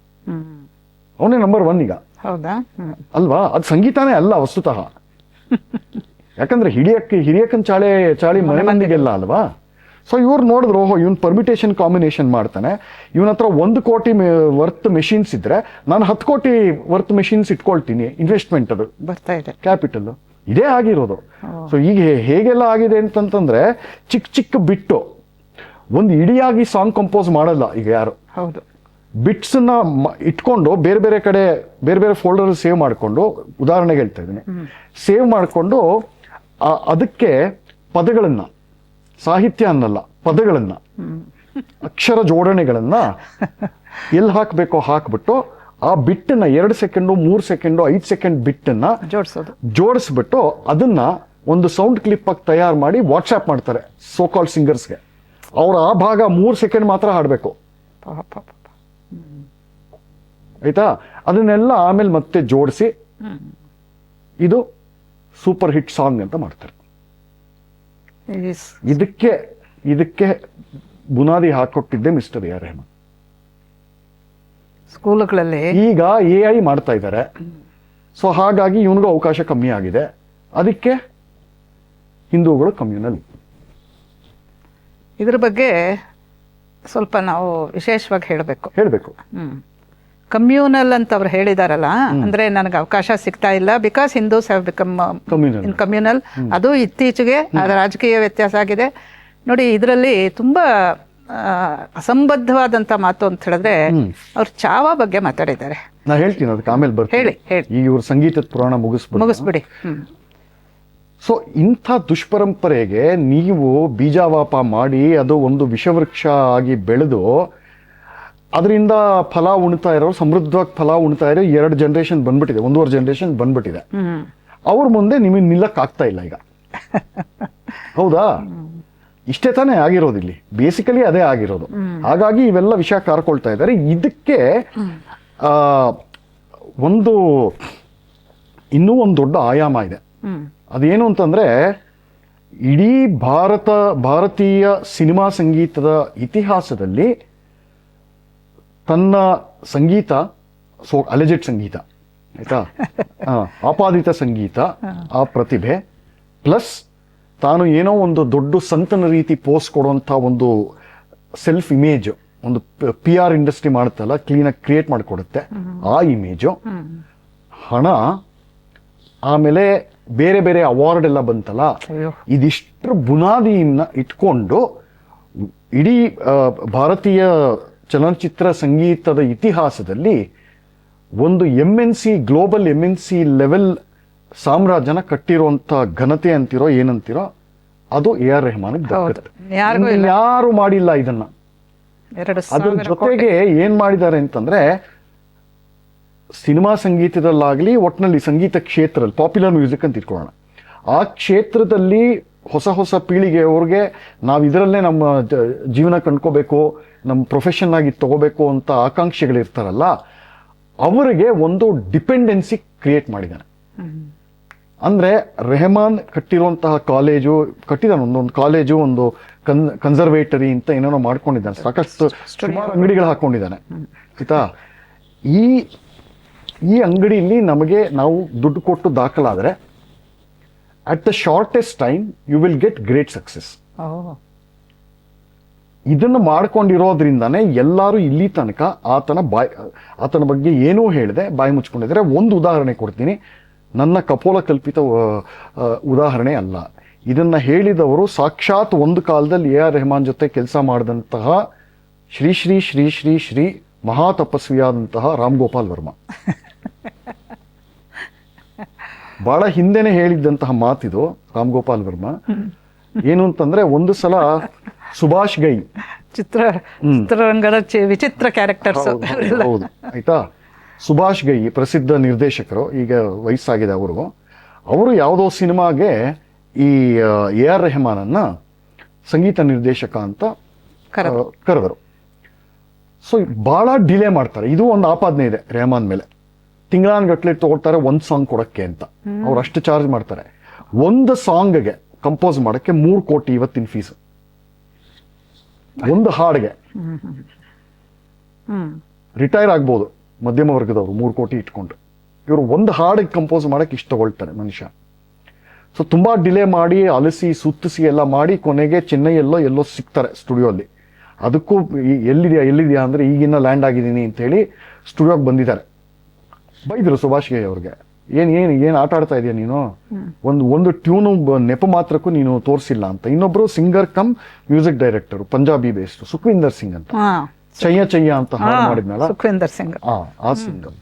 ಅವನೇ ನಂಬರ್ 1 ಈಗ, ಹೌದಾ? ಅಲ್ವಾ? ಅದು ಸಂಗೀತನೇ ಅಲ್ಲ ವಸ್ತುತಃ. ಯಾಕಂದ್ರೆ ಹಿರಿಯಕ್ಕನ್ ಚಾಳಿ ಮನೆ ಮಂದಿಗೆಲ್ಲ ಅಲ್ವಾ? ಸೊ ಇವ್ರು ನೋಡಿದ್ರು, ಓಹೋ ಇವನ್ ಪರ್ಮಿಟೇಷನ್ ಕಾಂಬಿನೇಷನ್ ಮಾಡ್ತಾನೆ, ಇವನ ಹತ್ರ 1 ಕೋಟಿ ವರ್ತ್ ಮೆಷಿನ್ಸ್ ಇದ್ರೆ ನಾನು 10 ಕೋಟಿ ವರ್ತ್ ಮೆಷಿನ್ಸ್ ಇಟ್ಕೊಳ್ತೀನಿ. ಇನ್ವೆಸ್ಟ್ಮೆಂಟ್ ಅದು ಬರ್ತಾ ಇದೆ, ಕ್ಯಾಪಿಟಲ್ ಇದೇ ಆಗಿರೋದು. ಸೊ ಈಗ ಹೇಗೆಲ್ಲ ಆಗಿದೆ ಅಂತಂತಂದ್ರೆ ಚಿಕ್ಕ ಬಿಟ್ಟು ಒಂದು ಇಡಿಯಾಗಿ ಸಾಂಗ್ ಕಂಪೋಸ್ ಮಾಡಲ್ಲ ಈಗ ಯಾರು. ಹೌದು, ಬಿಟ್ಸನ್ನ ಇಟ್ಕೊಂಡು ಬೇರೆ ಬೇರೆ ಕಡೆ ಬೇರೆ ಬೇರೆ ಫೋಲ್ಡರ್ ಸೇವ್ ಮಾಡಿಕೊಂಡು, ಉದಾಹರಣೆಗೆ ಹೇಳ್ತಾ ಇದ್ದೀನಿ, ಸೇವ್ ಮಾಡಿಕೊಂಡು ಅದಕ್ಕೆ ಪದಗಳನ್ನ, ಸಾಹಿತ್ಯ ಅನ್ನಲ್ಲ ಪದಗಳನ್ನ, ಅಕ್ಷರ ಜೋಡಣೆಗಳನ್ನ ಎಲ್ಲಿ ಹಾಕಬೇಕೋ ಹಾಕ್ಬಿಟ್ಟು ಆ ಬಿಟ್ಟನ್ನ 2 ಸೆಕೆಂಡು 3 ಸೆಕೆಂಡು 5 ಸೆಕೆಂಡ್ ಬಿಟ್ಟನ್ನ ಜೋಡಿಸ್ಬಿಟ್ಟು ಅದನ್ನ ಒಂದು ಸೌಂಡ್ ಕ್ಲಿಪ್ ಆಗಿ ತಯಾರು ಮಾಡಿ ವಾಟ್ಸ್ಆ್ಯಪ್ ಮಾಡ್ತಾರೆ ಸೋಕಾಲ್ ಸಿಂಗರ್ಸ್ಗೆ. ಅವ್ರು ಆ ಭಾಗ 3 ಸೆಕೆಂಡ್ ಮಾತ್ರ ಹಾಡಬೇಕು, ಆಯ್ತಾ? ಅದನ್ನೆಲ್ಲ ಆಮೇಲೆ ಮತ್ತೆ ಜೋಡಿಸಿ ಇದು ಸೂಪರ್ ಹಿಟ್ ಸಾಂಗ್ ಅಂತ ಮಾಡ್ತಾರೆ. ಇದಕ್ಕೆ ಬುನಾದಿ ಹಾಕೊಟ್ಟಿದ್ದೆ ಮಿಸ್ಟರ್ ಎ ಆರ್ ರೆಹಮಾನ್. ಸ್ಕೂಲ್ಗಳಲ್ಲಿ ಈಗ AI ಮಾಡ್ತಾ ಇದ್ದಾರೆ. ಸೊ ಹಾಗಾಗಿ ಇವನಿಗೂ ಅವಕಾಶ ಕಮ್ಮಿ ಆಗಿದೆ. ಅದಕ್ಕೆ ಹಿಂದೂಗಳು ಕಮ್ಯುನಲ್. ಇದ್ರ ಬಗ್ಗೆ ಸ್ವಲ್ಪ ನಾವು ವಿಶೇಷವಾಗಿ ಹೇಳಬೇಕು. ಕಮ್ಯೂನಲ್ ಅಂತ ಅವ್ರು ಹೇಳಿದಾರಲ್ಲ, ಅಂದ್ರೆ ನನಗೆ ಅವಕಾಶ ಸಿಗ್ತಾ ಇಲ್ಲ, because Hindus have become communal. ಅದು ಇತ್ತೀಚೆಗೆ ಅದರ ರಾಜಕೀಯ ವ್ಯತ್ಯಾಸ ಆಗಿದೆ ನೋಡಿ. ಇದರಲ್ಲಿ ತುಂಬಾ ಅಸಂಬದ್ಧವಾದಂತ ಮಾತು ಅಂತ ಹೇಳಿದ್ರೆ ಅವ್ರು ಚಾವಾ ಬಗ್ಗೆ ಮಾತಾಡಿದ್ದಾರೆ. ನಾ ಹೇಳ್ತೀನಿ, ಅದಕ್ಕೆ ಆಮೇಲೆ ಬರ್ತೀನಿ. ಹೇಳಿ. ಈಗ ಇವ್ರ ಸಂಗೀತದ ಪುರಾಣ ಮುಗಿಸ್ಬಿಡಿ. ಸೊ ಇಂಥ ದುಷ್ಪರಂಪರೆಗೆ ನೀವು ಬೀಜಾವಾಪ ಮಾಡಿ ಅದು ಒಂದು ವಿಷವೃಕ್ಷ ಆಗಿ ಬೆಳೆದು ಅದರಿಂದ ಫಲ ಉಣ್ತಾ ಇರೋ, ಸಮೃದ್ಧವಾಗಿ ಫಲ ಉಣ್ತಾ ಇರೋ 2 ಜನರೇಷನ್ ಬಂದ್ಬಿಟ್ಟಿದೆ, 1.5 ಜನರೇಷನ್ ಬಂದ್ಬಿಟ್ಟಿದೆ. ಅವ್ರ ಮುಂದೆ ನಿಮಗೆ ನಿಲ್ಲಕ್ ಆಗ್ತಾ ಇಲ್ಲ ಈಗ. ಹೌದಾ? ಇಷ್ಟೇ ತಾನೇ ಆಗಿರೋದು ಇಲ್ಲಿ, ಬೇಸಿಕಲಿ ಅದೇ ಆಗಿರೋದು. ಹಾಗಾಗಿ ಇವೆಲ್ಲ ವಿಷಯ ಕಾರ್ಕೊಳ್ತಾ ಇದ್ದಾರೆ. ಇದಕ್ಕೆ ಇನ್ನೂ ಒಂದು ದೊಡ್ಡ ಆಯಾಮ ಇದೆ. ಅದೇನು ಅಂತಂದ್ರೆ, ಇಡೀ ಭಾರತೀಯ ಸಿನಿಮಾ ಸಂಗೀತದ ಇತಿಹಾಸದಲ್ಲಿ ತನ್ನ ಸಂಗೀತ, ಅಲೆಜೆಡ್ ಸಂಗೀತ, ಆಯ್ತಾ, ಆಪಾದಿತ ಸಂಗೀತ, ಆ ಪ್ರತಿಭೆ ಪ್ಲಸ್ ತಾನು ಏನೋ ಒಂದು ದೊಡ್ಡ ಸಂತನ ರೀತಿ ಪೋಸ್ಟ್ ಕೊಡುವಂಥ ಒಂದು ಸೆಲ್ಫ್ ಇಮೇಜ್, ಒಂದು PR ಇಂಡಸ್ಟ್ರಿ ಮಾಡುತ್ತಲ್ಲ, ಕ್ಲೀನಾಗಿ ಕ್ರಿಯೇಟ್ ಮಾಡಿಕೊಡುತ್ತೆ, ಆ ಇಮೇಜು, ಹಣ, ಆಮೇಲೆ ಬೇರೆ ಬೇರೆ ಅವಾರ್ಡ್ ಎಲ್ಲ ಬಂತಲ್ಲ, ಇದಿಷ್ಟರ ಬುನಾದಿಯನ್ನ ಇಟ್ಕೊಂಡು ಇಡೀ ಭಾರತೀಯ ಚಲನಚಿತ್ರ ಸಂಗೀತದ ಇತಿಹಾಸದಲ್ಲಿ ಒಂದು MNC, ಗ್ಲೋಬಲ್ MNC ಲೆವೆಲ್ ಸಾಮ್ರಾಜ್ಯನ ಕಟ್ಟಿರುವಂತ ಘನತೆ ಅಂತಿರೋ ಏನಂತಿರೋ ಅದು ಎ ಆರ್ ರೆಹಮಾನ್. ಯಾರು ಮಾಡಿಲ್ಲ ಇದನ್ನ. ಅದ್ರ ಜೊತೆಗೆ ಏನ್ ಮಾಡಿದ್ದಾರೆ ಅಂತಂದ್ರೆ, ಸಿನಿಮಾ ಸಂಗೀತದಲ್ಲಾಗ್ಲಿ, ಒಟ್ಟಿನಲ್ಲಿ ಸಂಗೀತ ಕ್ಷೇತ್ರದಲ್ಲಿ, ಪಾಪ್ಯುಲರ್ ಮ್ಯೂಸಿಕ್ ಅಂತ ಇಟ್ಕೊಳ್ಳೋಣ, ಆ ಕ್ಷೇತ್ರದಲ್ಲಿ ಹೊಸ ಪೀಳಿಗೆಯವ್ರಿಗೆ ನಾವು ಇದರಲ್ಲೇ ನಮ್ಮ ಜೀವನ ಕಂಡ್ಕೋಬೇಕು, ನಮ್ಮ ಪ್ರೊಫೆಷನ್ ಆಗಿ ತಗೋಬೇಕು ಅಂತ ಆಕಾಂಕ್ಷೆಗಳಿರ್ತಾರಲ್ಲ, ಅವರಿಗೆ ಒಂದು ಡಿಪೆಂಡೆನ್ಸಿ ಕ್ರಿಯೇಟ್ ಮಾಡಿದ್ದಾನೆ. ಅಂದ್ರೆ ರೆಹಮಾನ್ ಕಟ್ಟಿರುವಂತಹ ಕಾಲೇಜು ಕಟ್ಟಿದಾನೆ, ಒಂದೊಂದು ಕಾಲೇಜು, ಒಂದು ಕನ್ಸರ್ವೇಟರಿ ಅಂತ ಏನೇನೋ ಮಾಡ್ಕೊಂಡಿದ್ದಾನೆ, ಸಾಕಷ್ಟು ಸುಮಾರು ಅಂಗಡಿಗಳು ಹಾಕೊಂಡಿದ್ದಾನೆ, ಆಯ್ತಾ? ಈ ಅಂಗಡಿಯಲ್ಲಿ ನಾವು ದುಡ್ಡು ಕೊಟ್ಟು ದಾಖಲಾದರೆ at the shortest time you will get great success. ಇದನ್ನು ಮಾಡ್ಕೊಂಡಿರೋದ್ರಿಂದಾನೇ ಎಲ್ಲರೂ ಇಲ್ಲಿ ತನಕ ಆತನ ಬಗ್ಗೆ ಏನೂ ಹೇಳಿದೆ ಬಾಯಿ ಮುಚ್ಕೊಂಡಿದ್ದಾರೆ. ಒಂದು ಉದಾಹರಣೆ ಕೊಡ್ತೀನಿ, ನನ್ನ ಕಪೋಲ ಕಲ್ಪಿತ ಉದಾಹರಣೆ ಅಲ್ಲ. ಇದನ್ನ ಹೇಳಿದವರು ಸಾಕ್ಷಾತ್ ಒಂದು ಕಾಲದಲ್ಲಿ ಎ ಆರ್ ರೆಹಮಾನ್ ಜೊತೆ ಕೆಲಸ ಮಾಡಿದಂತಹ ಶ್ರೀ ಶ್ರೀ ಶ್ರೀ ಶ್ರೀ ಶ್ರೀ ಮಹಾ ತಪಸ್ವಿಯಾದಂತಹ ರಾಮ್ ಗೋಪಾಲ್ ವರ್ಮಾ. ಬಹಳ ಹಿಂದೆನೆ ಹೇಳಿದ್ದಂತಹ ಮಾತಿದು ರಾಮ್ ಗೋಪಾಲ್ ವರ್ಮಾ. ಏನು ಅಂತಂದ್ರೆ, ಒಂದು ಸಲ ಸುಭಾಷ್ ಗೈ ಚಿತ್ರರಂಗದ ವಿಚಿತ್ರ ಕ್ಯಾರೆಕ್ಟರ್ಸ್ ಹೌದು ಆಯ್ತಾ, ಸುಭಾಷ್ ಗೈ ಪ್ರಸಿದ್ಧ ನಿರ್ದೇಶಕರು, ಈಗ ವಯಸ್ಸಾಗಿದೆ ಅವರು ಯಾವುದೋ ಸಿನಿಮಾಗೆ ಈ ಎ ಆರ್ ರೆಹಮಾನನ್ನ ಸಂಗೀತ ನಿರ್ದೇಶಕ ಅಂತ ಕರೆದರು. ಸೊ ಬಹಳ ಡಿಲೇ ಮಾಡ್ತಾರೆ. ಇದು ಒಂದು ಆಪಾದನೆ ಇದೆ ರೆಹಮಾನ್ ಮೇಲೆ. ತಿಂಗಳಾನ್ಗಟ್ಲೆ ತಗೊಳ್ತಾರೆ ಒಂದು ಸಾಂಗ್ ಕೊಡಕ್ಕೆ ಅಂತ. ಅವ್ರು ಅಷ್ಟು ಚಾರ್ಜ್ ಮಾಡ್ತಾರೆ. ಒಂದು ಸಾಂಗ್ಗೆ ಕಂಪೋಸ್ ಮಾಡಕ್ಕೆ 3 ಕೋಟಿ ಇವತ್ತಿನ ಫೀಸ್. ಒಂದು ಹಾಡಿಗೆ ರಿಟೈರ್ ಆಗ್ಬೋದು ಮಧ್ಯಮ ವರ್ಗದವರು 3 ಕೋಟಿ ಇಟ್ಕೊಂಡು. ಇವರು ಒಂದು ಹಾಡಿಗೆ ಕಂಪೋಸ್ ಮಾಡಕ್ಕೆ ಇಷ್ಟು ತಗೊಳ್ತಾರೆ ಮನುಷ್ಯ. ಸೊ ತುಂಬಾ ಡಿಲೇ ಮಾಡಿ ಅಲಸಿ ಸುತ್ತಿಸಿ ಎಲ್ಲ ಮಾಡಿ ಕೊನೆಗೆ ಚೆನ್ನೈಯಲ್ಲೋ ಎಲ್ಲೋ ಸಿಗ್ತಾರೆ ಸ್ಟುಡಿಯೋಲ್ಲಿ. ಅದಕ್ಕೂ ಎಲ್ಲಿದೆಯಾ ಅಂದ್ರೆ ಈಗಿನ ಲ್ಯಾಂಡ್ ಆಗಿದ್ದೀನಿ ಅಂತ ಹೇಳಿ ಸ್ಟುಡಿಯೋಗೆ ಬಂದಿದ್ದಾರೆ. ಬೈದ್ರು ಸುಭಾಷ್ ಗೈ ಅವ್ರಿಗೆ, ಏನ್ ಆಟ ಆಡ್ತಾ ಇದೆಯಾ ನೀನು, ಒಂದು ಟ್ಯೂನು ನೆಪ ಮಾತ್ರಕ್ಕೂ ನೀನು ತೋರಿಸಿಲ್ಲ ಅಂತ. ಇನ್ನೊಬ್ರು singer come music director Punjabi based Sukhwinder Singh ಅಂತ, ಚಯ್ಯ ಚಯ್ಯ ಅಂತ ಹಾಡು ಮಾಡಿದ್ನಲ್ಲ ಸುಖವಿಂದರ್ ಸಿಂಗ್, ಆ ಸಿಂಗರ್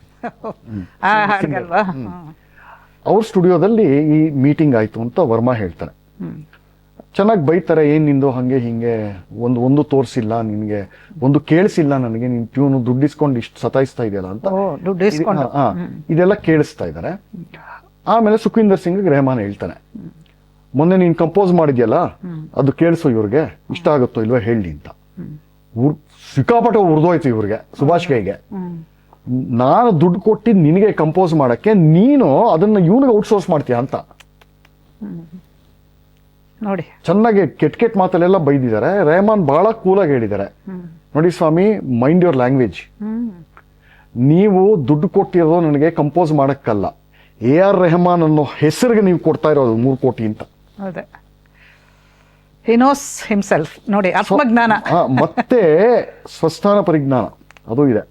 ಅವ್ರ ಸ್ಟುಡಿಯೋದಲ್ಲಿ ಈ ಮೀಟಿಂಗ್ ಆಯ್ತು ಅಂತ ವರ್ಮಾ ಹೇಳ್ತಾರೆ. ಚೆನ್ನಾಗಿ ಬೈತಾರೆ, ಏನ್ ನಿಂದು ಹಂಗೆ ಹಿಂಗೆ, ಒಂದು ತೋರಿಸಿಲ್ಲ ನಿನ್ಗೆ, ಒಂದು ಕೇಳಿಸಿಲ್ಲ ನನಗೆ, ನಿನ್ ಟ್ಯೂನು ದುಡ್ಡಿಸ್ಕೊಂಡು ಇಷ್ಟು ಸತಾಯಿಸ್ತಾ ಇದೆಯಲ್ಲ ಅಂತ ಇದೆಲ್ಲ ಕೇಳಿಸ್ತಾ ಇದ್ದಾರೆ. ಆಮೇಲೆ ಸುಖವಿಂದರ್ ಸಿಂಗ್ ರೆಹಮಾನ್ ಹೇಳ್ತಾನೆ, ಮೊನ್ನೆ ನೀನ್ ಕಂಪೋಸ್ ಮಾಡಿದ್ಯಲ್ಲ ಅದು ಕೇಳಿಸೋ ಇವ್ರಿಗೆ, ಇಷ್ಟ ಆಗುತ್ತೋ ಇಲ್ವೋ ಹೇಳಿ ಅಂತ. ಸಿಕ್ಕಾಪಟ್ಟೆ ಉರ್ದೋಯ್ತು ಇವ್ರಿಗೆ ಸುಭಾಷ್ ಗೈಗೆ. ನಾನು ದುಡ್ಡು ಕೊಟ್ಟಿದ್ದು ನಿನಗೆ ಕಂಪೋಸ್ ಮಾಡಕ್ಕೆ, ನೀನು ಅದನ್ನ ಇವನಿಗೆ ಔಟ್ಸೋರ್ಸ್ ಮಾಡ್ತೀಯ ಅಂತ ನೋಡಿ. ಚೆನ್ನಾಗಿ ಕೆಟ್ಟ ಮಾತಲ್ಲೆಲ್ಲ ಬೈದಿದ್ದಾರೆ. ರೆಹಮಾನ್ ಬಹಳ ಕೂಲಾಗಿ ಹೇಳಿದ್ದಾರೆ, ನೋಡಿ ಸ್ವಾಮಿ, ಮೈಂಡ್ ಯುವರ್ ಲ್ಯಾಂಗ್ವೇಜ್. ನೀವು ದುಡ್ಡು ಕೊಟ್ಟಿರೋದು ನನಗೆ ಕಂಪೋಸ್ ಮಾಡಕ್ಕಲ್ಲ, ಎ ಆರ್ ರೆಹಮಾನ್ ಅನ್ನೋ ಹೆಸರಿಗೆ ನೀವು ಕೊಡ್ತಾ ಇರೋದು 3 ಕೋಟಿ ಅಂತ. He knows himself. ನೋಡಿ, ಆತ್ಮಜ್ಞಾನ ಮತ್ತೆ ಸ್ವಸ್ಥಾನ ಪರಿಜ್ಞಾನ ಅದು ಇದೆ.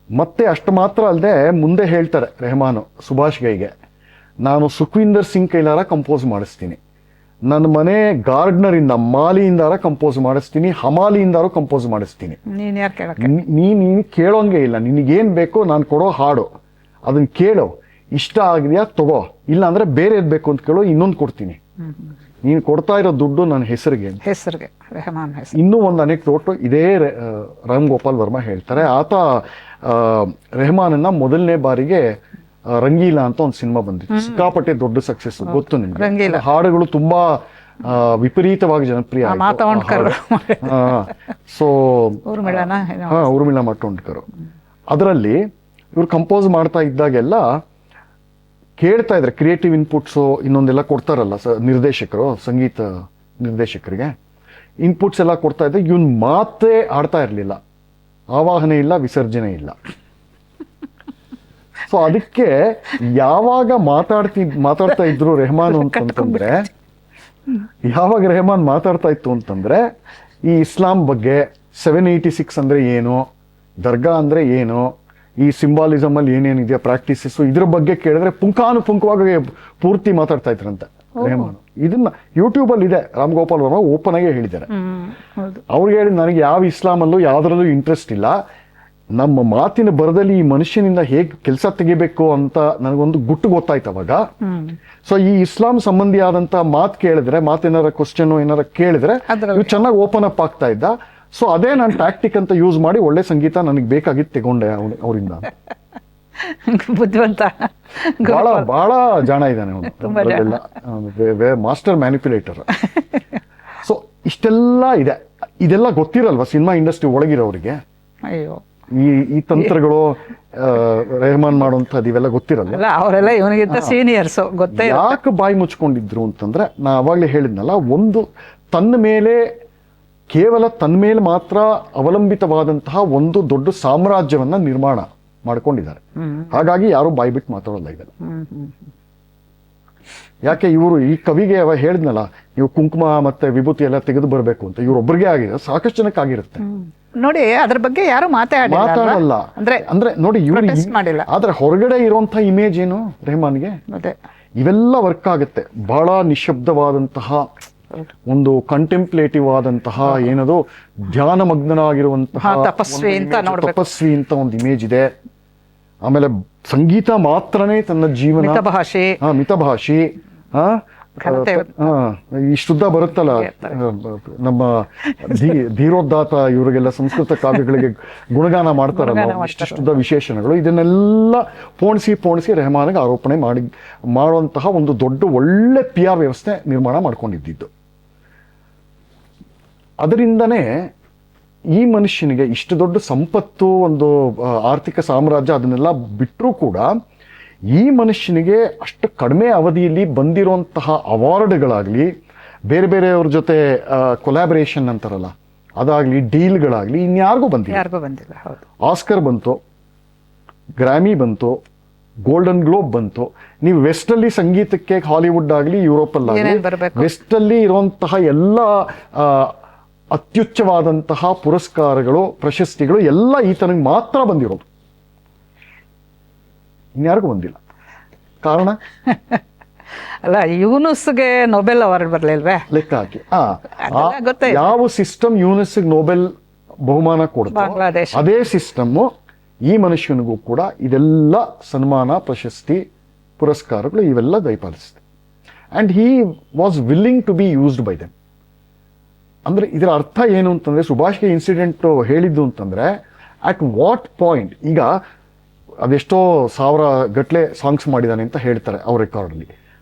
ಮತ್ತೆ ಅಷ್ಟು ಮಾತ್ರ ಅಲ್ಲದೆ ಮುಂದೆ ಹೇಳ್ತಾರೆ ರೆಹಮಾನ್ ಸುಭಾಷ್ ಗೈಗೆ, ನಾನು ಸುಖವಿಂದರ್ ಸಿಂಗ್ ಕೈಲಾರ ಕಂಪೋಸ್ ಮಾಡಿಸ್ತೀನಿ, ನನ್ನ ಮನೆ ಗಾರ್ಡ್ನರ್ ಇಂದ ಮಾಲಿಯಿಂದಾರ ಕಂಪೋಸ್ ಮಾಡಿಸ್ತೀನಿ, ಹಮಾಲಿಯಿಂದಾರು ಕಂಪೋಸ್ ಮಾಡಿಸ್ತೀನಿ. ನೀನು ಕೇಳೋಂಗೆ ಇಲ್ಲ, ನಿನಗೇನ್ ಬೇಕೋ ನಾನು ಕೊಡೋ ಹಾಡು ಅದನ್ನ ಕೇಳೋ, ಇಷ್ಟ ಆಗಿದೆಯಾ ತಗೋ, ಇಲ್ಲ ಅಂದ್ರೆ ಬೇರೆ ಬೇಕು ಅಂತ ಕೇಳೋ, ಇನ್ನೊಂದು ಕೊಡ್ತೀನಿ. ನೀನು ಕೊಡ್ತಾ ಇರೋ ದುಡ್ಡು ನನ್ನ ಹೆಸರಿಗೆ ರೆಹಮಾನ್ ಹೆಸರು. ಇನ್ನೂ ಒಂದು ಅನೆಕ್ಡೋಟ್ ಇದೇ ರಾಮ್ ಗೋಪಾಲ್ ವರ್ಮಾ ಹೇಳ್ತಾರೆ. ಆತ ರೆಹಮಾನನ್ನ ಮೊದಲನೇ ಬಾರಿಗೆ ರಂಗೀಲಾ ಅಂತ ಒಂದು ಸಿನಿಮಾ ಬಂದಿತ್ತು, ಸಿಕ್ಕಾಪಟ್ಟೆ ದೊಡ್ಡ ಸಕ್ಸಸ್, ಗೊತ್ತು ನಿಮ್ಗೆ. ಹಾಡುಗಳು ತುಂಬಾ ವಿಪರೀತವಾಗಿ ಜನಪ್ರಿಯ. ಸೊ ಊರ್ಮಿಳಾ ಮಾಟೋಂಡ್ಕರ್ ಅದರಲ್ಲಿ ಇವ್ರು ಕಂಪೋಸ್ ಮಾಡ್ತಾ ಇದ್ದಾಗೆಲ್ಲ ಕೇಳ್ತಾ ಇದ್ರೆ, ಕ್ರಿಯೇಟಿವ್ ಇನ್ಪುಟ್ಸು ಇನ್ನೊಂದೆಲ್ಲ ಕೊಡ್ತಾರಲ್ಲ ನಿರ್ದೇಶಕರು, ಸಂಗೀತ ನಿರ್ದೇಶಕರಿಗೆ ಇನ್ಪುಟ್ಸ್ ಎಲ್ಲ ಕೊಡ್ತಾ ಇದ್ರೆ, ಇವನ್ ಮಾತೇ ಆಡ್ತಾ ಇರ್ಲಿಲ್ಲ, ಆವಾಹನೆ ಇಲ್ಲ, ವಿಸರ್ಜನೆ ಇಲ್ಲ. ಸೊ ಅದಕ್ಕೆ ಯಾವಾಗ ಮಾತಾಡ್ತಾ ಇದ್ರು ರೆಹಮಾನ್ ಅಂತಂದ್ರೆ, ಯಾವಾಗ ರೆಹಮಾನ್ ಮಾತಾಡ್ತಾ ಇತ್ತು ಅಂತಂದ್ರೆ, ಈ ಇಸ್ಲಾಂ ಬಗ್ಗೆ 786 ಅಂದ್ರೆ ಏನು, ದರ್ಗಾ ಅಂದ್ರೆ ಏನು, ಈ ಸಿಂಬಾಲಿಸಮ್ ಅಲ್ಲಿ ಏನೇನಿದೆಯಾ ಪ್ರಾಕ್ಟೀಸಸ್, ಇದ್ರ ಬಗ್ಗೆ ಕೇಳಿದ್ರೆ ಪುಂಖಾನುಪುಂಖವಾಗಿ ಪೂರ್ತಿ ಮಾತಾಡ್ತಾ ಇದ್ರಂತೆ ರೆಹಮಾನ್. ಇದನ್ನ ಯೂಟ್ಯೂಬ್ ಅಲ್ಲಿ ಇದೆ, ರಾಮ್ ಗೋಪಾಲ್ ವರ್ಮಾ ಓಪನ್ ಆಗಿ ಹೇಳಿದ್ದಾರೆ. ಅವ್ರಿಗೆ ಹೇಳಿ, ನನಗೆ ಯಾವ ಇಸ್ಲಾಮಲ್ಲೂ ಯಾವ್ದ್ರಲ್ಲೂ ಇಂಟ್ರೆಸ್ಟ್ ಇಲ್ಲ, ನಮ್ಮ ಮಾತಿನ ಬರದಲ್ಲಿ ಈ ಮನುಷ್ಯನಿಂದ ಹೇಗೆ ಕೆಲಸ ತೆಗಿಬೇಕು ಅಂತ ನನಗೊಂದು ಗುಟ್ಟು ಗೊತ್ತಾಯ್ತು ಅವಾಗ. ಸೊ ಈ ಇಸ್ಲಾಂ ಸಂಬಂಧಿ ಆದಂತ ಮಾತು ಏನಾರ ಕ್ವಶನ್ ಏನಾರ ಕೇಳಿದ್ರೆ ಇವ್ ಚೆನ್ನಾಗಿ ಓಪನ್ ಅಪ್ ಆಗ್ತಾ ಇದ್ದ. ಸೊ ಅದೇ ನಾನು ಟ್ಯಾಕ್ಟಿಕ್ ಅಂತ ಯೂಸ್ ಮಾಡಿ ಒಳ್ಳೆ ಸಂಗೀತ ನನಗೆ ಬೇಕಾಗಿದ್ದು ತಗೊಂಡೆ ಅವರಿಂದ. ಬುದ್ಧಿವಂತ, ಬಹಳ ಜಾಣ ಇದ್ದಾನೆ ಅವನು, ಮಾಸ್ಟರ್ ಮ್ಯಾನಿಪ್ಯುಲೇಟರ್. ಸೊ ಇಷ್ಟೆಲ್ಲ ಇದೆ, ಇದೆಲ್ಲ ಗೊತ್ತಿರಲ್ವಾ ಸಿನಿಮಾ ಇಂಡಸ್ಟ್ರಿ ಒಳಗಿರೋರಿಗೆ? ಅಯ್ಯೋ, ಈ ತಂತ್ರಗಳು ರೆಹಮಾನ್ ಮಾಡುವಂಥದ್ದು ಇವೆಲ್ಲ ಗೊತ್ತಿರಲ್ಲ. ಅವರೆಲ್ಲ ಇವನಿಗಿಂತ ಸೀನಿಯರ್ಸ್, ಗೊತ್ತೇ. ಯಾಕೆ ಬಾಯಿ ಮುಚ್ಕೊಂಡಿದ್ರು ಅಂತಂದ್ರೆ, ನಾ ಅವಾಗಲೇ ಹೇಳಿದ್ನಲ್ಲ, ಒಂದು ಕೇವಲ ತನ್ನ ಮೇಲೆ ಮಾತ್ರ ಅವಲಂಬಿತವಾದಂತಹ ಒಂದು ದೊಡ್ಡ ಸಾಮ್ರಾಜ್ಯವನ್ನ ನಿರ್ಮಾಣ ಮಾಡ್ಕೊಂಡಿದ್ದಾರೆ. ಹಾಗಾಗಿ ಯಾರು ಬಾಯಿ ಬಿಟ್ಟು ಮಾತಾಡೋಲ್ಲ ಇದೆಲ್ಲ. ಯಾಕೆ ಇವರು ಈ ಕವಿಗೆ ಹೇಳಿದ್ನಲ್ಲ, ನೀವು ಕುಂಕುಮ ಮತ್ತೆ ವಿಭೂತಿ ಎಲ್ಲ ತೆಗೆದು ಬರಬೇಕು ಅಂತ, ಇವ್ರೊಬ್ಬರಿಗೆ ಆಗಿದೆ, ಸಾಕಷ್ಟು ಜನಕ್ಕೆ ಆಗಿರುತ್ತೆ. ನೋಡಿ ಅದ್ರ ಬಗ್ಗೆ ಯಾರು ಮಾತಾಡಲ್ಲ. ಅಂದ್ರೆ ನೋಡಿ ಇವ್ರು protest ಮಾಡಿಲ್ಲ. ಆದ್ರೆ ಹೊರಗಡೆ ಇರುವಂತ ಇಮೇಜ್ ಏನು ರೆಹಮಾನ್ಗೆ, ಅದೇ ಇವೆಲ್ಲ ವರ್ಕ್ ಆಗುತ್ತೆ. ಬಹಳ ನಿಶಬ್ದವಾದಂತಹ ಒಂದು ಕಂಟೆಂಪ್ಲೇಟಿವ್ ಆದಂತಹ ಏನದು ಧ್ಯಾನ ಮಗ್ನನಾಗಿರುವಂತಹ ತಪಸ್ವಿ ಅಂತ ನೋಡ್ಬೇಕು. ತಪಸ್ವಿ ಅಂತ ಒಂದು ಇಮೇಜ್ ಇದೆ. ಆಮೇಲೆ ಸಂಗೀತ ಮಾತ್ರನೇ ತನ್ನ ಜೀವನ, ಮಿತಭಾಷಿ, ಮಿತಭಾಷಿ, ಈ ಶುದ್ಧ ಬರುತ್ತಲ್ಲ ನಮ್ಮ ಧೀರೋದ್ದಾತ, ಇವರಿಗೆಲ್ಲ ಸಂಸ್ಕೃತ ಕಾವ್ಯಗಳಿಗೆ ಗುಣಗಾನ ಮಾಡ್ತಾರಲ್ಲ, ಇಷ್ಟಿಷ್ಟುದ್ದ ವಿಶೇಷಣಗಳು, ಇದನ್ನೆಲ್ಲ ಪೋಣಿಸಿ ರೆಹಮಾನ್ಗೆ ಆರೋಪಣೆ ಮಾಡುವಂತಹ ಒಂದು ದೊಡ್ಡ ಒಳ್ಳೆ PR ವ್ಯವಸ್ಥೆ ನಿರ್ಮಾಣ ಮಾಡ್ಕೊಂಡಿದ್ದು. ಅದರಿಂದನೇ ಈ ಮನುಷ್ಯನಿಗೆ ಇಷ್ಟು ದೊಡ್ಡ ಸಂಪತ್ತು, ಒಂದು ಆರ್ಥಿಕ ಸಾಮ್ರಾಜ್ಯ, ಅದನ್ನೆಲ್ಲ ಬಿಟ್ಟರೂ ಕೂಡ ಈ ಮನುಷ್ಯನಿಗೆ ಅಷ್ಟು ಕಡಿಮೆ ಅವಧಿಯಲ್ಲಿ ಬಂದಿರುವಂತಹ ಅವಾರ್ಡ್ಗಳಾಗಲಿ, ಬೇರೆ ಬೇರೆಯವ್ರ ಜೊತೆ ಕೊಲಾಬರೇಷನ್ ಅಂತಾರಲ್ಲ ಅದಾಗಲಿ, ಡೀಲ್ಗಳಾಗಲಿ ಇನ್ಯಾರಿಗೂ ಬಂದಿಲ್ಲ. ಆಸ್ಕರ್ ಬಂತು, ಗ್ರಾಮಿ ಬಂತು, ಗೋಲ್ಡನ್ ಗ್ಲೋಬ್ ಬಂತು. ನೀವು ವೆಸ್ಟಲ್ಲಿ ಸಂಗೀತಕ್ಕೆ ಹಾಲಿವುಡ್ ಆಗಲಿ ಯುರೋಪಲ್ಲಾಗಲಿ ವೆಸ್ಟಲ್ಲಿ ಇರುವಂತಹ ಎಲ್ಲ ಅತ್ಯುಚ್ಚವಾದಂತಹ ಪುರಸ್ಕಾರಗಳು, ಪ್ರಶಸ್ತಿಗಳು ಎಲ್ಲ ಈತನಿಗೆ ಮಾತ್ರ ಬಂದಿರೋದು, ಇನ್ಯಾರಿಗೂ ಬಂದಿಲ್ಲ. ಕಾರಣ ಅಲ್ಲ, ಯೂನುಸ್ಗೆ ನೊಬೆಲ್ ಅವಾರ್ಡ್ ಬರಲಿಲ್ವೇ ಲೆಕ್ಕ ಹಾಕಿ. ಯಾವ ಸಿಸ್ಟಮ್ ಯೂನುಸ್ಗೆ ನೊಬೆಲ್ ಬಹುಮಾನ ಕೊಡುತ್ತೆ, ಬಾಂಗ್ಲಾದೇಶ ಅದೇ ಸಿಸ್ಟಮ್ ಈ ಮನುಷ್ಯನಿಗೂ ಕೂಡ ಇದೆಲ್ಲ ಸನ್ಮಾನ, ಪ್ರಶಸ್ತಿ, ಪುರಸ್ಕಾರಗಳು ಇವೆಲ್ಲ ದಯಪಾಲಿಸಿದೆ. And he was willing to be used by them. ಅಂದ್ರೆ ಇದರ ಅರ್ಥ ಏನು ಅಂತಂದ್ರೆ, ಸುಭಾಷ್ಗೆ ಇನ್ಸಿಡೆಂಟ್ ಹೇಳಿದ್ದು ಅಂತಂದ್ರೆ, ಅಟ್ ವಾಟ್ ಪಾಯಿಂಟ್, ಈಗ ಅದೆಷ್ಟೋ 1000 ಗಟ್ಟಲೆ ಸಾಂಗ್ಸ್ ಮಾಡಿದಾನೆ ಅಂತ ಹೇಳ್ತಾರೆ ಅವ್ರ ರೆಕಾರ್ಡಲ್ಲಿ,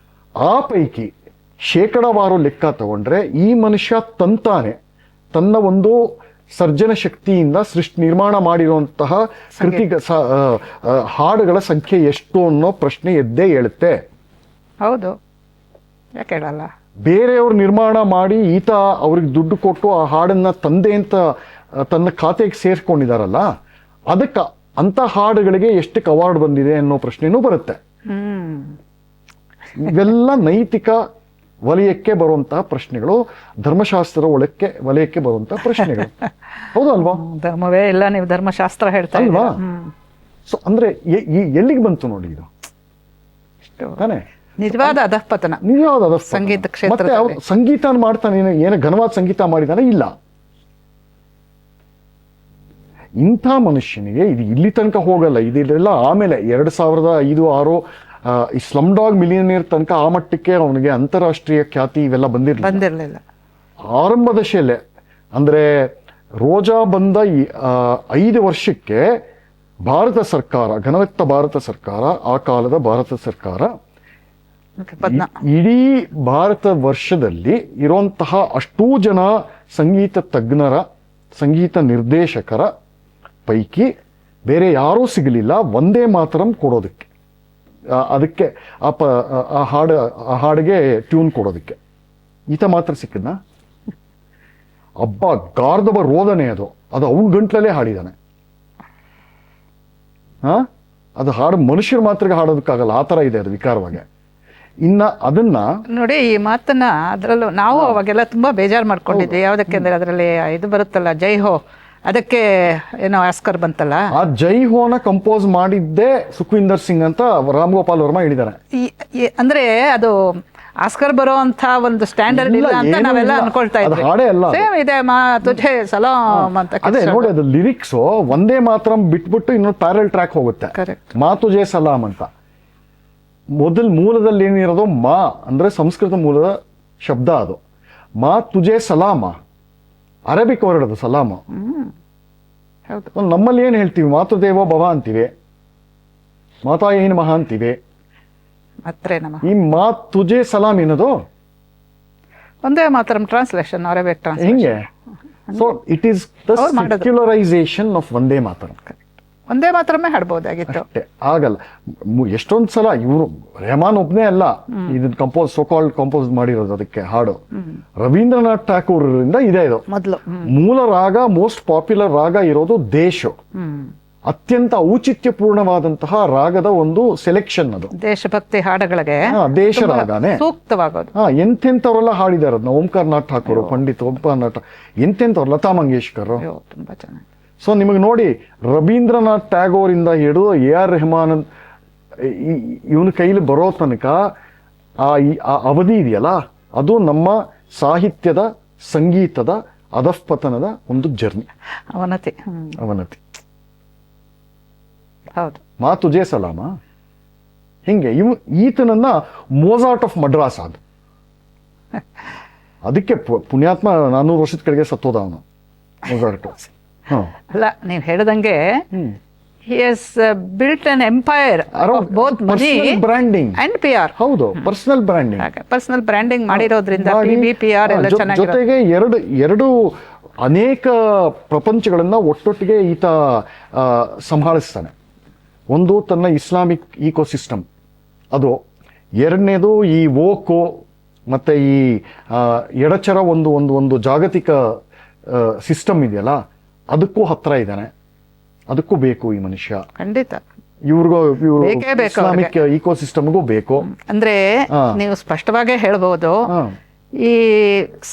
ಆ ಪೈಕಿ ಶೇಕಡವಾರು ಲೆಕ್ಕ ತಗೊಂಡ್ರೆ ಈ ಮನುಷ್ಯ ತನ್ನ ಒಂದು ಸರ್ಜನ ಶಕ್ತಿಯಿಂದ ನಿರ್ಮಾಣ ಮಾಡಿರುವಂತಹ ಹಾಡುಗಳ ಸಂಖ್ಯೆ ಎಷ್ಟು ಅನ್ನೋ ಪ್ರಶ್ನೆ ಎದ್ದೇ ಹೇಳುತ್ತೆ. ಹೌದು, ಯಾಕೆ ಹೇಳಲ್ಲ? ಬೇರೆಯವ್ರು ನಿರ್ಮಾಣ ಮಾಡಿ ಈತ ಅವ್ರಿಗೆ ದುಡ್ಡು ಕೊಟ್ಟು ಆ ಹಾಡನ್ನ ತಂದೆ ಅಂತ ತನ್ನ ಖಾತೆಗೆ ಸೇರ್ಕೊಂಡಿದಾರಲ್ಲ, ಅದಕ್ಕೆ ಅಂತ ಹಾಡುಗಳಿಗೆ ಎಷ್ಟಕ್ಕೆ ಅವಾರ್ಡ್ ಬಂದಿದೆ ಅನ್ನೋ ಪ್ರಶ್ನೆನೂ ಬರುತ್ತೆ. ಇವೆಲ್ಲ ನೈತಿಕ ವಲಯಕ್ಕೆ ಬರುವಂತಹ ಪ್ರಶ್ನೆಗಳು, ಧರ್ಮಶಾಸ್ತ್ರ ವಲಯಕ್ಕೆ ಬರುವಂತಹ ಪ್ರಶ್ನೆಗಳು. ಹೌದಲ್ವಾ? ಧರ್ಮವೇ ಇಲ್ಲ, ನೀವು ಧರ್ಮಶಾಸ್ತ್ರ ಹೇಳ್ತಾ ಅಲ್ವಾ? ಸೊ ಅಂದ್ರೆ ಎಲ್ಲಿಗೆ ಬಂತು ನೋಡಿ ಇದು ತಾನೆ ನಿಜವಾದ ಅಧಃಪತನ. ಸಂಗೀತ ಕ್ಷೇತ್ರ ಸಂಗೀತ ಮಾಡ್ತಾನೆ, ಏನು ಘನವಾದ ಸಂಗೀತ ಮಾಡಿದಾನೆ ಇಲ್ಲ. ಇಂಥ ಮನುಷ್ಯನಿಗೆ ಇದು ಇಲ್ಲಿ ತನಕ ಹೋಗಲ್ಲ, ಇದೆಲ್ಲ ಆಮೇಲೆ 2005, 2006 ಈ ಸ್ಲಮ್ ಡಾಗ್ ಮಿಲಿಯನಿಯರ್ ತನಕ ಆ ಮಟ್ಟಕ್ಕೆ ಅವನಿಗೆ ಅಂತಾರಾಷ್ಟ್ರೀಯ ಖ್ಯಾತಿ ಇವೆಲ್ಲ ಬಂದಿರಲಿಲ್ಲ. ಆರಂಭ ದಶೆಯಲ್ಲೇ ಅಂದ್ರೆ ರೋಜಾ ಬಂದ 5 ವರ್ಷಕ್ಕೆ ಭಾರತ ಸರ್ಕಾರ, ಘನವೆತ್ತ ಭಾರತ ಸರ್ಕಾರ, ಆ ಕಾಲದ ಭಾರತ ಸರ್ಕಾರ ಇಡೀ ಭಾರತ ವರ್ಷದಲ್ಲಿ ಇರುವಂತಹ ಅಷ್ಟೂ ಜನ ಸಂಗೀತ ತಜ್ಞರ, ಸಂಗೀತ ನಿರ್ದೇಶಕರ ಪೈಕಿ ಬೇರೆ ಯಾರೂ ಸಿಗಲಿಲ್ಲ ವಂದೇ ಮಾತರಂ ಕೊಡೋದಕ್ಕೆ, ಅದಕ್ಕೆ ಆ ಹಾಡಿಗೆ ಟ್ಯೂನ್ ಕೊಡೋದಕ್ಕೆ. ಈತ ಮಾತ್ರ ಸಿಕ್ಕದ್ನ? ಅಬ್ಬ ಗಾರ್ಧವ ರೋದನೆ ಅದು ಅವನ ಗಂಟ್ಲಲ್ಲೇ ಹಾಡಿದಾನೆ. ಅದು ಹಾಡು ಮನುಷ್ಯರು ಮಾತ್ರ ಹಾಡೋದಕ್ಕಾಗಲ್ಲ, ಆ ಥರ ಇದೆ ಅದು ವಿಕಾರವಾಗಿ. ಇನ್ನ ಅದನ್ನ ನೋಡಿ, ಈ ಮಾತನ್ನ ಅದರಲ್ಲೂ ನಾವು ಅವಾಗೆಲ್ಲ ತುಂಬಾ ಬೇಜಾರು ಮಾಡ್ಕೊಂಡಿದ್ವಿ. ಯಾವುದಕ್ಕೆ ಅಂದ್ರೆ ಅದರಲ್ಲಿ ಇದು ಬರುತ್ತಲ್ಲ, ಜೈ ಹೋ, ಅದಕ್ಕೆ ಏನೋ ಆಸ್ಕರ್ ಬಂತಲ್ಲ. ಆ ಜೈ ಹೋನ ಕಂಪೋಸ್ ಮಾಡಿದ್ದೇ ಸುಖವಿಂದರ್ ಸಿಂಗ್ ಅಂತ ರಾಮ್ ಗೋಪಾಲ್ ವರ್ಮಾ ಹೇಳಿದ್ದಾರೆ. ಅಂದ್ರೆ ಅದು ಆಸ್ಕರ್ ಬರೋ ಅಂತ ಒಂದು ಸ್ಟ್ಯಾಂಡರ್ಡ್ ಇಲ್ಲ ಅಂತ ನಾವೆಲ್ಲ ಅನ್ಕೊಳ್ತಾ ಇದ್ವಿ. ಸೇಮ್ ಇದೆ ಮಾ ತುಜೆ ಸಲಾಮ್ ಅಂತ. ಅದೇ ನೋಡಿ, ಅದು ಲಿರಿಕ್ಸ್ ಒಂದೇ ಮಾತ್ರ ಬಿಟ್ಬಿಟ್ಟು ಇನ್ನೊಂದು ಪ್ಯಾರಲ್ ಟ್ರ್ಯಾಕ್ ಹೋಗುತ್ತೆ, ಮಾ ತುಜೆ ಸಲಾಮ್ ಅಂತ. ಮೂಲದಲ್ಲಿ ಏನಿರೋದು ಮಾ ಅಂದ್ರೆ ಸಂಸ್ಕೃತ ಮೂಲದ ಶಬ್ದ, ಅದು ಮಾ ತುಜೆ ಸಲಾಮ, ಅರೇಬಿಕ್ ವರ್ಡ್ ಅದು ಸಲಾಮ. ನಮ್ಮಲ್ಲಿ ಏನ್ ಹೇಳ್ತೀವಿ, ಮಾತೃದೇವೋ ಭವ ಅಂತೀವಿ, ಮಾತಾ ಏನ್ ಮಹಾ ಅಂತೀವಿ. ಈ ಮಾ ತುಜೆ ಸಲಾಮ್ ಏನದು ಒಂದೇ ಮಾತ್ರ ಟ್ರಾನ್ಸ್ಲೇಷನ್, ಅರೇಬಿಕ್ ಟ್ರಾನ್ಸ್ಲೇಷನ್. ಹಿಂಗೆ. So it is the secularisation of Vande Mataram. ಒಂದೇ ಮಾತ್ರಮೇ ಹಾಡ್ಬೋದಾಗಿತ್ತು, ಆಗಲ್ಲ. ಎಷ್ಟೊಂದ್ ಸಲ ಇವರು ರೆಹಮಾನ್ ಒಬ್ನೇ ಅಲ್ಲ ಇದನ್ನ ಕಂಪೋಸ್ ಮಾಡಿರೋದು. ಅದಕ್ಕೆ ಹಾಡು ರವೀಂದ್ರನಾಥ್ ಠಾಕೂರ್ ಇಂದ ಇದೆ. ಇದು ಮೊದಲು ಮೂಲ ರಾಗ, ಮೋಸ್ಟ್ ಪಾಪ್ಯುಲರ್ ರಾಗ ಇರೋದು ದೇಶ್. ಅತ್ಯಂತ ಔಚಿತ್ಯಪೂರ್ಣವಾದಂತಹ ರಾಗದ ಒಂದು ಸೆಲೆಕ್ಷನ್ ಅದು. ದೇಶಭಕ್ತಿ ಹಾಡುಗಳಿಗೆ ದೇಶ ರಾಗನೇ ಸೂಕ್ತವಾಗೋದು. ಎಂತೆಂಥವರೆಲ್ಲ ಹಾಡಿದಾರೆ ಅದನ್ನ. ಓಂಕಾರನಾಥ್ ಠಾಕೂರ್, ಪಂಡಿತ್ ಓಂಕಾರನಾಥ್, ಎಂತೆಂಥವ್ರು, ಲತಾ ಮಂಗೇಶ್ಕರ್. ತುಂಬಾ ಚೆನ್ನಾಗಿ. ಸೊ ನಿಮಗೆ ನೋಡಿ, ರವೀಂದ್ರನಾಥ್ ಟ್ಯಾಗೋರ್ ಇಂದ ಹಿಡಿದು AR ರೆಹಮಾನ್ ಇವನ ಕೈಲಿ ಬರೋ ತನಕ ಆ ಅವಧಿ ಇದೆಯಲ್ಲ, ಅದು ನಮ್ಮ ಸಾಹಿತ್ಯದ, ಸಂಗೀತದ ಅಧಃಪತನದ ಒಂದು ಜರ್ನಿ, ಅವನತಿ. ಅವನತಿ. ಹೌದು. ಮಾ ತುಜೇ ಸಲಾಮ ಹಿಂಗೆ ಈತನನ್ನ ಮೋಜಾರ್ಟ್ ಆಫ್ ಮಡ್ರಾಸ್ ಅದು. ಅದಕ್ಕೆ ಪುಣ್ಯಾತ್ಮ 400 ವರ್ಷದ ಕೆಳಗೆ ಸತ್ತೋದ ಅವನು, ಮೋಜಾರ್ಟ್. ಅಲ್ಲ, ನೀವು ಹೇಳಿದಂಗೆ he has built an empire of both money branding and PR. ಹೌದು, ಪರ್ಸನಲ್ ಬ್ರ್ಯಾಂಡಿಂಗ್. ಪರ್ಸನಲ್ ಬ್ರ್ಯಾಂಡಿಂಗ್ ಮಾಡಿರೋದ್ರಿಂದ PR ಎಲ್ಲ ಚೆನ್ನಾಗಿ. ಜೊತೆಗೆ ಎರಡು ಅನೇಕ ಪ್ರಪಂಚಗಳನ್ನ ಒಟ್ಟೊಟ್ಟಿಗೆ ಈತ ಸಂಭಾಳಿಸ್ತಾನೆ. ಒಂದು ತನ್ನ ಇಸ್ಲಾಮಿಕ್ ಈಕೋಸಿಸ್ಟಮ್ ಅದು, ಎರಡನೇದು ಈ ವೋಕೋ ಮತ್ತೆ ಈ ಎಡಚರ ಒಂದು ಜಾಗತಿಕ ಸಿಸ್ಟಮ್ ಇದೆಯಲ್ಲ, ಅದಕ್ಕೂ ಹತ್ರ ಇದ್ದಾನೆ. ಅದಕ್ಕೂ ಬೇಕು ಈ ಮನುಷ್ಯ, ಖಂಡಿತ. ಇವ್ರಿಗೂ ಇಸ್ಲಾಮಿಕ್ ಈಕೋಸಿಸ್ಟಮ್ಗೂ ಬೇಕು. ಅಂದ್ರೆ ನೀವು ಸ್ಪಷ್ಟವಾಗೇ ಹೇಳ್ಬಹುದು, ಈ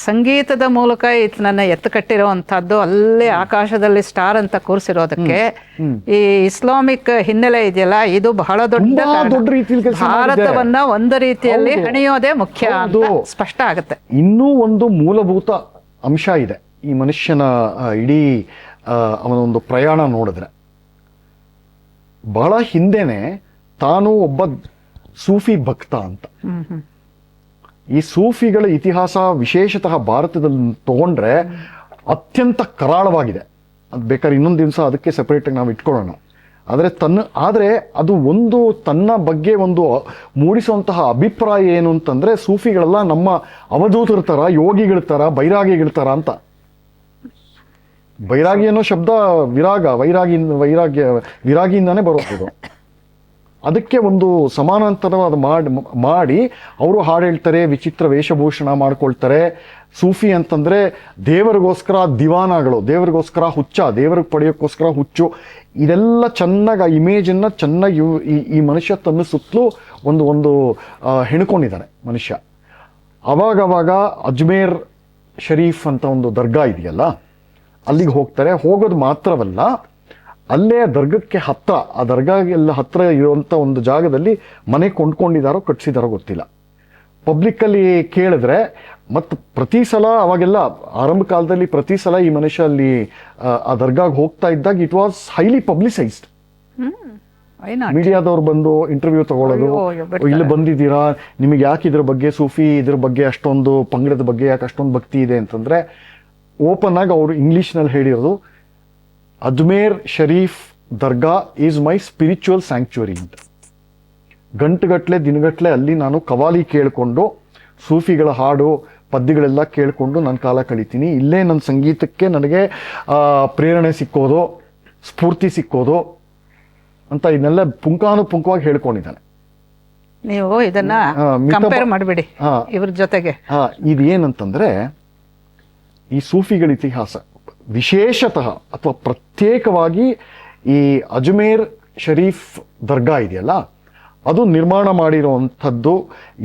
ಸಂಗೀತದ ಮೂಲಕ ನನ್ನ ಎತ್ತು ಕಟ್ಟಿರುವಂತಹದ್ದು, ಅಲ್ಲೇ ಆಕಾಶದಲ್ಲಿ ಸ್ಟಾರ್ ಅಂತ ಕೂರಿಸಿರೋದಕ್ಕೆ ಈ ಇಸ್ಲಾಮಿಕ್ ಹಿನ್ನೆಲೆ ಇದೆಯಲ್ಲ, ಇದು ಬಹಳ ದೊಡ್ಡ ರೀತಿಯಲ್ಲಿ ಭಾರತವನ್ನ ಒಂದು ರೀತಿಯಲ್ಲಿ ಹಣಿಯೋದೇ ಮುಖ್ಯ ಅಂತ ಸ್ಪಷ್ಟ ಆಗುತ್ತೆ. ಇನ್ನೂ ಒಂದು ಮೂಲಭೂತ ಅಂಶ ಇದೆ ಈ ಮನುಷ್ಯನ ಇಡೀ ಅವನ ಒಂದು ಪ್ರಯಾಣ ನೋಡಿದ್ರೆ. ಬಹಳ ಹಿಂದೆನೆ ತಾನು ಒಬ್ಬ ಸೂಫಿ ಭಕ್ತ ಅಂತ. ಈ ಸೂಫಿಗಳ ಇತಿಹಾಸ ವಿಶೇಷತಃ ಭಾರತದಲ್ಲಿ ತಗೊಂಡ್ರೆ ಅತ್ಯಂತ ಕರಾಳವಾಗಿದೆ. ಅದು ಬೇಕಾದ್ರೆ ಇನ್ನೊಂದು ದಿವಸ ಅದಕ್ಕೆ ಸೆಪರೇಟಾಗಿ ನಾವು ಇಟ್ಕೊಳ್ಳೋಣ. ಆದರೆ ಅದು ಒಂದು ತನ್ನ ಬಗ್ಗೆ ಒಂದು ಮೂಡಿಸುವಂತಹ ಅಭಿಪ್ರಾಯ ಏನು ಅಂತಂದ್ರೆ, ಸೂಫಿಗಳೆಲ್ಲ ನಮ್ಮ ಅವಧೂತರ ಥರ, ಯೋಗಿಗಳ ಥರ, ಬೈರಾಗಿಗಳ ಥರ ಅಂತ. ಬೈರಾಗಿ ಅನ್ನೋ ಶಬ್ದ ವಿರಾಗಿಯಿಂದಾನೇ ಬರೋದು. ಅದಕ್ಕೆ ಒಂದು ಸಮಾನಾಂತರವಾದ ಮಾಡಿ ಅವರು ಹಾಡು ಹೇಳ್ತಾರೆ, ವಿಚಿತ್ರ ವೇಷಭೂಷಣ ಮಾಡ್ಕೊಳ್ತಾರೆ. ಸೂಫಿ ಅಂತಂದ್ರೆ ದೇವರಿಗೋಸ್ಕರ ದಿವಾನಗಳು, ದೇವರಿಗೋಸ್ಕರ ಹುಚ್ಚ, ದೇವರಿಗೆ ಪಡೆಯೋಕ್ಕೋಸ್ಕರ ಹುಚ್ಚು. ಇದೆಲ್ಲ ಚೆನ್ನಾಗಿ ಆ ಇಮೇಜನ್ನು ಚೆನ್ನಾಗಿ ಈ ಮನುಷ್ಯ ತನ್ನ ಸುತ್ತಲೂ ಒಂದು ಹೆಣ್ಕೊಂಡಿದ್ದಾನೆ ಮನುಷ್ಯ. ಅವಾಗವಾಗ ಅಜ್ಮೇರ್ ಶರೀಫ್ ಅಂತ ಒಂದು ದರ್ಗಾ ಇದೆಯಲ್ಲ, ಅಲ್ಲಿಗೆ ಹೋಗ್ತಾರೆ. ಹೋಗೋದು ಮಾತ್ರವಲ್ಲ, ಅಲ್ಲೇ ದರ್ಗಕ್ಕೆ ಹತ್ರ, ಆ ದರ್ಗಾಗೆಲ್ಲ ಹತ್ರ ಇರುವಂಥ ಒಂದು ಜಾಗದಲ್ಲಿ ಮನೆ ಕೊಂಡ್ಕೊಂಡಿದ್ದಾರೋ ಕಟ್ಸಿದಾರೋ ಗೊತ್ತಿಲ್ಲ. ಪಬ್ಲಿಕ್ಕಲ್ಲಿ ಕೇಳಿದ್ರೆ, ಮತ್ತು ಪ್ರತಿ ಸಲ ಅವಾಗೆಲ್ಲ ಆರಂಭ ಕಾಲದಲ್ಲಿ ಪ್ರತಿ ಸಲ ಈ ಮನುಷ್ಯ ಅಲ್ಲಿ ಆ ದರ್ಗಾಗೆ ಹೋಗ್ತಾ ಇದ್ದಾಗ ಇಟ್ ವಾಸ್ ಹೈಲಿ ಪಬ್ಲಿಸೈಸ್ಡ್. ಮೀಡಿಯಾದವ್ರು ಬಂದು ಇಂಟರ್ವ್ಯೂ ತಗೊಳ್ಳೋದು, ಇಲ್ಲಿ ಬಂದಿದ್ದೀರಾ, ನಿಮಗೆ ಯಾಕೆ ಇದ್ರ ಬಗ್ಗೆ, ಸೂಫಿ ಇದ್ರ ಬಗ್ಗೆ ಅಷ್ಟೊಂದು, ಪಂಗಡದ ಬಗ್ಗೆ ಯಾಕೆ ಅಷ್ಟೊಂದು ಭಕ್ತಿ ಇದೆ ಅಂತಂದ್ರೆ, ಓಪನ್ ಆಗಿ ಅವರು ಇಂಗ್ಲಿಷ್ನಲ್ಲಿ ಹೇಳಿರೋದು, ಅಜ್ಮೇರ್ ಶರೀಫ್ ದರ್ಗಾ ಈಸ್ ಮೈ ಸ್ಪಿರಿಚುವಲ್ ಸ್ಯಾಂಕ್ಚುರಿ ಅಂತ. ಗಂಟುಗಟ್ಟಲೆ ದಿನಗಟ್ಟಲೆ ಅಲ್ಲಿ ನಾನು ಕವಾಲಿ ಕೇಳಿಕೊಂಡು, ಸೂಫಿಗಳ ಹಾಡು ಪದ್ಯಗಳೆಲ್ಲ ಕೇಳಿಕೊಂಡು ನನ್ನ ಕಾಲ ಕಳಿತೀನಿ. ಇಲ್ಲೇ ನನ್ನ ಸಂಗೀತಕ್ಕೆ ನನಗೆ ಪ್ರೇರಣೆ ಸಿಕ್ಕೋದು, ಸ್ಫೂರ್ತಿ ಸಿಕ್ಕೋದು ಅಂತ ಇದನ್ನೆಲ್ಲ ಪುಂಖಾನುಪುಂಖವಾಗಿ ಹೇಳ್ಕೊಂಡಿದ್ದಾನೆ. ನೀವು ಇದನ್ನ ಕಂಪೇರ್ ಮಾಡಬೇಡಿ ಇವ್ರ ಜೊತೆಗೆ. ಇದೇನಂತಂದ್ರೆ, ಈ ಸೂಫಿಗಳ ಇತಿಹಾಸ ವಿಶೇಷತಃ ಅಥವಾ ಪ್ರತ್ಯೇಕವಾಗಿ ಈ ಅಜ್ಮೇರ್ ಶರೀಫ್ ದರ್ಗಾ ಇದೆಯಲ್ಲ, ಅದು ನಿರ್ಮಾಣ ಮಾಡಿರುವಂಥದ್ದು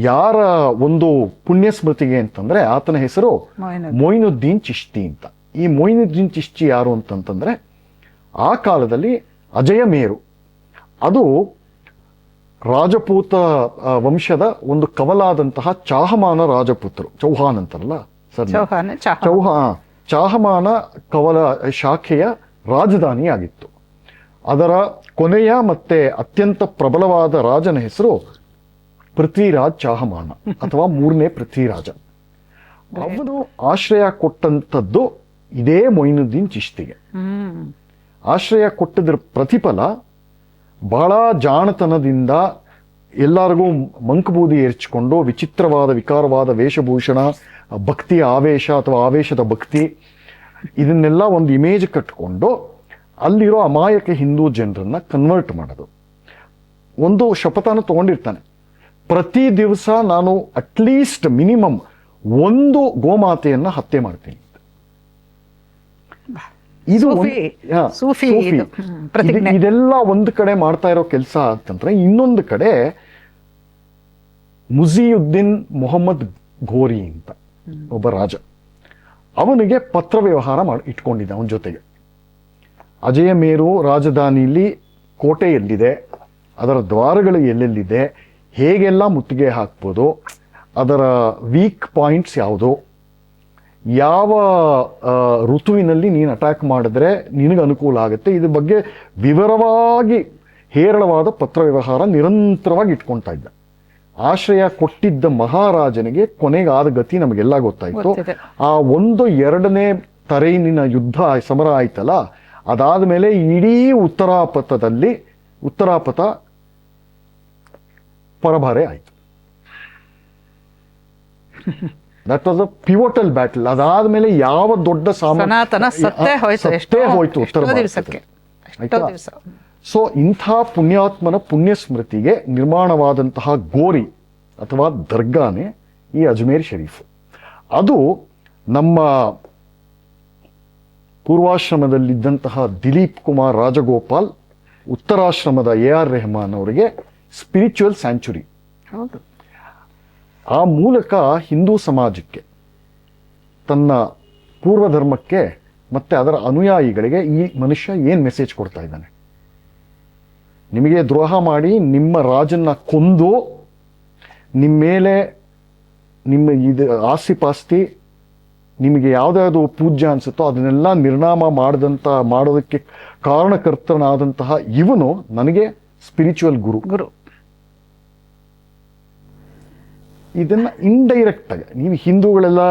ಯಾರ ಒಂದು ಪುಣ್ಯ ಸ್ಮೃತಿಗೆ ಅಂತಂದ್ರೆ, ಆತನ ಹೆಸರು ಮೊಯಿನುದ್ದೀನ್ ಚಿಶ್ತಿ ಅಂತ. ಈ ಮೊಯಿನುದ್ದೀನ್ ಚಿಶ್ತಿ ಯಾರು ಅಂತಂತಂದ್ರೆ, ಆ ಕಾಲದಲ್ಲಿ ಅಜಯ ಮೇರು, ಅದು ರಾಜಪೂತ ವಂಶದ ಒಂದು ಕವಲಾದಂತಹ ಚಾಹಮಾನ ರಾಜಪುತ್ರರು, ಚೌಹಾನ್ ಅಂತಾರಲ್ಲ ಸರ್, ಚಾಹಮಾನ ಕವಲ ಶಾಖೆಯ ರಾಜಧಾನಿಯಾಗಿತ್ತು. ಅದರ ಕೊನೆಯ ಮತ್ತೆ ಅತ್ಯಂತ ಪ್ರಬಲವಾದ ರಾಜನ ಹೆಸರು ಪೃಥ್ವಿರಾಜ್ ಚಾಹಮಾನ ಅಥವಾ 3ನೇ ಪೃಥ್ವಿರಾಜ. ಅವನು ಆಶ್ರಯ ಕೊಟ್ಟಂಥದ್ದು ಇದೇ ಮೊಯಿನುದ್ದೀನ್ ಚಿಶ್ತಿಗೆ. ಆಶ್ರಯ ಕೊಟ್ಟದ್ರ ಪ್ರತಿಫಲ ಬಹಳ ಜಾಣತನದಿಂದ ಎಲ್ಲರಿಗೂ ಮಂಕಬೂದಿ ಏರ್ಚಿಕೊಂಡು, ವಿಚಿತ್ರವಾದ ವಿಕಾರವಾದ ವೇಷಭೂಷಣ, ಭಕ್ತಿಯ ಆವೇಶ ಅಥವಾ ಆವೇಶದ ಭಕ್ತಿ, ಇದನ್ನೆಲ್ಲ ಒಂದು ಇಮೇಜ್ ಕಟ್ಟಿಕೊಂಡು ಅಲ್ಲಿರೋ ಅಮಾಯಕ ಹಿಂದೂ ಜನರನ್ನ ಕನ್ವರ್ಟ್ ಮಾಡೋದು. ಒಂದು ಶಪಥನ ತಗೊಂಡಿರ್ತಾನೆ, ಪ್ರತಿ ದಿವಸ ನಾನು ಅಟ್ಲೀಸ್ಟ್ ಮಿನಿಮಮ್ 1 ಗೋಮಾತೆಯನ್ನ ಹತ್ಯೆ ಮಾಡ್ತೀನಿ. ಇದು ಸೂಫಿ ಇದು, ಪ್ರತಿಜ್ಞೆ. ಇದೆಲ್ಲ ಒಂದು ಕಡೆ ಮಾಡ್ತಾ ಇರೋ ಕೆಲಸ ಅಂತಂದ್ರೆ, ಇನ್ನೊಂದು ಕಡೆ ಮುಜಿಯುದ್ದೀನ್ ಮೊಹಮ್ಮದ್ ಘೋರಿ ಅಂತ ಒಬ್ಬ ರಾಜ, ಅವನಿಗೆ ಪತ್ರ ವ್ಯವಹಾರ ಮಾಡಿ ಇಟ್ಕೊಂಡಿದ್ದ ಅವನ ಜೊತೆಗೆ. ಅಜಯಮೇರು ರಾಜಧಾನಿಯಲ್ಲಿ ಕೋಟೆ ಎಲ್ಲಿದೆ, ಅದರ ದ್ವಾರಗಳು ಎಲ್ಲೆಲ್ಲಿದೆ, ಹೇಗೆಲ್ಲ ಮುತ್ತಿಗೆ ಹಾಕ್ಬೋದು, ಅದರ ವೀಕ್ ಪಾಯಿಂಟ್ಸ್ ಯಾವುದು, ಯಾವ ಋತುವಿನಲ್ಲಿ ನೀನು ಅಟ್ಯಾಕ್ ಮಾಡಿದ್ರೆ ನಿನಗೆ ಅನುಕೂಲ ಆಗುತ್ತೆ, ಇದ್ರ ಬಗ್ಗೆ ವಿವರವಾಗಿ ಹೇರಳವಾದ ಪತ್ರ ವ್ಯವಹಾರ ನಿರಂತರವಾಗಿ ಇಟ್ಕೊಳ್ತಾ ಇದ್ದ. ಆಶ್ರಯ ಕೊಟ್ಟಿದ್ದ ಮಹಾರಾಜನಿಗೆ ಕೊನೆಗಾದ ಗತಿ ನಮಗೆಲ್ಲ ಗೊತ್ತಾಯ್ತು. ಆ 1-2ನೇ ತರೈನಿನ ಯುದ್ಧ ಸಮರ ಆಯ್ತಲ್ಲ, ಅದಾದ ಮೇಲೆ ಇಡೀ ಉತ್ತರಾಪಥ ಪರಭಾರೆ ಆಯ್ತು. That was a pivotal battle. ಅದಾದ್ಮೇಲೆ ಯಾವ ದೊಡ್ಡ ಸನಾತನ ಸತ್ತೇ ಹೋಯ್ತು ಉತ್ತರ ಭಾರತಕ್ಕೆ. ಸೊ ಇಂಥ ಪುಣ್ಯಾತ್ಮನ ಪುಣ್ಯ ಸ್ಮೃತಿಗೆ ನಿರ್ಮಾಣವಾದಂತಹ ಗೋರಿ ಅಥವಾ ದರ್ಗಾನೇ ಈ ಅಜ್ಮೇರ್ ಶರೀಫ್. ಅದು ನಮ್ಮ ಪೂರ್ವಾಶ್ರಮದಲ್ಲಿದ್ದಂತಹ ದಿಲೀಪ್ ಕುಮಾರ್ ರಾಜಗೋಪಾಲ್, ಉತ್ತರಾಶ್ರಮದ AR ರೆಹಮಾನ್ ಅವರಿಗೆ ಸ್ಪಿರಿಚುವಲ್ ಸ್ಯಾಂಚುರಿ. ಆ ಮೂಲಕ ಹಿಂದೂ ಸಮಾಜಕ್ಕೆ, ತನ್ನ ಪೂರ್ವಧರ್ಮಕ್ಕೆ ಮತ್ತೆ ಅದರ ಅನುಯಾಯಿಗಳಿಗೆ ಈ ಮನುಷ್ಯ ಏನು ಮೆಸೇಜ್ ಕೊಡ್ತಾ ಇದ್ದಾನೆ? ನಿಮಗೆ ದ್ರೋಹ ಮಾಡಿ ನಿಮ್ಮ ರಾಜನ್ನ ಕೊಂದು ನಿಮ್ಮ ಮೇಲೆ ನಿಮ್ಮ ಇದು ಆಸ್ತಿ ಪಾಸ್ತಿ ನಿಮಗೆ ಯಾವುದ್ಯಾವುದು ಪೂಜ್ಯ ಅನ್ಸುತ್ತೋ ಅದನ್ನೆಲ್ಲ ನಿರ್ನಾಮ ಮಾಡೋದಕ್ಕೆ ಕಾರಣಕರ್ತನಾದಂತಹ ಇವನು ನನಗೆ ಸ್ಪಿರಿಚುವಲ್ ಗುರು. ಇದನ್ನ ಇಂಡೈರೆಕ್ಟ್ ಆಗಿ ನೀವು ಹಿಂದೂಗಳೆಲ್ಲ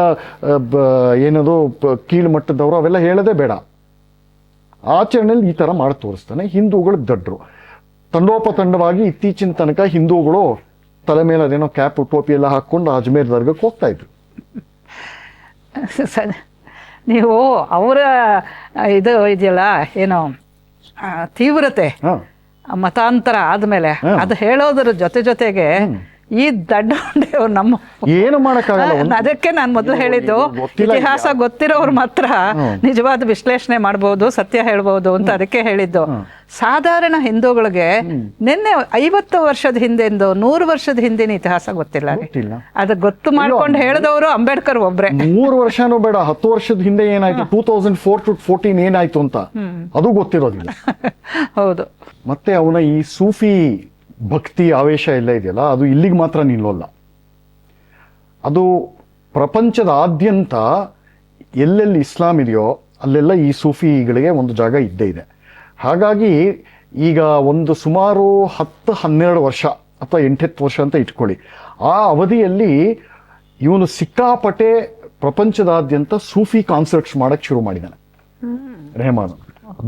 ಏನದು ಕೀಳು ಮಟ್ಟದವರು ಅವೆಲ್ಲ ಹೇಳೋದೇ ಬೇಡ, ಆಚರಣೆಯಲ್ಲಿ ಈ ಥರ ಮಾಡಿ ತೋರಿಸ್ತಾನೆ. ಹಿಂದೂಗಳು ದಡ್ರು. ತಂಡೋಪತಂಡವಾಗಿ ಇತ್ತೀಚಿನ ತನಕ ಹಿಂದೂಗಳು ತಲೆ ಮೇಲೆ ಅದೇನೋ ಕ್ಯಾಪ್ ಟೋಪಿ ಎಲ್ಲ ಹಾಕ್ಕೊಂಡು ಅಜ್ಮೇರ್ ದರ್ಗಕ್ಕೆ ಹೋಗ್ತಾ ಇದ್ರು. ನೀವು ಅವರ ಇದು ಇದೆಯಲ್ಲ ಏನೋ ತೀವ್ರತೆ ಮತಾಂತರ ಆದ್ಮೇಲೆ ಅದು ಹೇಳೋದ್ರ ಜೊತೆಗೆ ಈ ದಡ್ಡ ಅವ್ರು ನಮ್ಮ ಏನು ಮಾಡಕ್ಕಾಗಲ್ಲ. ಅದಕ್ಕೆ ನಾನು ಮೊದಲು ಹೇಳಿದ್ದು, ಇತಿಹಾಸ ಗೊತ್ತಿರೋರು ಮಾತ್ರ ನಿಜವಾದ ವಿಶ್ಲೇಷಣೆ ಮಾಡ್ಬೋದು, ಸತ್ಯ ಹೇಳ್ಬೋದು ಅಂತ ಅದಕ್ಕೆ ಹೇಳಿದ್ದು. ಸಾಧಾರಣ ಹಿಂದೂಗಳಿಗೆ ನಿನ್ನೆ 50 ವರ್ಷದ ಹಿಂದೆಂದು 100 ವರ್ಷದ ಹಿಂದಿನ ಇತಿಹಾಸ ಗೊತ್ತಿಲ್ಲ. ಅದು ಗೊತ್ತು ಮಾಡ್ಕೊಂಡು ಹೇಳಿದವರು ಅಂಬೇಡ್ಕರ್ ಒಬ್ರೆ. 3 ವರ್ಷನೂ ಬೇಡ, 10 ವರ್ಷದ ಹಿಂದೆ ಏನಾಯ್ತು, 2004 to 2014 ಏನಾಯ್ತು ಅಂತ ಅದು ಗೊತ್ತಿರೋದಿಲ್ಲ. ಹೌದು. ಮತ್ತೆ ಅವನ ಈ ಸೂಫಿ ಭಕ್ತಿ ಆವೇಶ ಎಲ್ಲ ಇದೆಯಲ್ಲ, ಅದು ಇಲ್ಲಿಗೆ ಮಾತ್ರ ನಿಲ್ಲೋಲ್ಲ. ಅದು ಪ್ರಪಂಚದಾದ್ಯಂತ ಎಲ್ಲೆಲ್ಲಿ ಇಸ್ಲಾಂ ಇದೆಯೋ ಅಲ್ಲೆಲ್ಲ ಈ ಸೂಫಿಗಳಿಗೆ ಒಂದು ಜಾಗ ಇದ್ದೇ ಇದೆ. ಹಾಗಾಗಿ ಈಗ ಒಂದು ಸುಮಾರು 10-12 ವರ್ಷ ಅಥವಾ 8-10 ವರ್ಷ ಅಂತ ಇಟ್ಕೊಳ್ಳಿ, ಆ ಅವಧಿಯಲ್ಲಿ ಇವನು ಸಿಕ್ಕಾಪಟ್ಟೆ ಪ್ರಪಂಚದಾದ್ಯಂತ ಸೂಫಿ ಕಾನ್ಸರ್ಟ್ಸ್ ಮಾಡಕ್ಕೆ ಶುರು ಮಾಡಿದ್ದಾನೆ ರೆಹಮಾನ್.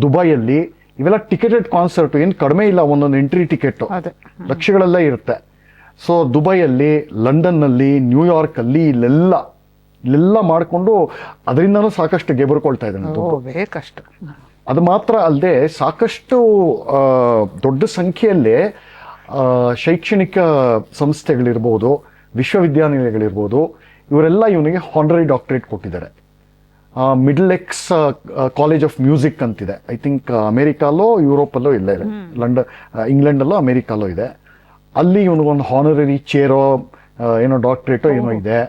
ದುಬೈಯಲ್ಲಿ ಇವೆಲ್ಲ ಟಿಕೆಟೆಡ್ ಕಾನ್ಸರ್ಟ್, ಏನು ಕಡಿಮೆ ಇಲ್ಲ, ಒಂದೊಂದು ಎಂಟ್ರಿ ಟಿಕೆಟ್ ಲಕ್ಷಗಳೆಲ್ಲ ಇರುತ್ತೆ. ಸೊ ದುಬೈಯಲ್ಲಿ, ಲಂಡನ್ನಲ್ಲಿ, ನ್ಯೂಯಾರ್ಕಲ್ಲಿ ಇಲ್ಲೆಲ್ಲ ಮಾಡಿಕೊಂಡು ಅದರಿಂದನೂ ಸಾಕಷ್ಟು ಗೆಬರ್ಕೊಳ್ತಾ ಇದ್ದಾನೆ. ಕಷ್ಟ. ಅದು ಮಾತ್ರ ಅಲ್ಲದೆ ಸಾಕಷ್ಟು ದೊಡ್ಡ ಸಂಖ್ಯೆಯಲ್ಲೇ ಶೈಕ್ಷಣಿಕ ಸಂಸ್ಥೆಗಳಿರ್ಬೋದು, ವಿಶ್ವವಿದ್ಯಾನಿಲಯಗಳಿರ್ಬೋದು, ಇವರೆಲ್ಲ ಇವನಿಗೆ ಹಾನರರಿ ಡಾಕ್ಟರೇಟ್ ಕೊಟ್ಟಿದ್ದಾರೆ. Middle ex college of music ಅಂತಿದೆ, ಐ ಥಿಂಕ್ ಅಮೆರಿಕಾಲೋ ಯುರೋಪಲ್ಲೋ ಇಲ್ಲ ಇದೆ, ಇಂಗ್ಲೆಂಡಲ್ಲೋ ಅಮೆರಿಕಾಲೋ ಇದೆ. ಅಲ್ಲಿ ಇವನಿಗೊಂದು ಹಾನರರಿ ಚೇರೋ ಏನೋ ಡಾಕ್ಟರೇಟೋ ಏನೋ ಇದೆ.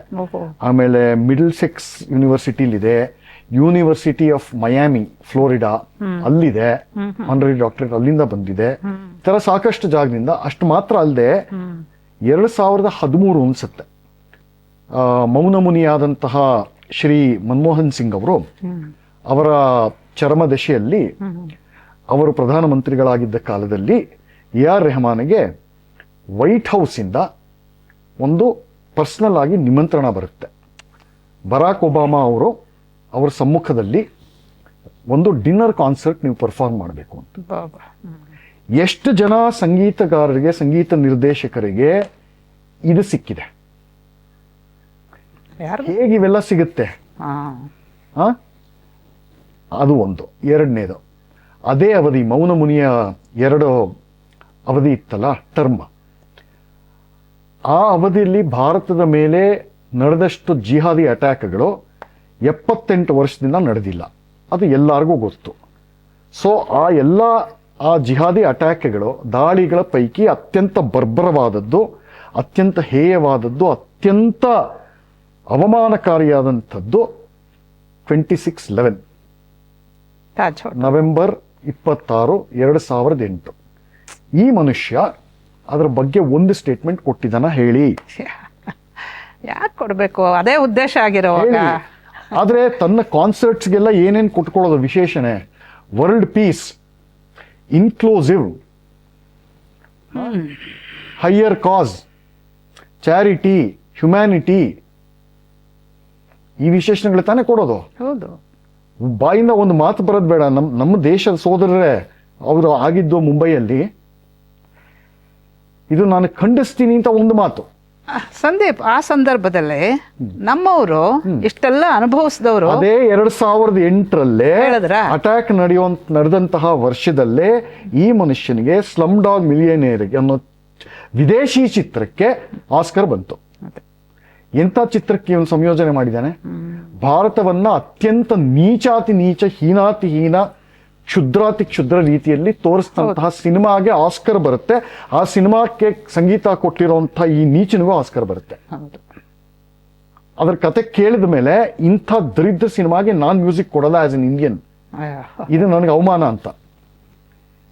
ಆಮೇಲೆ ಮಿಡ್ಲ್ ಸೆಕ್ಸ್ ಯೂನಿವರ್ಸಿಟಿಲಿದೆ, ಯೂನಿವರ್ಸಿಟಿ ಆಫ್ ಮಯಾಮಿ ಫ್ಲೋರಿಡಾ ಅಲ್ಲಿದೆ ಹಾನರರಿ ಡಾಕ್ಟರೇಟ್, ಅಲ್ಲಿಂದ ಬಂದಿದೆ. ಈ ಥರ ಸಾಕಷ್ಟು ಜಾಗದಿಂದ. ಅಷ್ಟು ಮಾತ್ರ ಅಲ್ಲದೆ 2013 ಅನ್ಸುತ್ತೆ, ಮೌನಮುನಿಯಾದಂತಹ ಶ್ರೀ ಮನಮೋಹನ್ ಸಿಂಗ್ ಅವರು ಅವರ ಚರಮದಶೆಯಲ್ಲಿ ಅವರು ಪ್ರಧಾನಮಂತ್ರಿಗಳಾಗಿದ್ದ ಕಾಲದಲ್ಲಿ AR ರೆಹಮಾನ್ಗೆ ವೈಟ್ ಹೌಸಿಂದ ಒಂದು ಪರ್ಸನಲ್ ಆಗಿ ನಿಮಂತ್ರಣ ಬರುತ್ತೆ. ಬರಾಕ್ ಒಬಾಮಾ ಅವರು ಅವರ ಸಮ್ಮುಖದಲ್ಲಿ ಒಂದು ಡಿನ್ನರ್ ಕಾನ್ಸರ್ಟ್ ನೀವು ಪರ್ಫಾರ್ಮ್ ಮಾಡಬೇಕು ಅಂತ. ಎಷ್ಟು ಜನ ಸಂಗೀತಗಾರರಿಗೆ, ಸಂಗೀತ ನಿರ್ದೇಶಕರಿಗೆ ಇದು ಸಿಕ್ಕಿದೆ? ಹೇಗೆ ಇವೆಲ್ಲ ಸಿಗುತ್ತೆ? ಅದು ಒಂದು. ಎರಡನೇದು, ಅದೇ ಅವಧಿ ಮೌನ ಮುನಿಯ 2 ಅವಧಿ ಇತ್ತಲ್ಲ, ಟರ್ಮ್, ಆ ಅವಧಿಯಲ್ಲಿ ಭಾರತದ ಮೇಲೆ ನಡೆದಷ್ಟು ಜಿಹಾದಿ ಅಟ್ಯಾಕ್ಗಳು 78 ವರ್ಷದಿಂದ ನಡೆದಿಲ್ಲ. ಅದು ಎಲ್ಲರಿಗೂ ಗೊತ್ತು. ಸೊ ಆ ಜಿಹಾದಿ ಅಟ್ಯಾಕ್ಗಳು, ದಾಳಿಗಳ ಪೈಕಿ ಅತ್ಯಂತ ಬರ್ಬರವಾದದ್ದು, ಅತ್ಯಂತ ಹೇಯವಾದದ್ದು, ಅತ್ಯಂತ ಅವಮಾನಕಾರಿಯಾದಂಥದ್ದು 26/11 ತಾಜ್ ಹೋಟೆಲ್. ನವೆಂಬರ್ 26, 2008. ಈ ಮನುಷ್ಯ ಅದರ ಬಗ್ಗೆ ಒಂದು ಸ್ಟೇಟ್ಮೆಂಟ್ ಕೊಟ್ಟಿದ್ದಾನ ಹೇಳಿ. ಯಾಕೆ ಕೊಡಬೇಕು, ಅದೇ ಉದ್ದೇಶ ಆಗಿರೋವಾಗ. ಆದರೆ ತನ್ನ ಕಾನ್ಸರ್ಟ್ಸ್ಗೆಲ್ಲ ಏನೇನು ಕೊಟ್ಕೊಳ್ಳೋದು ವಿಶೇಷಣೆ, ವರ್ಲ್ಡ್ ಪೀಸ್, ಇನ್ಕ್ಲೂಸಿವ್, ಹೈಯರ್ ಕಾಸ್, ಚಾರಿಟಿ, ಹ್ಯುಮ್ಯಾನಿಟಿ, ಈ ವಿಶೇಷಣಗಳು ತಾನೇ ಕೊಡೋದು. ಹೌದು. ಬಾಯಿಂದ ಒಂದು ಮಾತು ಬರೋದು ಬೇಡ. ನಮ್ಮ ದೇಶದ ಸೋದರರೇ ಅವರು ಆಗಿದ್ದು ಮುಂಬೈಯಲ್ಲಿ, ಇದು ನಾನು ಖಂಡಿಸ್ತೀನಿ ಅಂತ ಒಂದು ಮಾತು. ಸಂದೀಪ್, ಆ ಸಂದರ್ಭದಲ್ಲಿ ನಮ್ಮವರು ಇಷ್ಟೆಲ್ಲ ಅನುಭವಿಸಿದವರು ಅದೇ 2008 ಹೇಳಿದ್ರಾ? ಅಟ್ಯಾಕ್ ನಡೆದಂತಹ ವರ್ಷದಲ್ಲೇ ಈ ಮನುಷ್ಯನಿಗೆ ಸ್ಲಮ್ ಡಾಗ್ ಮಿಲಿಯನೇರ್ ಅನ್ನೋ ವಿದೇಶಿ ಚಿತ್ರಕ್ಕೆ ಆಸ್ಕರ್ ಬಂತು. ಎಂಥ ಚಿತ್ರಕ್ಕೆ ಇವನು ಸಂಯೋಜನೆ ಮಾಡಿದ್ದಾನೆ. ಭಾರತವನ್ನ ಅತ್ಯಂತ ನೀಚಾತಿ ನೀಚ, ಹೀನಾತಿ ಹೀನ, ಕ್ಷುದ್ರಾತಿ ಕ್ಷುದ್ರ ರೀತಿಯಲ್ಲಿ ತೋರಿಸಿದಂತಹ ಸಿನಿಮಾಗೆ ಆಸ್ಕರ್ ಬರುತ್ತೆ. ಆ ಸಿನಿಮಾಕ್ಕೆ ಸಂಗೀತ ಕೊಟ್ಟಿರುವಂತಹ ಈ ನೀಚನಿಗೂ ಆಸ್ಕರ್ ಬರುತ್ತೆ. ಅದರ ಕತೆ ಕೇಳಿದ ಮೇಲೆ ಇಂಥ ದರಿದ್ರ ಸಿನಿಮಾಗೆ ನಾನ್ ಮ್ಯೂಸಿಕ್ ಕೊಡಲ್ಲ ಆಸ್ ಎನ್ ಇಂಡಿಯನ್, ಇದು ನನಗೆ ಅವಮಾನ ಅಂತ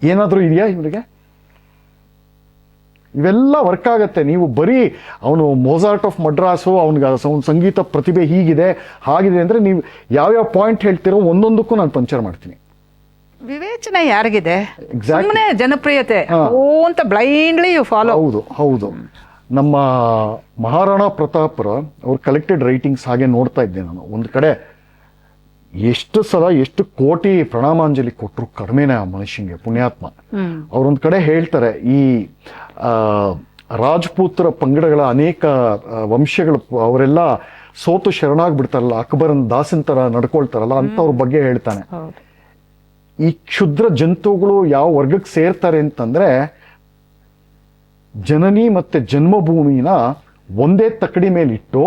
ಏನಾದರೂ ಇದೆಯಾ ಇವರಿಗೆ? ಇವೆಲ್ಲ ವರ್ಕ್ ಆಗತ್ತೆ. ನೀವು ಬರೀ ಅವನು ಮೊಜಾರ್ಟ್ ಆಫ್ ಮಡ್ರಾಸು, ಅವನಿಗೆ ಅವನ ಸಂಗೀತ ಪ್ರತಿಭೆ ಹೀಗಿದೆ ಹಾಗಿದೆ ಅಂದ್ರೆ ನೀವು ಯಾವ್ಯಾವ ಪಾಯಿಂಟ್ ಹೇಳ್ತಿರೋ ಒಂದೊಂದಕ್ಕೂ ನಾನು ಪಂಚರ್ ಮಾಡ್ತೀನಿ. ವಿವೇಚನೆ ಯಾರಿಗಿದೆ? Exactly. ಸುಮ್ಮನೆ ಜನಪ್ರಿಯತೆ ಅಂತ ಬ್ಲೈಂಡ್ಲಿ ಯು ಫಾಲೋ. ಹೌದು. ನಮ್ಮ ಮಹಾರಾಣಾ ಪ್ರತಾಪರ ಅವ್ರ ಕಲೆಕ್ಟೆಡ್ ರೈಟಿಂಗ್ಸ್ ಹಾಗೆ ನೋಡ್ತಾ ಇದ್ದೆ ನಾನು. ಒಂದು ಕಡೆ ಎಷ್ಟು ಸಲ ಎಷ್ಟು ಕೋಟಿ ಪ್ರಣಾಮಾಂಜಲಿ ಕೊಟ್ಟರು ಕಡಿಮೆನೇ ಆ ಮನುಷ್ಯಂಗೆ, ಪುಣ್ಯಾತ್ಮ. ಅವ್ರೊಂದ್ ಕಡೆ ಹೇಳ್ತಾರೆ, ಈ ರಾಜಪೂತರ ಪಂಗಡಗಳ ಅನೇಕ ವಂಶಗಳು ಅವರೆಲ್ಲ ಸೋತು ಶರಣಾಗ್ಬಿಡ್ತಾರಲ್ಲ, ಅಕ್ಬರನ್ ದಾಸನ್ ತರ ನಡ್ಕೊಳ್ತಾರಲ್ಲ ಅಂತವ್ರ ಬಗ್ಗೆ ಹೇಳ್ತಾನೆ. ಈ ಕ್ಷುದ್ರ ಜಂತುಗಳು ಯಾವ ವರ್ಗಕ್ಕೆ ಸೇರ್ತಾರೆ ಅಂತಂದ್ರೆ, ಜನನಿ ಮತ್ತೆ ಜನ್ಮಭೂಮಿನ ಒಂದೇ ತಕ್ಕಡಿ ಮೇಲಿಟ್ಟು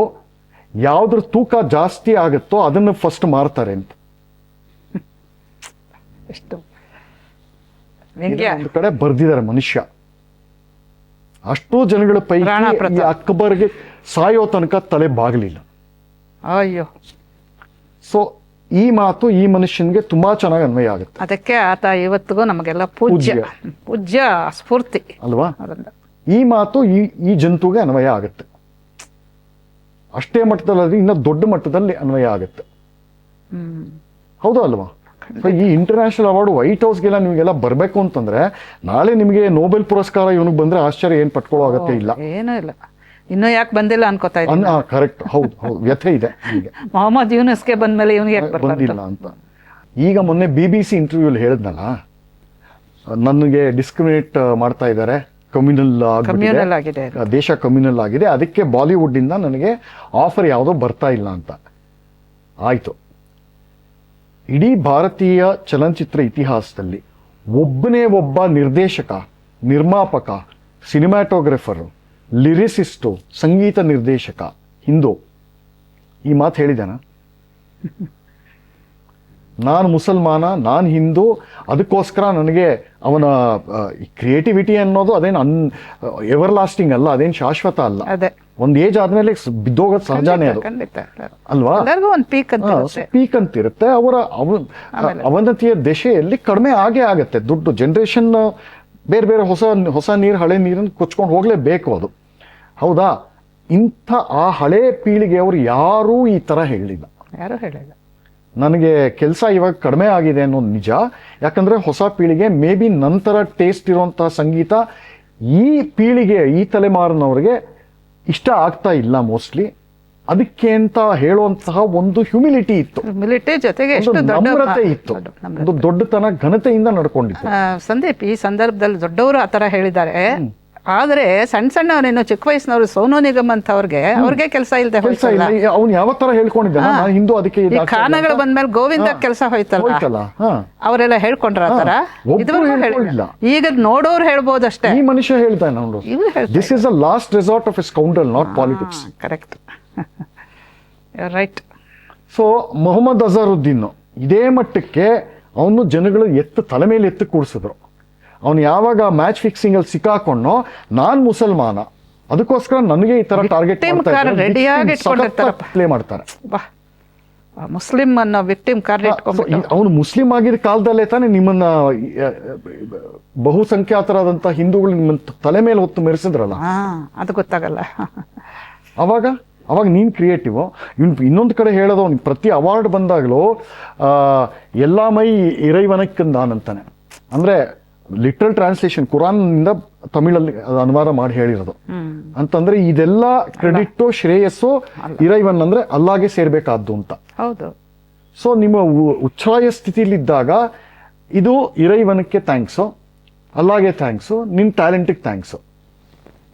ಯಾವ್ದ್ರ ತೂಕ ಜಾಸ್ತಿ ಆಗುತ್ತೋ ಅದನ್ನು ಫಸ್ಟ್ ಮಾರ್ತಾರೆ ಅಂತ. ಒಂದು ಕಡೆ ಬರ್ದಿದ್ದಾರೆ ಮನುಷ್ಯ. ಅಷ್ಟೋ ಜನಗಳ ಪೈಕಿ ಅಕ್ಬರ್ಗೆ ಸಾಯೋ ತನಕ ತಲೆ ಬಾಗಲಿಲ್ಲ. ಅಯ್ಯೋ. ಸೊ ಈ ಮಾತು ಈ ಮನುಷ್ಯನ್ಗೆ ತುಂಬಾ ಚೆನ್ನಾಗಿ ಅನ್ವಯ ಆಗುತ್ತೆ. ಅದಕ್ಕೆ ಆತ ಇವತ್ತಿಗೂ ನಮಗೆಲ್ಲ ಪೂಜ್ಯ ಸ್ಫೂರ್ತಿ ಅಲ್ವಾ? ಈ ಮಾತು ಈ ಜಂತುಗೆ ಅನ್ವಯ ಆಗುತ್ತೆ. ಅಷ್ಟೇ ಮಟ್ಟದಲ್ಲಿ ಇನ್ನ ದೊಡ್ಡ ಮಟ್ಟದಲ್ಲಿ ಅನ್ವಯ ಆಗುತ್ತೆ. ಹೌದಾ ಅಲ್ವಾ? ಈ ಇಂಟರ್ನ್ಯಾಷನಲ್ ಅವಾರ್ಡ್ ವೈಟ್ ಹೌಸ್ಗೆಲ್ಲ ನಿಮಗೆಲ್ಲ ಬರಬೇಕು ಅಂತಂದ್ರೆ, ನಾಳೆ ನಿಮಗೆ ನೋಬೆಲ್ ಪುರಸ್ಕಾರ ಇವನಿಗೆ ಬಂದ್ರೆ ಆಶ್ಚರ್ಯ ಏನ್ ಪಟ್ಕೊಳ್ಳೋ ಅಗತ್ಯ ಇಲ್ಲ. ಏನೂ ಇಲ್ಲ. ಇನ್ನೂ ಯಾಕೆ ಬಂದಿಲ್ಲ ಅನ್ಕೋತಾ ಇದ್ದೀನಿ. ಕರೆಕ್ಟ್. ಹೌದು, ವ್ಯಥೆ ಇದೆ. ಈಗ ಮೊಹಮ್ಮದ್ ಯೂನುಸ್ಗೆ ಬಂದ್ಮೇಲೆ ಇವನಿಗೆ ಯಾಕೆ ಬಂದಿಲ್ಲ ಅಂತ. ಈಗ ಮೊನ್ನೆ BBC ಇಂಟರ್ವ್ಯೂಲ್ ಹೇಳಿದ್ನಲ್ಲ, ನನಗೆ ಡಿಸ್ಕ್ರಿಮಿನೇಟ್ ಮಾಡ್ತಾ ಇದ್ದಾರೆ, ಕಮ್ಯುನಲ್ ಆಗಿದೆ, ದೇಶ ಕಮ್ಯುನಲ್ ಆಗಿದೆ, ಅದಕ್ಕೆ ಬಾಲಿವುಡ್ ಇಂದ ನನಗೆ ಆಫರ್ ಯಾವುದೋ ಬರ್ತಾ ಇಲ್ಲ ಅಂತ. ಆಯ್ತು, ಇಡೀ ಭಾರತೀಯ ಚಲನಚಿತ್ರ ಇತಿಹಾಸದಲ್ಲಿ ಒಬ್ಬನೇ ಒಬ್ಬ ನಿರ್ದೇಶಕ, ನಿರ್ಮಾಪಕ, ಸಿನಿಮ್ಯಾಟೋಗ್ರಫರ್, ಲಿರಿಸಿಸ್ಟು, ಸಂಗೀತ ನಿರ್ದೇಶಕ ಹಿಂದೂ ಈ ಮಾತು ಹೇಳಿದಾನ? ನಾನು ಮುಸಲ್ಮಾನ, ನಾನು ಹಿಂದೂ, ಅದಕ್ಕೋಸ್ಕರ ನನಗೆ ಅವನ ಕ್ರಿಯೇಟಿವಿಟಿ ಅನ್ನೋದು ಅದೇನು ಎವರ್ ಲಾಸ್ಟಿಂಗ್ ಅಲ್ಲ, ಅದೇನು ಶಾಶ್ವತ ಅಲ್ಲ. ಒಂದ್ ಏಜ್ ಆದ್ಮೇಲೆ ಬಿದ್ದೋಗೋದು ಸಹಜಾನೇ ಅದು, ಅಲ್ವಾ? ಪೀಕ್ ಅಂತಿರುತ್ತೆ. ಅವನತಿಯ ದಶೆಯಲ್ಲಿ ಕಡಿಮೆ ಆಗೇ ಆಗತ್ತೆ. ದುಡ್ಡು ಜನರೇಷನ್ ಬೇರೆ ಬೇರೆ ಹೊಸ ನೀರು ಹಳೆ ನೀರನ್ನು ಕೊಚ್ಕೊಂಡು ಹೋಗ್ಲೇಬೇಕು ಅದು. ಹೌದಾ? ಇಂಥ ಆ ಹಳೆ ಪೀಳಿಗೆಯವರು ಯಾರೂ ಈ ತರ ಹೇಳಿಲ್ಲ. ನನಗೆ ಕೆಲಸ ಇವಾಗ ಕಡಿಮೆ ಆಗಿದೆ ಅನ್ನೋದು ನಿಜ. ಯಾಕಂದ್ರೆ ಹೊಸ ಪೀಳಿಗೆ ಮೇ ಬಿ ನಂತರ ಟೇಸ್ಟ್ ಇರುವಂತಹ ಸಂಗೀತ ಈ ಪೀಳಿಗೆ, ಈ ತಲೆಮಾರಿನವ್ರಿಗೆ ಇಷ್ಟ ಆಗ್ತಾ ಇಲ್ಲ ಮೋಸ್ಟ್ಲಿ. ಅದಕ್ಕೆ ಅಂತ ಹೇಳುವಂತಹ ಒಂದು ಹ್ಯುಮಿಲಿಟಿ ಇತ್ತು, ಜೊತೆಗೆ ನಮ್ರತೆ ಇತ್ತು, ಒಂದು ದೊಡ್ಡತನ ಘನತೆಯಿಂದ ನಡ್ಕೊಂಡಿತ್ತು. ಸಂದೀಪ್, ಈ ಸಂದರ್ಭದಲ್ಲಿ ದೊಡ್ಡವರು ಆತರ ಹೇಳಿದ್ದಾರೆ. ಆದ್ರೆ ಸಣ್ಣ ಸಣ್ಣವರೇನು ಚಿಕ್ಕ ವಯಸ್ಸಿನವರು, ಸೋನು ನಿಗಮ್ ಅಂತ ಅವ್ರಿಗೆ ಕೆಲಸ ಇಲ್ಲದೆ ಅವ್ನು ಯಾವ ತರ ಹೇಳ್ಕೊಂಡಿದ್ದ ಹಿಂದೂ, ಅದಕ್ಕೆ ಖಾನಗಳು ಬಂದ್ಮೇಲೆ ಗೋವಿಂದ ಕೆಲಸ ಹೋಯ್ತಲ್ಲ, ಅವರೆಲ್ಲ ಹೇಳ್ಕೊಂಡ್ರ ಆತರ. ಈಗ ನೋಡೋರು ಹೇಳ್ಬೋದಷ್ಟೇ. ಈ ಮನುಷ್ಯ ಹೇಳ್ತಾನೆ, this is the last resort of a scoundrel, not politics. Correct, right. So Mohammad Azharuddin ಇದೇ ಮಟ್ಟಕ್ಕೆ ಅವನು ಜನಗಳು ತಲೆ ಮೇಲೆ ಎತ್ತು ಕೂಡಿಸಿದ್ರು. ಅವನು ಯಾವಾಗ ಮ್ಯಾಚ್ ಫಿಕ್ಸಿಂಗಲ್ಲಿ ಸಿಕ್ಕಾಕೊಂಡೋ ನಾನು ಮುಸಲ್ಮಾನ, ಅದಕ್ಕೋಸ್ಕರ ನನಗೆ ಈ ತರ ಟಾರ್ಗೆಟ್ ಪ್ಲೇ ಮಾಡ್ತಾರೆ. ಮುಸ್ಲಿಂ ಅನ್ನೋ ವಿಕ್ಟಿಮ್ ಕಾರ್ಡ್ ಇಟ್ಕೊಂಡ್ಬಿಟ್ಟು ಅವನು ಮುಸ್ಲಿಂ ಆಗಿದ್ದ ಕಾಲದಲ್ಲೇ ತಾನೇ ನಿಮ್ಮನ್ನ ಬಹುಸಂಖ್ಯಾತರಾದಂತಹ ಹಿಂದೂಗಳು ನಿಮ್ಮನ್ನ ತಲೆ ಮೇಲೆ ಹೊತ್ತು ಮೆರೆಸಿದ್ರಲ್ಲ, ಅದು ಗೊತ್ತಾಗಲ್ಲ. ಅವಾಗ ನೀನು ಕ್ರಿಯೇಟಿವ್. ಇನ್ನೊಂದು ಕಡೆ ಹೇಳೋದು, ಅವ್ನಿಗೆ ಪ್ರತಿ ಅವಾರ್ಡ್ ಬಂದಾಗಲೂ ಎಲ್ಲ ಮೈ ಇರೈವನಕ್ಕಂದಾನಂತಾನೆ. ಅಂದರೆ ಲಿಟ್ರಲ್ ಟ್ರಾನ್ಸ್ಲೇಷನ್ ಕುರಾನ್ನಿಂದ ತಮಿಳಲ್ಲಿ ಅನುವಾದ ಮಾಡಿ ಹೇಳಿರೋದು. ಅಂತಂದ್ರೆ ಇದೆಲ್ಲ ಕ್ರೆಡಿಟ್ಟು ಶ್ರೇಯಸ್ಸು ಇರೈವನ್ ಅಂದ್ರೆ ಅಲ್ಲಾಗೆ ಸೇರ್ಬೇಕಾದ್ದು ಅಂತ. ಹೌದು. ಸೊ ನಿಮ್ಮ ಉಚ್ಛ್ರಾಯ ಸ್ಥಿತಿಲಿದ್ದಾಗ ಇದು ಇರೈವನಕ್ಕೆ ಥ್ಯಾಂಕ್ಸು, ಅಲ್ಲಾಗೆ ಥ್ಯಾಂಕ್ಸು, ನಿನ್ನ ಟ್ಯಾಲೆಂಟಿಗೆ ಥ್ಯಾಂಕ್ಸು.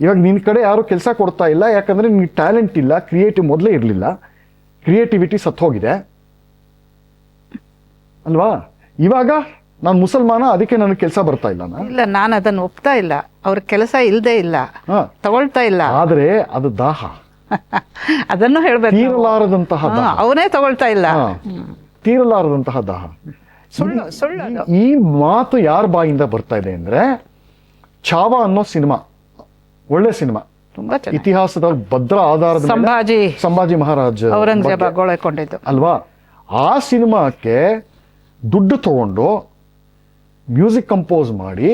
ಇವಾಗ ನಿನ್ನ ಕಡೆ ಯಾರು ಕೆಲಸ ಕೊಡ್ತಾ ಇಲ್ಲ, ಯಾಕಂದ್ರೆ ನಿನ್ಗೆ ಟ್ಯಾಲೆಂಟ್ ಇಲ್ಲ, ಕ್ರಿಯೇಟಿವ್ ಮೊದಲೇ ಇರಲಿಲ್ಲ, ಕ್ರಿಯೇಟಿವಿಟಿ ಸತ್ತೋಗಿದೆ ಅಲ್ವಾ. ಇವಾಗ ನಾನು ಮುಸಲ್ಮಾನ, ಅದಕ್ಕೆ ನನಗೆ ಕೆಲಸ ಬರ್ತಾ ಇಲ್ಲ. ಇಲ್ಲ, ನಾನು ಅದನ್ನು ಒಪ್ತಾ ಇಲ್ಲ. ಅವ್ರ ಕೆಲಸ ಇಲ್ಲದೆ ಇಲ್ಲ, ತಗೊಳ್ತಾ ಇಲ್ಲ. ಆದ್ರೆ ಅದು ದಾಹ ಅದನ್ನು ಹೇಳ್ಬೇಕು. ತೀರಲಾರದಂತಹ ಅವನೇ ತಗೊಳ್ತಾ ಇಲ್ಲ, ತೀರಲಾರದಂತಹ ದಾಹ. ಸುಳ್ಳು. ಈ ಮಾತು ಯಾರ ಬಾಯಿಂದ ಬರ್ತಾ ಇದೆ ಅಂದ್ರೆ, ಛಾವಾ ಅನ್ನೋ ಸಿನಿಮಾ ಒಳ್ಳೆ ಸಿನಿಮಾ, ತುಂಬಾ ಇತಿಹಾಸದ ಭದ್ರ ಆಧಾರದ ಸಂಭಾಜಿ ಮಹಾರಾಜ್ ಔರಂಗಜೇಬ ಅಲ್ವಾ. ಆ ಸಿನಿಮಾಕ್ಕೆ ದುಡ್ಡು ತಗೊಂಡು ಮ್ಯೂಸಿಕ್ ಕಂಪೋಸ್ ಮಾಡಿ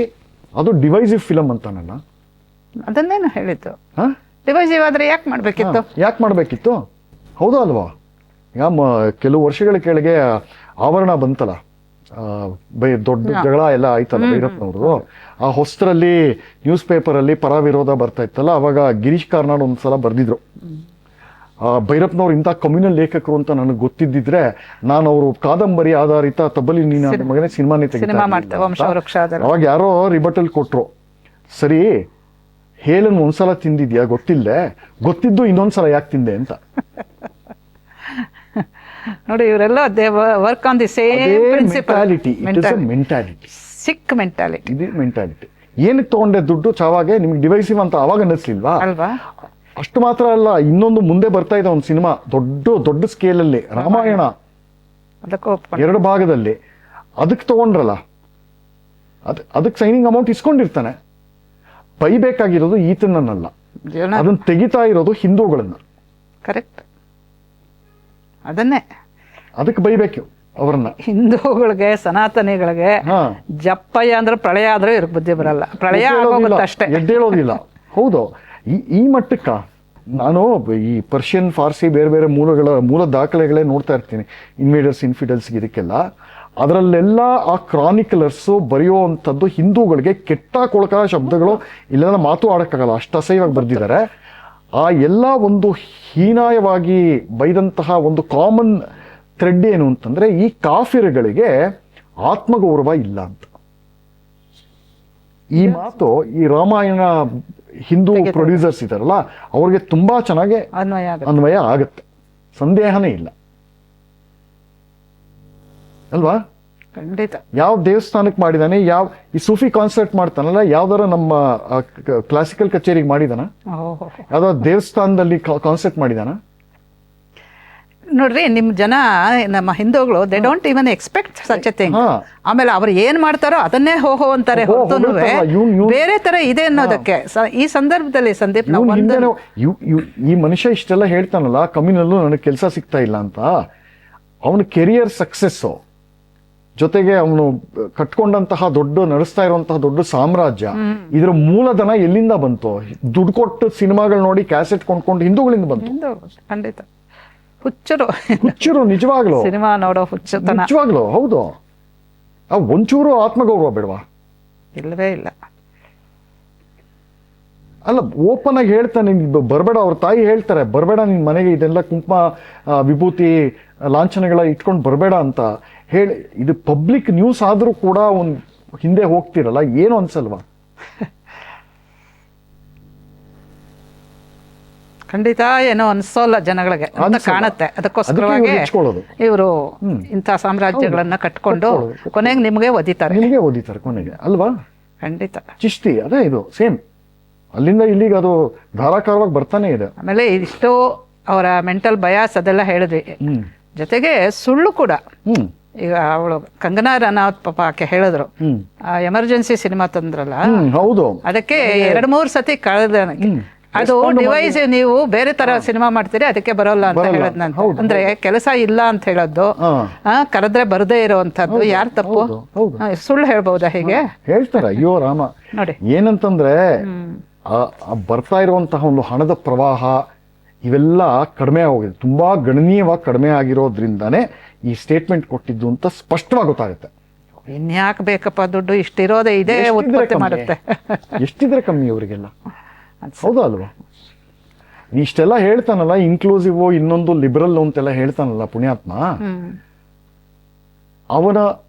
ಅದು ಡಿವೈಸಿವ್ ಫಿಲಮ್ ಅಂತಾನಲ್ಲ. ಅದನ್ನೇನು ಹೇಳಿದ್ದು. ಡಿವೈಸಿವ್ ಆದ್ರೆ ಯಾಕೆ ಮಾಡ್ಬೇಕಿತ್ತು? ಹೌದಾ ಅಲ್ವಾ. ಈಗ ಕೆಲವು ವರ್ಷಗಳ ಕೆಳಗೆ ಆವರಣ ಬಂತಲ್ಲ, ದೊಡ್ಡ ಜಗಳ ಎಲ್ಲ ಆಯ್ತಲ್ಲ ಭೈರಪ್ಪನವ್ರದ್ದು. ಆ ಹೊಸ್ತರಲ್ಲಿ ನ್ಯೂಸ್ ಪೇಪರಲ್ಲಿ ಪರ ವಿರೋಧ ಬರ್ತಾ ಇತ್ತಲ್ಲ, ಅವಾಗ ಗಿರೀಶ್ ಕಾರ್ನಾಡ್ ಒಂದ್ಸಲ ಬರ್ದಿದ್ರು, ಭೈರಪ್ಪನವ್ರು ಇಂಥ ಕಮ್ಯುನಲ್ ಲೇಖಕರು ಅಂತ ನನಗೆ ಗೊತ್ತಿದ್ದಿದ್ರೆ ನಾನು ಅವರು ಕಾದಂಬರಿ ಆಧಾರಿತ ತಬ್ಬಲಿ ನೀನ ಮಗನೇ ಸಿನಿಮಾನೇ ತೆಗೆದ. ಅವಾಗ ಯಾರೋ ರಿಬಟಲ್ ಕೊಟ್ರು, ಸರಿ ಹೇಳನ್ ಒಂದ್ಸಲ ತಿಂದಿದ್ಯಾ ಗೊತ್ತಿದ್ದು ಇನ್ನೊಂದ್ಸಲ ಯಾಕೆ ತಿಂದೆ ಅಂತ. ನೋಡಿ, ಇವರೆಲ್ಲ work on the same mentality. Sick mentality. ಇದು ಮೆಂಟಾಲಿಟಿ. ಏನಕ್ಕೆ ತಗೊಂಡೆ ದುಡ್ಡು ಚಾವಾಗೆ, ನಿಮ್ಗೆ ಡಿವೈಸಿವ್ ಅಂತ ಅವಾಗ ಅನ್ನಿಸ್ಲಿಲ್ವಾ? ಅಲ್ವಾ. ಅಷ್ಟು ಮಾತ್ರ ಅಲ್ಲ, ಇನ್ನೊಂದು ಮುಂದೆ ಬರ್ತಾ ಇದೆ ಒಂದು ಸಿನಿಮಾ, ದೊಡ್ಡ ಸ್ಕೇಲಲ್ಲಿ, ರಾಮಾಯಣ 2 ಭಾಗದಲ್ಲಿ. ಅದಕ್ಕೆ ತಗೊಂಡ್ರಲ್ಲ, ಅದಕ್ಕೆ ಸೈನಿಂಗ್ ಅಮೌಂಟ್ ಇಸ್ಕೊಂಡಿರ್ತಾನೆ. ಬೈಬೇಕಾಗಿರೋದು ಈತನನ್ನಲ್ಲ, ಅದನ್ನ ತೆಗಿತಾ ಇರೋದು ಹಿಂದೂಗಳನ್ನ. ಕರೆಕ್ಟ್. ಅದಕ್ಕೆ ಬೈಬೇಕು ಅವ್ರನ್ನ. ಹಿಂದೂಗಳಿಗೆ, ಸನಾತನಿಗಳಿಗೆ ಜಪ್ಪಯ್ಯ ಅಂದ್ರೆ ಪ್ರಳಯ ಆದ್ರೂ ಬುದ್ಧಿ ಬರಲ್ಲ, ಪ್ರಳಯ ಆಗೋಗುತ್ತೆ ಅಷ್ಟೇ, ಎದ್ದೇಳೋದಿಲ್ಲ. ಹೌದು. ಈ ಮಟ್ಟಕ್ಕ ನಾನು ಈ ಪರ್ಷಿಯನ್, ಫಾರ್ಸಿ, ಬೇರೆ ಬೇರೆ ಮೂಲ ದಾಖಲೆಗಳೇ ನೋಡ್ತಾ ಇರ್ತೀನಿ, ಇನ್ವೇಡರ್ಸ್, ಇನ್ಫಿಡಲ್ಸ್, ಇದಕ್ಕೆಲ್ಲ. ಅದರಲ್ಲೆಲ್ಲ ಆ ಕ್ರಾನಿಕಲರ್ಸು ಬರೆಯುವಂಥದ್ದು ಹಿಂದೂಗಳಿಗೆ ಕೆಟ್ಟ ಕೊಳಕ ಶಬ್ದಗಳು ಇಲ್ಲೆಲ್ಲ ಮಾತು ಆಡಕ್ಕಾಗಲ್ಲ, ಅಷ್ಟು ಅಸಹ್ಯವಾಗಿ ಬರೆದಿದ್ದಾರೆ. ಆ ಎಲ್ಲ ಒಂದು ಹೀನಾಯವಾಗಿ ಬೈದಂತಹ ಒಂದು ಕಾಮನ್ ಥ್ರೆಡ್ ಏನು ಅಂತಂದ್ರೆ, ಈ ಕಾಫಿರ್ಗಳಿಗೆ ಆತ್ಮಗೌರವ ಇಲ್ಲ ಅಂತ. ಈ ಮಾತು ಈ ರಾಮಾಯಣ ಹಿಂದೂ ಪ್ರೊಡ್ಯೂಸರ್ಸ್ ಇದಾರಲ್ಲ, ಅವ್ರಿಗೆ ತುಂಬಾ ಚೆನ್ನಾಗಿ ಅನ್ವಯ ಆಗುತ್ತೆ, ಸಂದೇಹನೇ ಇಲ್ಲ ಅಲ್ವಾ. ಖಂಡಿತ. ಯಾವ ದೇವಸ್ಥಾನಕ್ಕೆ ಮಾಡಿದಾನೆ, ಈ ಸೂಫಿ ಕಾನ್ಸರ್ಟ್ ಮಾಡ್ತಾನಲ್ಲ, ಯಾವ್ದಾರ ನಮ್ಮ ಕ್ಲಾಸಿಕಲ್ ಕಚೇರಿಗೆ ಮಾಡಿದಾನ, ಯಾವ್ದಾರ ದೇವಸ್ಥಾನದಲ್ಲಿ ಕಾನ್ಸರ್ಟ್ ಮಾಡಿದಾನ? ನೋಡ್ರಿ, ನಿಮ್ ಜನ, ನಮ್ಮ ಹಿಂದೂಗಳು, they don't even expect such A thing. ಆಮೇಲೆ ಅವ್ರು ಏನ್ ಮಾಡ್ತಾರೋ ಅದನ್ನೇ ಹೋಗೋ ಅಂತಾರೆ, ಬೇರೆ ತರ ಇದೆ ಅನ್ನೋದಕ್ಕೆ. ಈ ಸಂದರ್ಭದಲ್ಲಿ ಸಂದೀಪ್, ಈ ಮನುಷ್ಯ ಇಷ್ಟೆಲ್ಲ ಹೇಳ್ತಾನಲ್ಲ, ಕಮ್ಯುನಲ್ಲೂ ನನಗೆ ಕೆಲಸ ಸಿಗ್ತಾ ಇಲ್ಲ ಅಂತ, ಅವನ ಕೆರಿಯರ್ ಸಕ್ಸಸ್ಸು ಜೊತೆಗೆ ಅವನು ಕಟ್ಕೊಂಡಂತಹ ನಡೆಸ್ತಾ ಇರುವಂತಹ ದೊಡ್ಡ ಸಾಮ್ರಾಜ್ಯ, ಇದ್ರ ಮೂಲಧನ ಎಲ್ಲಿಂದ ಬಂತು? ದುಡ್ಡು ಕೊಟ್ಟು ಸಿನಿಮಾಗಳು ನೋಡಿ ಕ್ಯಾಸೆಟ್ ಕೊಂಡ್ಕೊಂಡು ಹಿಂದೂಗಳಿಂದ ಬಂತು. ಖಂಡಿತ. ಹುಚ್ಚರು ನಿಜವಾಗ್ಲು, ಸಿನಿಮಾ ನೋಡೋ ಹುಚ್ಚತನ ನಿಜವಾಗ್ಲು. ಹೌದು. ಒಂಚೂರು ಆತ್ಮಗೌರವ ಬೇಡವಾ? ಇಲ್ಲವೇ ಇಲ್ಲ. ಅಲ್ಲ, ಓಪನ್ ಆಗಿ ಹೇಳ್ತಾನೆ, ಬರಬೇಡ. ಅವ್ರ ತಾಯಿ ಹೇಳ್ತಾರೆ, ಬರಬೇಡ ನಿನ್ ಮನೆಗೆ, ಇದೆಲ್ಲ ಕುಂಕುಮ, ವಿಭೂತಿ, ಲಾಂಛನಗಳ ಇಟ್ಕೊಂಡು ಬರಬೇಡ ಅಂತ ಹೇಳಿ. ಇದು ಪಬ್ಲಿಕ್ ನ್ಯೂಸ್ ಆದ್ರೂ ಕೂಡ ಒಂದು ಹಿಂದೆ ಹೋಗ್ತಿರಲ್ಲ, ಏನು ಅನ್ಸಲ್ವಾ? ಖಂಡಿತ ಏನೋ ಅನ್ಸೋಲ್ಲ ಜನಗಳಿಗೆ ಅಂತ ಕಾಣುತ್ತೆ. ಅದಕ್ಕೋಸ್ಕರವಾಗಿ ಇವರು ಇಂಥ ಸಾಮ್ರಾಜ್ಯಗಳನ್ನ ಕಟ್ಕೊಂಡು ಕೊನೆಗೆ ನಿಮಗೆ ಒದಿತಾರೆ ಕೊನೆಗೆ ಅಲ್ವಾ? ಖಂಡಿತ. ಚಿಷ್ಟಿ ಅದೇ, ಇದು ಸೇಮ್ ಅಲ್ಲಿಂದ ಇಲ್ಲಿಗೆ ಅದು ಧಾರಾಕಾರವಾಗಿ ಬರ್ತಾನೆ ಇದೆ. ಆಮೇಲೆ ಇಷ್ಟು ಅವರ ಮೆಂಟಲ್ ಬಯಾಸ್ ಅದೆಲ್ಲ ಹೇಳಿದ್ವಿ, ಜೊತೆಗೆ ಸುಳ್ಳು ಕೂಡ. ಈಗ ಅವಳು ಕಂಗನಾ ರನೌತ್ ಪಾಪ ಆಕೆ ಹೇಳಿದ್ರು ಎಮರ್ಜೆನ್ಸಿ ಸಿನಿಮಾ ತಂದ್ರಲ್ಲ, ಹೌದು, ಅದಕ್ಕೆ 2-3 ಸತಿ ಕಳೆದ ಅದು ಡಿವೈಸ್ ನೀವು ಬೇರೆ ತರ ಸಿನಿಮಾ ಮಾಡ್ತೀರಿ ಅದಕ್ಕೆ ಬರೋಲ್ಲ ಅಂತ ಹೇಳದ್ನಂತ. ಅಂದ್ರೆ ಕೆಲಸ ಇಲ್ಲ ಅಂತ ಹೇಳೋದು, ಕರೆದ್ರೆ ಬರದೇ ಇರೋವಂಥದ್ದು ಯಾರು ತಪ್ಪು? ಸುಳ್ಳು ಹೇಳ್ಬಹುದಾ ಹೀಗೆ? ಹೇಳ್ತಾರೆ. ಅಯ್ಯೋ ರಾಮ, ನೋಡಿ ಏನಂತಂದ್ರೆ ಬರ್ತಾ ಇರುವಂತಹ ಒಂದು ಹಣದ ಪ್ರವಾಹ ಇವೆಲ್ಲ ಕಡಿಮೆ ಆಗೋಗಿದೆ, ತುಂಬಾ ಗಣನೀಯವಾಗಿ ಕಡಿಮೆ ಆಗಿರೋದ್ರಿಂದಾನೇ ಈ ಸ್ಟೇಟ್ಮೆಂಟ್ ಕೊಟ್ಟಿದ್ದು ಅಂತ ಸ್ಪಷ್ಟವಾಗಿ ಗೊತ್ತಾಗುತ್ತೆ. ಇನ್ಯಾಕೆ ಬೇಕಪ್ಪ ದುಡ್ಡು, ಇಷ್ಟಿರೋದೇ ಇದೇ ಉತ್ಪತ್ತಿ ಮಾಡುತ್ತೆ. ಎಷ್ಟಿದ್ರೆ ಕಮ್ಮಿ ಅವರಿಗೆಲ್ಲ, ಹೌದಾ ಅಲ್ವಾ? ಇಷ್ಟೆಲ್ಲ ಹೇಳ್ತಾನಲ್ಲ, ಇನ್ಕ್ಲೂಸಿವ್, ಇನ್ನೊಂದು ಲಿಬರಲ್ ಅಂತೆಲ್ಲ ಹೇಳ್ತಾನಲ್ಲ ಪುಣ್ಯಾತ್ಮ, ಅವನ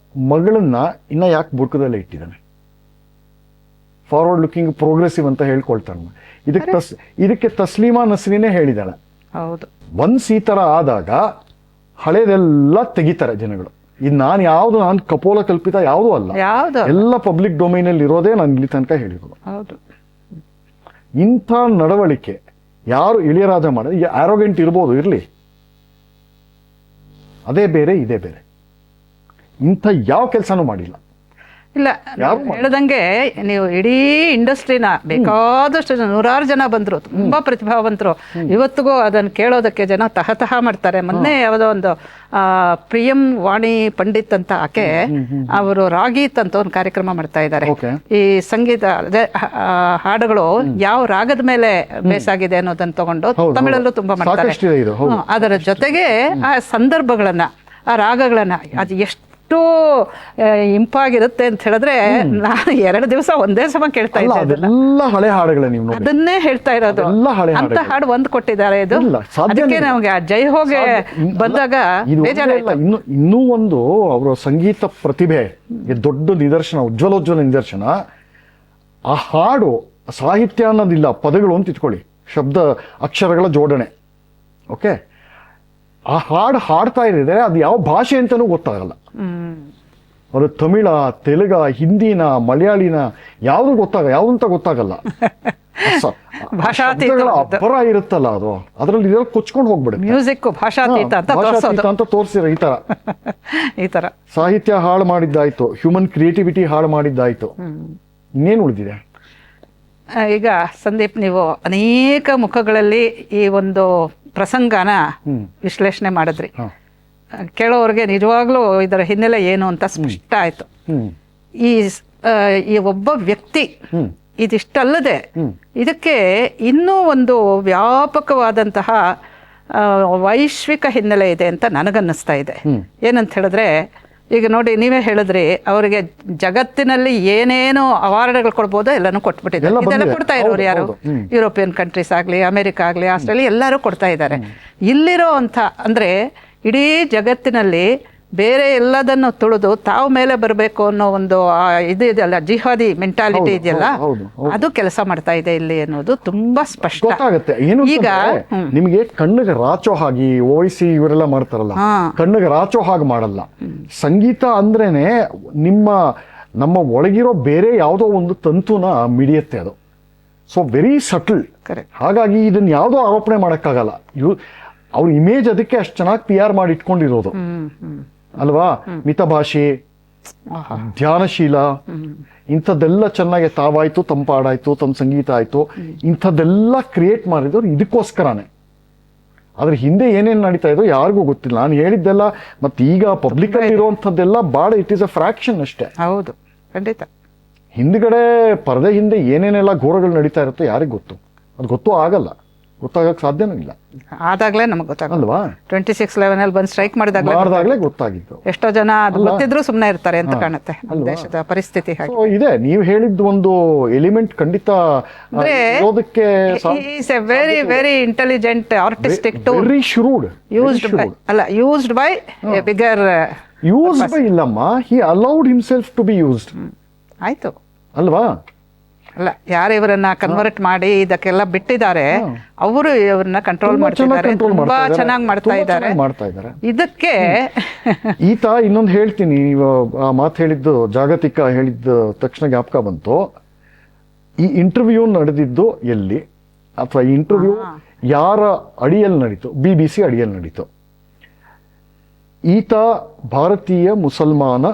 ಮಗಳನ್ನ ಇನ್ನ ಯಾಕೆ ಬುಡಕದಲ್ಲೇ ಇಟ್ಟಿದ್ದಾನೆ? ಫಾರ್ವರ್ಡ್ ಲುಕಿಂಗ್, ಪ್ರೋಗ್ರೆಸಿವ್ ಅಂತ ಹೇಳ್ಕೊಳ್ತಾನೆ. ಇದಕ್ಕೆ ತಸ್ಲೀಮಾ ನಸ್ರಿನೇ ಹೇಳಿದಾಳೆ. ಹೌದು, ಒನ್ಸ್ ಈ ತರ ಆದಾಗ ಹಳೇದೆಲ್ಲ ತೆಗಿತಾರೆ ಜನಗಳು. ಇದು ನಾನು ಕಪೋಲ ಕಲ್ಪಿತ ಯಾವುದೂ ಅಲ್ಲ, ಎಲ್ಲ ಪಬ್ಲಿಕ್ ಡೊಮೈನ್ ಅಲ್ಲಿ ಇರೋದೇ ನಾನು ಇಲ್ಲಿ ತನಕ ಹೇಳಿರೋದು. ಹೌದು, ಇಂಥ ನಡವಳಿಕೆ ಯಾರು ಇಳಿಯರಾಜ ಮಾಡಿದ್ರೆ, ಆರೋಗೆಂಟ್ ಇರ್ಬೋದು, ಇರಲಿ, ಅದೇ ಬೇರೆ ಇದೇ ಬೇರೆ. ಇಂಥ ಯಾವ ಕೆಲಸನೂ ಮಾಡಿಲ್ಲ. ಇಲ್ಲ ಹೇಳ್ದಂಗೆ ನೀವು ಇಡೀ ಇಂಡಸ್ಟ್ರಿನ ಬೇಕಾದಷ್ಟು ನೂರಾರು ಜನ ಬಂದ್ರು, ತುಂಬಾ ಪ್ರತಿಭಾವಂತರು, ಇವತ್ತಿಗೂ ಅದನ್ನು ಕೇಳೋದಕ್ಕೆ ಜನ ತಹತಹ ಮಾಡ್ತಾರೆ. ಮೊನ್ನೆ ಯಾವುದೋ ಒಂದು ಪ್ರಿಯಂ ವಾಣಿ ಪಂಡಿತ್ ಅಂತ ಆಕೆ, ಅವರು ರಾಗೀತ್ ಅಂತ ಒಂದು ಕಾರ್ಯಕ್ರಮ ಮಾಡ್ತಾ ಇದ್ದಾರೆ. ಈ ಸಂಗೀತ ಹಾಡುಗಳು ಯಾವ ರಾಗದ ಮೇಲೆ ಬೇಸಾಗಿದೆ ಅನ್ನೋದನ್ನ ತಗೊಂಡು ತಮಿಳಲ್ಲೂ ತುಂಬಾ ಮಾಡ್ತಾರೆ. ಅದರ ಜೊತೆಗೆ ಆ ಸಂದರ್ಭಗಳನ್ನ, ಆ ರಾಗಗಳನ್ನ, ಅದು ಎಷ್ಟು ಇಂಪಾಗಿರುತ್ತೆ ಅಂತ ಹೇಳಿದ್ರೆ ನಾನು 2 ದಿವಸ ಒಂದೇ ಸಮ ಕೇಳ್ತಾ ಇದ್ದೆ. ಅದೆಲ್ಲ ಹಳೆ ಹಾಡುಗಳೇ, ನೀವು ಅದನ್ನೇ ಹೇಳ್ತಾ ಇರೋದು. ಅಂತ ಹಾಡು ಒಂದು ಕೊಟ್ಟಿದ್ದಾರೆ. ಇದು ಅದಕ್ಕೆ ನಮಗೆ ಜೈ ಹೋಗೆ ಬಂದಾಗ ಬೇಜಾರಾಯ್ತು. ಇನ್ನೂ ಒಂದು ಅವರ ಸಂಗೀತ ಪ್ರತಿಭೆ ದೊಡ್ಡ ನಿದರ್ಶನ, ಉಜ್ವಲ ನಿದರ್ಶನ. ಆ ಹಾಡು ಸಾಹಿತ್ಯ ಅನ್ನೋದಿಲ್ಲ, ಪದಗಳು ಅಂತ ಇಟ್ಕೊಳ್ಳಿ, ಶಬ್ದ ಅಕ್ಷರಗಳ ಜೋಡಣೆ. ಓಕೆ, ಆ ಹಾಡು ಹಾಡ್ತಾ ಇರಿದ್ರೆ ಅದು ಯಾವ ಭಾಷೆ ಅಂತನೂ ಗೊತ್ತಾಗಲ್ಲ. ಅವರು ತಮಿಳ, ತೆಲುಗ, ಹಿಂದಿನ, ಮಲಯಾಳಿನ ಯಾವ್ದು ಅಂತ ಗೊತ್ತಾಗಲ್ಲ. ಅಬ್ಬರ ಇರುತ್ತಲ್ಲ ಅದು, ಅದ್ರಲ್ಲಿ ಕೊಚ್ಕೊಂಡು ಹೋಗ್ಬಿಡುತ್ತೆ. ಮ್ಯೂಸಿಕ್ ಭಾಷಾತೀತ ಅಂತ ತೋರಿಸಿರ ಈ ತರ ಸಾಹಿತ್ಯ ಹಾಳು ಮಾಡಿದ್ದಾಯ್ತು, ಹ್ಯೂಮನ್ ಕ್ರಿಯೇಟಿವಿಟಿ ಹಾಳು ಮಾಡಿದ್ದಾಯ್ತು, ಇನ್ನೇನು ಉಳಿದಿದೆ? ಈಗ ಸಂದೀಪ್, ನೀವು ಅನೇಕ ಮುಖಗಳಲ್ಲಿ ಈ ಒಂದು ಪ್ರಸಂಗನ ವಿಶ್ಲೇಷಣೆ ಮಾಡಿದ್ರಿ. ಕೇಳೋರಿಗೆ ನಿಜವಾಗ್ಲೂ ಇದರ ಹಿನ್ನೆಲೆ ಏನು ಅಂತ ಸ್ಪಷ್ಟ ಆಯ್ತು. ಈ ಒಬ್ಬ ವ್ಯಕ್ತಿ ಇದಿಷ್ಟಲ್ಲದೆ ಇದಕ್ಕೆ ಇನ್ನೂ ಒಂದು ವ್ಯಾಪಕವಾದಂತಹ ವೈಶ್ವಿಕ ಹಿನ್ನೆಲೆ ಇದೆ ಅಂತ ನನಗನ್ನಿಸ್ತಾ ಇದೆ. ಏನಂತ ಹೇಳಿದ್ರೆ, ಈಗ ನೋಡಿ, ನೀವೇ ಹೇಳಿದ್ರಿ, ಅವರಿಗೆ ಜಗತ್ತಿನಲ್ಲಿ ಏನೇನು ಅವಾರ್ಡ್ಗಳು ಕೊಡ್ಬೋದು ಎಲ್ಲನೂ ಕೊಟ್ಬಿಟ್ಟಿದ್ದಾರೆ. ಇದೆಲ್ಲ ಕೊಡ್ತಾ ಇರೋರು ಯಾರು? ಯುರೋಪಿಯನ್ ಕಂಟ್ರೀಸ್ ಆಗಲಿ, ಅಮೆರಿಕ ಆಗಲಿ, ಆಸ್ಟ್ರೇಲಿಯಾ, ಎಲ್ಲರೂ ಕೊಡ್ತಾ ಇದ್ದಾರೆ. ಇಲ್ಲಿರೋ ಅಂಥ ಅಂದರೆ ಇಡೀ ಜಗತ್ತಿನಲ್ಲಿ ಬೇರೆ ಎಲ್ಲದನ್ನು ತುಳಿದು ತಾವು ಮೇಲೆ ಬರಬೇಕು ಅನ್ನೋ ಒಂದು ಇದು ಇದೆಯಲ್ಲ, ಜಿಹಾದಿ ಮೆಂಟಾಲಿಟಿ ಇದೆಯಲ್ಲ, ಅದು ಕೆಲಸ ಮಾಡ್ತಾ ಇದೆ ಇಲ್ಲಿ ಅನ್ನೋದು ತುಂಬಾ ಸ್ಪಷ್ಟ ಗೊತ್ತಾಗುತ್ತೆ. ಈಗ ನಿಮಗೆ ಕಣ್ಣಿಗೆ ರಾಚೋ ಹಾಗೆ ಓಯಿಸಿ ಇವರೆಲ್ಲ ಮಾಡ್ತಾರಲ್ಲ, ಕಣ್ಣಿಗೆ ರಾಚೋ ಹಾಗೆ ಮಾಡಲ್ಲ. ಸಂಗೀತ ಅಂದ್ರೇನೆ ನಮ್ಮ ಒಳಗಿರೋ ಬೇರೆ ಯಾವುದೋ ಒಂದು ತಂತುನ ಮಿಡಿಯುತ್ತೆ ಅದು. So very subtle. ಹಾಗಾಗಿ ಇದನ್ನ ಯಾವುದೋ ಆರೋಪಣೆ ಮಾಡೋಕ್ಕಾಗಲ್ಲ. ಅವ್ರ ಇಮೇಜ್ ಅದಕ್ಕೆ ಅಷ್ಟು ಚೆನ್ನಾಗಿ PR ಮಾಡಿ ಇಟ್ಕೊಂಡಿರೋದು ಅಲ್ವಾ? ಮಿತಭಾಷಿ, ಧ್ಯಾನಶೀಲ, ಇಂಥದ್ದೆಲ್ಲ ಚೆನ್ನಾಗಿ ತಾವಾಯ್ತು, ತಂಪಾಡಾಯ್ತು, ತಮ್ಮ ಸಂಗೀತ ಆಯ್ತು, ಇಂಥದ್ದೆಲ್ಲ ಕ್ರಿಯೇಟ್ ಮಾಡಿದವ್ರು ಇದಕ್ಕೋಸ್ಕರನೇ. ಅದ್ರ ಹಿಂದೆ ಏನೇನು ನಡೀತಾ ಇದೋ ಯಾರಿಗೂ ಗೊತ್ತಿಲ್ಲ. ನಾನು ಹೇಳಿದ್ದೆಲ್ಲ ಮತ್ತೆ ಈಗ ಪಬ್ಲಿಕ್ ಅಲ್ಲಿ ಇರುವಂಥದ್ದೆಲ್ಲ ಬಾಳ ಇಟ್ ಈಸ್ ಅ ಫ್ರಾಕ್ಷನ್ ಅಷ್ಟೇ. ಹೌದು, ಖಂಡಿತ. ಹಿಂದ್ಗಡೆ ಪರದೆ ಹಿಂದೆ ಏನೇನೆಲ್ಲ ಘೋರಗಳು ನಡೀತಾ ಇರುತ್ತೋ ಯಾರಿಗೂ ಗೊತ್ತು? ಅದು ಗೊತ್ತೂ ಆಗಲ್ಲ, ಗೊತ್ತಾಗಕ್ಕೆ ಸಾಧ್ಯನೂ ಇಲ್ಲ. ಆದಾಗ್ಲೇ ನಮಗೆ ಗೊತ್ತಾಗಲ್ವಾ? 26/11 ಬಂದು ಸ್ಟ್ರೈಕ್ ಮಾಡಿದಾಗಲೇ ಗೊತ್ತಾಗಿತ್ತು. ಎಷ್ಟೋ ಜನ ಅದು ಗೊತ್ತಿದ್ರು ಸುಮ್ಮನೆ ಇರ್ತಾರೆ ಅಂತ ಕಾಣುತ್ತೆ. ದೇಶದ ಪರಿಸ್ಥಿತಿ ಇದೆ. ನೀವು ಹೇಳಿದ್ದು ಒಂದು ಎಲಿಮೆಂಟ್ ಖಂಡಿತ is a very very intelligent artistic tool. Very shrewd. Used by a bigger. Used by ಇಲ್ಲಮ್ಮ, he allowed himself to be used. ಆಯ್ತು ಅಲ್ವಾ? ಅಲ್ಲ, ಯಾರು ಇವರನ್ನ ಕನ್ವರ್ಟ್ ಮಾಡಿ ಇದಕ್ಕೆಲ್ಲ ಬಿಟ್ಟಿದ್ದಾರೆ, ಅವರು ಇವ್ರನ್ನ ಕಂಟ್ರೋಲ್ ಮಾಡ್ತಿದ್ದಾರೆ, ತುಂಬಾ ಚೆನ್ನಾಗಿ ಮಾಡ್ತಾ ಇದ್ದಾರೆ. ಇದಕ್ಕೆ ಈತ ಇನ್ನೊಂದು ಹೇಳ್ತೀನಿ, ನೀವು ಆ ಮಾತು ಹೇಳಿದ್ದು ಜಾಗತಿಕ ಹೇಳಿದ್ದ ತಕ್ಷಣ ಜ್ಞಾಪಕ ಬಂತು. ಈ ಇಂಟರ್ವ್ಯೂ ನಡೆದಿದ್ದು ಎಲ್ಲಿ, ಅಥವಾ ಇಂಟರ್ವ್ಯೂ ಯಾರ ಅಡಿಯಲ್ಲಿ ನಡೀತು? BBC ಅಡಿಯಲ್ಲಿ ನಡೀತು. ಈತ ಭಾರತೀಯ ಮುಸಲ್ಮಾನ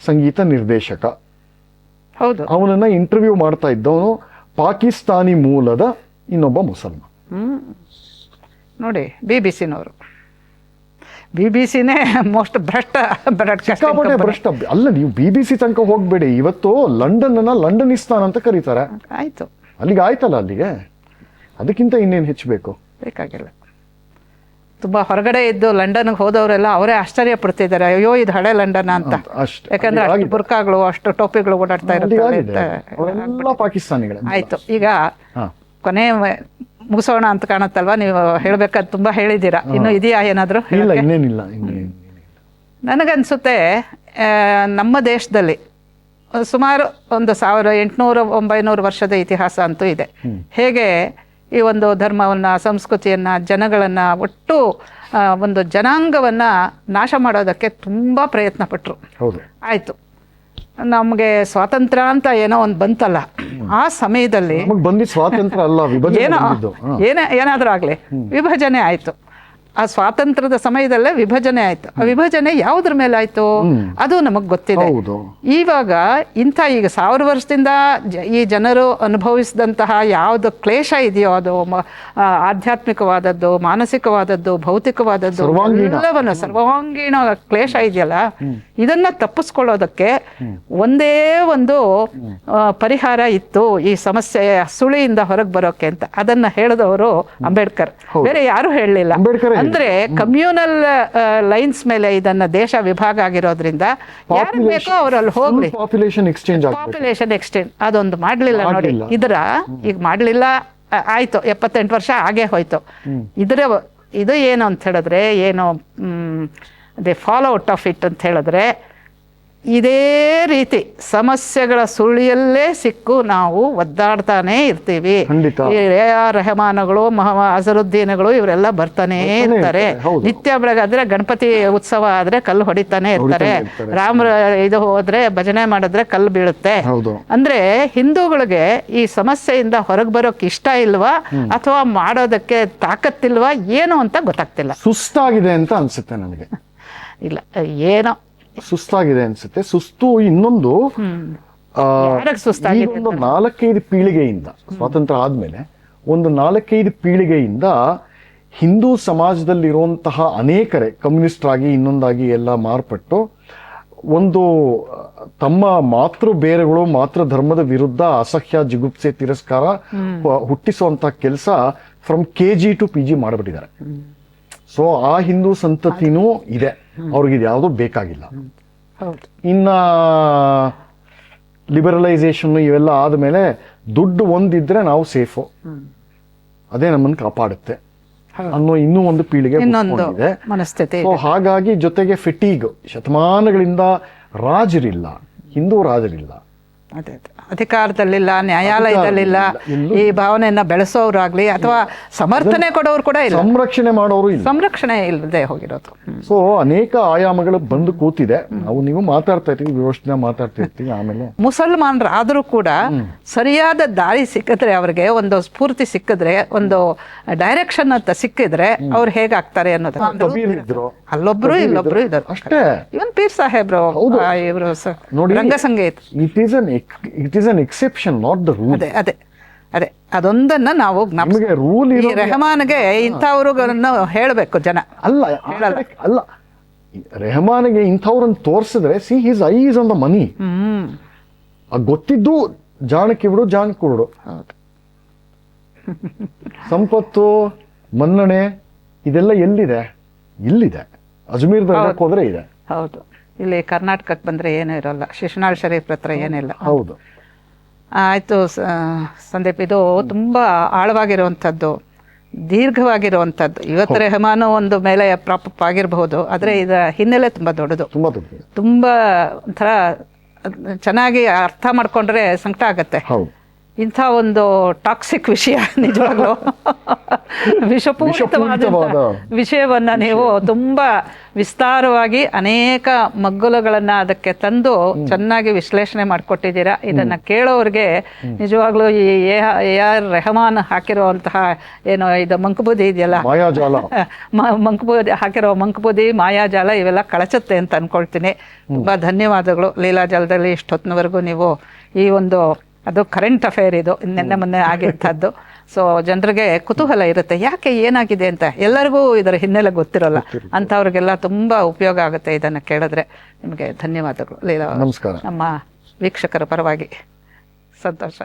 ಸಂಗೀತ ನಿರ್ದೇಶಕ. ಹೌದು. ಅವನನ್ನ ಇಂಟರ್ವ್ಯೂ ಮಾಡ್ತಾ ಇದ್ದವನು ಪಾಕಿಸ್ತಾನಿ ಮೂಲದ ಇನ್ನೊಬ್ಬ ಮುಸಲ್ಮಾನ್. ನೋಡಿ, BBC-ನವರು. BBC-ನೇ ಮೋಸ್ಟ್ ಭ್ರಷ್ಟ ಸಿಕ್ಕಾಪಟ್ಟೆ ಭ್ರಷ್ಟ. ಅಲ್ಲ, ನೀವು BBC ತನಕ ಹೋಗ್ಬೇಡಿ. ಇವತ್ತು ಲಂಡನಿಸ್ತಾನ್ ಅಂತ ಕರೀತಾರೆ. ಆಯ್ತು, ಅಲ್ಲಿಗೆ ಆಯ್ತಲ್ಲ, ಅಲ್ಲಿಗೆ ಅದಕ್ಕಿಂತ ಇನ್ನೇನು ಹೆಚ್ಚಬೇಕು? ಬೇಕಾಗಿಲ್ಲ. ತುಂಬ ಹೊರಗಡೆ ಇದ್ದು ಲಂಡನ್ಗೆ ಹೋದವರೆಲ್ಲ ಅವರೇ ಆಶ್ಚರ್ಯ ಪಡ್ತಿದ್ದಾರೆ, ಅಯ್ಯೋ ಇದು ಹಳೆ ಲಂಡನ್ ಅಂತ. ಅಷ್ಟೇ. ಯಾಕಂದ್ರೆ ಅಷ್ಟು ಬುರ್ಕಾಗಳು, ಅಷ್ಟು ಟೋಪಿಗಳು ಓಡಾಡ್ತಾ ಇರುತ್ತೆ. ಅವರೆಲ್ಲ ಪಾಕಿಸ್ತಾನಿಗಳೇ. ಆಯ್ತು, ಈಗ ಕೊನೆ ಮುಗಿಸೋಣ ಅಂತ ಕಾಣತ್ತಲ್ವಾ? ನೀವು ಹೇಳ್ಬೇಕಾದ್ ತುಂಬಾ ಹೇಳಿದ್ದೀರಾ. ಇನ್ನು ಇದೆಯಾ ಏನಾದರೂ? ಇಲ್ಲ, ಇನ್ನೇನಿಲ್ಲ. ನನಗನ್ಸುತ್ತೆ ನಮ್ಮ ದೇಶದಲ್ಲಿ ಸುಮಾರು ಒಂದು 1800-1900 ವರ್ಷದ ಇತಿಹಾಸ ಅಂತೂ ಇದೆ. ಹೇಗೆ ಈ ಒಂದು ಧರ್ಮವನ್ನು, ಸಂಸ್ಕೃತಿಯನ್ನು, ಜನಗಳನ್ನು, ಒಟ್ಟು ಒಂದು ಜನಾಂಗವನ್ನು ನಾಶ ಮಾಡೋದಕ್ಕೆ ತುಂಬ ಪ್ರಯತ್ನ ಪಟ್ಟರು. ಆಯಿತು, ನಮಗೆ ಸ್ವಾತಂತ್ರ್ಯ ಅಂತ ಏನೋ ಒಂದು ಬಂತಲ್ಲ, ಆ ಸಮಯದಲ್ಲಿ ಸ್ವಾತಂತ್ರ್ಯ ಅಲ್ಲ, ಏನಾದರೂ ಆಗಲಿ, ವಿಭಜನೆ ಆಯಿತು. ಆ ಸ್ವಾತಂತ್ರ್ಯದ ಸಮಯದಲ್ಲೇ ವಿಭಜನೆ ಆಯ್ತು. ಆ ವಿಭಜನೆ ಯಾವುದ್ರ ಮೇಲೆ ಆಯ್ತು ಅದು ನಮಗ್ ಗೊತ್ತಿದೆ. ಇವಾಗ ಈಗ 1000 ವರ್ಷದಿಂದ ಈ ಜನರು ಅನುಭವಿಸಿದಂತಹ ಯಾವ್ದು ಕ್ಲೇಶ ಇದೆಯೋ, ಅದು ಆಧ್ಯಾತ್ಮಿಕವಾದದ್ದು, ಮಾನಸಿಕವಾದದ್ದು, ಭೌತಿಕವಾದದ್ದು, ಎಲ್ಲವನ್ನು ಸರ್ವಾಂಗೀಣ ಕ್ಲೇಶ ಇದೆಯಲ್ಲ, ಇದನ್ನ ತಪ್ಪಿಸ್ಕೊಳ್ಳೋದಕ್ಕೆ ಒಂದೇ ಒಂದು ಪರಿಹಾರ ಇತ್ತು ಈ ಸಮಸ್ಯೆಯ ಸುಳಿಯಿಂದ ಹೊರಗೆ ಬರೋಕೆ ಅಂತ. ಅದನ್ನ ಹೇಳಿದವರು ಅಂಬೇಡ್ಕರ್, ಬೇರೆ ಯಾರು ಹೇಳಲಿಲ್ಲ. ಅಂದ್ರೆ ಕಮ್ಯುನಲ್ ಲೈನ್ಸ್ ಮೇಲೆ ಇದನ್ನ ದೇಶ ವಿಭಾಗ ಆಗಿರೋದ್ರಿಂದ ಯಾರು ಬೇಕೋ ಅವರಲ್ಲಿ ಹೋಗ್ಲಿ. ಪಾಪ್ಯುಲೇಷನ್ ಎಕ್ಸ್ಟೆಂಡ್ ಅದೊಂದು ಮಾಡ್ಲಿಲ್ಲ ನೋಡಿ. ಈಗ ಮಾಡ್ಲಿಲ್ಲ, ಆಯ್ತು, 78 ವರ್ಷ ಆಗೇ ಹೋಯ್ತು. ಇದು ಏನು ಅಂತ ಹೇಳಿದ್ರೆ, ಏನು ದೇ ಫಾಲೋಔಟ್ ಆಫ್ ಇಟ್ ಅಂತ ಹೇಳಿದ್ರೆ, ಇದೇ ರೀತಿ ಸಮಸ್ಯೆಗಳ ಸುಳಿಯಲ್ಲೇ ಸಿಕ್ಕು ನಾವು ಒದ್ದಾಡ್ತಾನೆ ಇರ್ತೀವಿ. ರೆಹಮಾನಗಳು, ಅಜರುದ್ದೀನ್ಗಳು ಇವರೆಲ್ಲ ಬರ್ತಾನೆ ಇರ್ತಾರೆ. ನಿತ್ಯ ಬೆಳಗಾದ್ರೆ ಗಣಪತಿ ಉತ್ಸವ ಆದ್ರೆ ಕಲ್ಲು ಹೊಡಿತಾನೆ ಇರ್ತಾರೆ. ರಾಮರ ಇದು ಹೋದ್ರೆ ಭಜನೆ ಮಾಡಿದ್ರೆ ಕಲ್ಲು ಬೀಳುತ್ತೆ. ಅಂದ್ರೆ ಹಿಂದೂಗಳಿಗೆ ಈ ಸಮಸ್ಯೆಯಿಂದ ಹೊರಗೆ ಬರೋಕ್ ಇಷ್ಟ ಇಲ್ವಾ ಅಥವಾ ಮಾಡೋದಕ್ಕೆ ತಾಕತ್ತಿಲ್ವಾ ಏನು ಅಂತ ಗೊತ್ತಾಗ್ತಿಲ್ಲ. ಸುಸ್ತಾಗಿದೆ ಅಂತ ಅನ್ಸುತ್ತೆ ನನಗೆ. ಇಲ್ಲ, ಏನೋ ಸುಸ್ತಾಗಿದೆ ಅನ್ಸುತ್ತೆ. ಸುಸ್ತು ಇನ್ನೊಂದು, ಒಂದು 4-5 ಪೀಳಿಗೆಯಿಂದ, ಸ್ವಾತಂತ್ರ್ಯ ಆದ್ಮೇಲೆ ಒಂದು 4-5 ಪೀಳಿಗೆಯಿಂದ ಹಿಂದೂ ಸಮಾಜದಲ್ಲಿರುವಂತಹ ಅನೇಕರೇ ಕಮ್ಯುನಿಸ್ಟ್ ಆಗಿ ಇನ್ನೊಂದಾಗಿ ಎಲ್ಲ ಮಾರ್ಪಟ್ಟು ಒಂದು ತಮ್ಮ ಮಾತೃ ಬೇರೆಗಳು, ಮಾತೃ ಧರ್ಮದ ವಿರುದ್ಧ ಅಸಹ್ಯ, ಜಿಗುಪ್ಸೆ, ತಿರಸ್ಕಾರ ಹುಟ್ಟಿಸುವಂತಹ ಕೆಲಸ ಫ್ರಮ್ KG to PG ಮಾಡಿಬಿಟ್ಟಿದ್ದಾರೆ. ಸೊ ಆ ಹಿಂದೂ ಸಂತತಿನೂ ಇದೆ, ಅವ್ರಿಗೆ ಯಾವುದೂ ಬೇಕಾಗಿಲ್ಲ. ಇನ್ನ ಲಿಬರಲೈಸೇಷನ್ ಇವೆಲ್ಲ ಆದ್ಮೇಲೆ ದುಡ್ಡು ಒಂದಿದ್ರೆ ನಾವು ಸೇಫು, ಅದೇ ನಮ್ಮನ್ನು ಕಾಪಾಡುತ್ತೆ ಅನ್ನೋ ಇನ್ನೂ ಒಂದು ಪೀಳಿಗೆ ಮನಸ್ಥಿತಿ. ಸೊ ಹಾಗಾಗಿ ಜೊತೆಗೆ ಫಿಟೀಗ್, ಶತಮಾನಗಳಿಂದ ರಾಜರಿಲ್ಲ, ಹಿಂದೂ ರಾಜರಿಲ್ಲ, ಅಧಿಕಾರದಲ್ಲಿಲ್ಲ, ನ್ಯಾಯಾಲಯದಲ್ಲಿಲ್ಲ, ಈ ಭಾವನೆಯನ್ನ ಬೆಳೆಸೋರಾಗ್ಲಿ ಅಥವಾ ಸಮರ್ಥನೆ ಕೊಡೋರು ಕೂಡ ಇಲ್ಲ, ಸಂರಕ್ಷಣೆ ಮಾಡೋರು ಇಲ್ಲ, ಸಂರಕ್ಷಣೆ ಇಲ್ಲದೆ ಹೋಗಿರೋದು. ಸೊ ಅನೇಕ ಆಯಾಮಗಳು ಬಂದು ಕೂತಿದೆ. ನೀವು ಮಾತಾಡ್ತಾ ಇರ್ತೀವಿ, ವ್ಯವಸ್ಥೆ ಮಾತಾಡ್ತಾ ಇರ್ತೀವಿ. ಆಮೇಲೆ ಮುಸಲ್ಮಾನರಾದ್ರೂ ಕೂಡ ಸರಿಯಾದ ದಾರಿ ಸಿಕ್ಕಿದ್ರೆ, ಅವ್ರಿಗೆ ಒಂದು ಸ್ಫೂರ್ತಿ ಸಿಕ್ಕಿದ್ರೆ, ಒಂದು ಡೈರೆಕ್ಷನ್ ಅಂತ ಸಿಕ್ಕಿದ್ರೆ ಅವ್ರು ಹೇಗಾಗ್ತಾರೆ ಅನ್ನೋದು. ಅಲ್ಲೊಬ್ರು ಇಲ್ಲೊಬ್ರು ಇದ್ದಾರೆ ಅಷ್ಟೇ. ಇವನ್ ಪೀರ್ ಸಾಹೇಬ್ರು, ಇವರು ರಂಗಸಂಗೀತ, it is an exception, not the rule. ಅದೇ ಅದೊಂದನ್ನ ನಾವು ರೂಲ್ ರೆಹಮಾನ್ಗೆ ಇಂಥವ್ರುಗಳನ್ನು ಹೇಳಬೇಕು ಜನ. ಅಲ್ಲ ರೆಹಮಾನ್ಗೆ ಇಂಥವ್ರನ್ನ ತೋರಿಸಿದ್ರೆ, see his ice on the money. ಗೊತ್ತಿದ್ದು ಜಾಣಕ್ಕೆ ಬಿಡು, ಜಾಣಕ್ಕೆ ಬಿಡು. ಸಂಪತ್ತು, ಮನ್ನಣೆ ಇದೆಲ್ಲ ಎಲ್ಲಿದೆ? ಇಲ್ಲಿದೆ. ಅಜ್ಮೀರ್ ದರ್ಗಾಕ್ಕೆ ಹೋದ್ರೆ ಇದೆ. ಹೌದು. ಇಲ್ಲಿ ಕರ್ನಾಟಕಕ್ಕೆ ಬಂದ್ರೆ ಏನೂ ಇರೋಲ್ಲ. ಶಿಶುನಾಳ್ ಶರೀಫ್ ಹತ್ರ ಏನಿಲ್ಲ. ಹೌದು. ಆಯ್ತು ಸಂದೀಪ್, ಇದು ತುಂಬಾ ಆಳವಾಗಿರುವಂಥದ್ದು, ದೀರ್ಘವಾಗಿರುವಂಥದ್ದು. ಇವತ್ತು ರೆಹಮಾನು ಒಂದು ಮೇಲೆ ಪ್ರಾಪಪ್ ಆಗಿರಬಹುದು, ಆದರೆ ಇದರ ಹಿನ್ನೆಲೆ ತುಂಬಾ ದೊಡ್ಡದು, ತುಂಬಾ ಒಂಥರ ಚೆನ್ನಾಗಿ ಅರ್ಥ ಮಾಡ್ಕೊಂಡ್ರೆ ಸಂಕಟ ಆಗತ್ತೆ. ಇಂಥ ಒಂದು ಟಾಕ್ಸಿಕ್ ವಿಷಯ ನಿಜವಾಗ್ಲೂ ವಿಷಪೂರಿತವಾದ ವಿಷಯವನ್ನ ನೀವು ತುಂಬಾ ವಿಸ್ತಾರವಾಗಿ ಅನೇಕ ಮಗ್ಗುಲುಗಳನ್ನ ಅದಕ್ಕೆ ತಂದು ಚೆನ್ನಾಗಿ ವಿಶ್ಲೇಷಣೆ ಮಾಡಿಕೊಟ್ಟಿದ್ದೀರಾ. ಇದನ್ನ ಕೇಳೋರಿಗೆ ನಿಜವಾಗ್ಲೂ ಈ AR ರೆಹಮಾನ್ ಹಾಕಿರುವಂತಹ ಏನೋ ಇದು ಮಂಕುಬೂದಿ ಇದೆಯಲ್ಲ, ಮಾಯಾಜಾಲ, ಮಂಕುಬೂದಿ ಹಾಕಿರೋ ಮಂಕುಬೂದಿ ಮಾಯಾಜಾಲ ಇವೆಲ್ಲ ಕಳಚುತ್ತೆ ಅಂತ ಅನ್ಕೊಳ್ತೀನಿ. ತುಂಬಾ ಧನ್ಯವಾದಗಳು. ಲೀಲಾಜಾಲದಲ್ಲಿ ಇಷ್ಟೊತ್ತಿನವರೆಗೂ ನೀವು ಈ ಒಂದು ಅದು ಕರೆಂಟ್ ಅಫೇರ್, ಇದು ನಿನ್ನೆ ಮೊನ್ನೆ ಆಗಿರ್ತದ್ದು. ಸೊ ಜನರಿಗೆ ಕುತೂಹಲ ಇರುತ್ತೆ, ಯಾಕೆ ಏನಾಗಿದೆ ಅಂತ. ಎಲ್ಲರಿಗೂ ಇದರ ಹಿನ್ನೆಲೆ ಗೊತ್ತಿರೋಲ್ಲ, ಅಂಥವ್ರಿಗೆಲ್ಲ ತುಂಬ ಉಪಯೋಗ ಆಗುತ್ತೆ ಇದನ್ನು ಕೇಳಿದ್ರೆ. ನಿಮಗೆ ಧನ್ಯವಾದಗಳು ಲೀಲಾ. ನಮಸ್ಕಾರ. ನಮ್ಮ ವೀಕ್ಷಕರ ಪರವಾಗಿ ಸಂತೋಷ.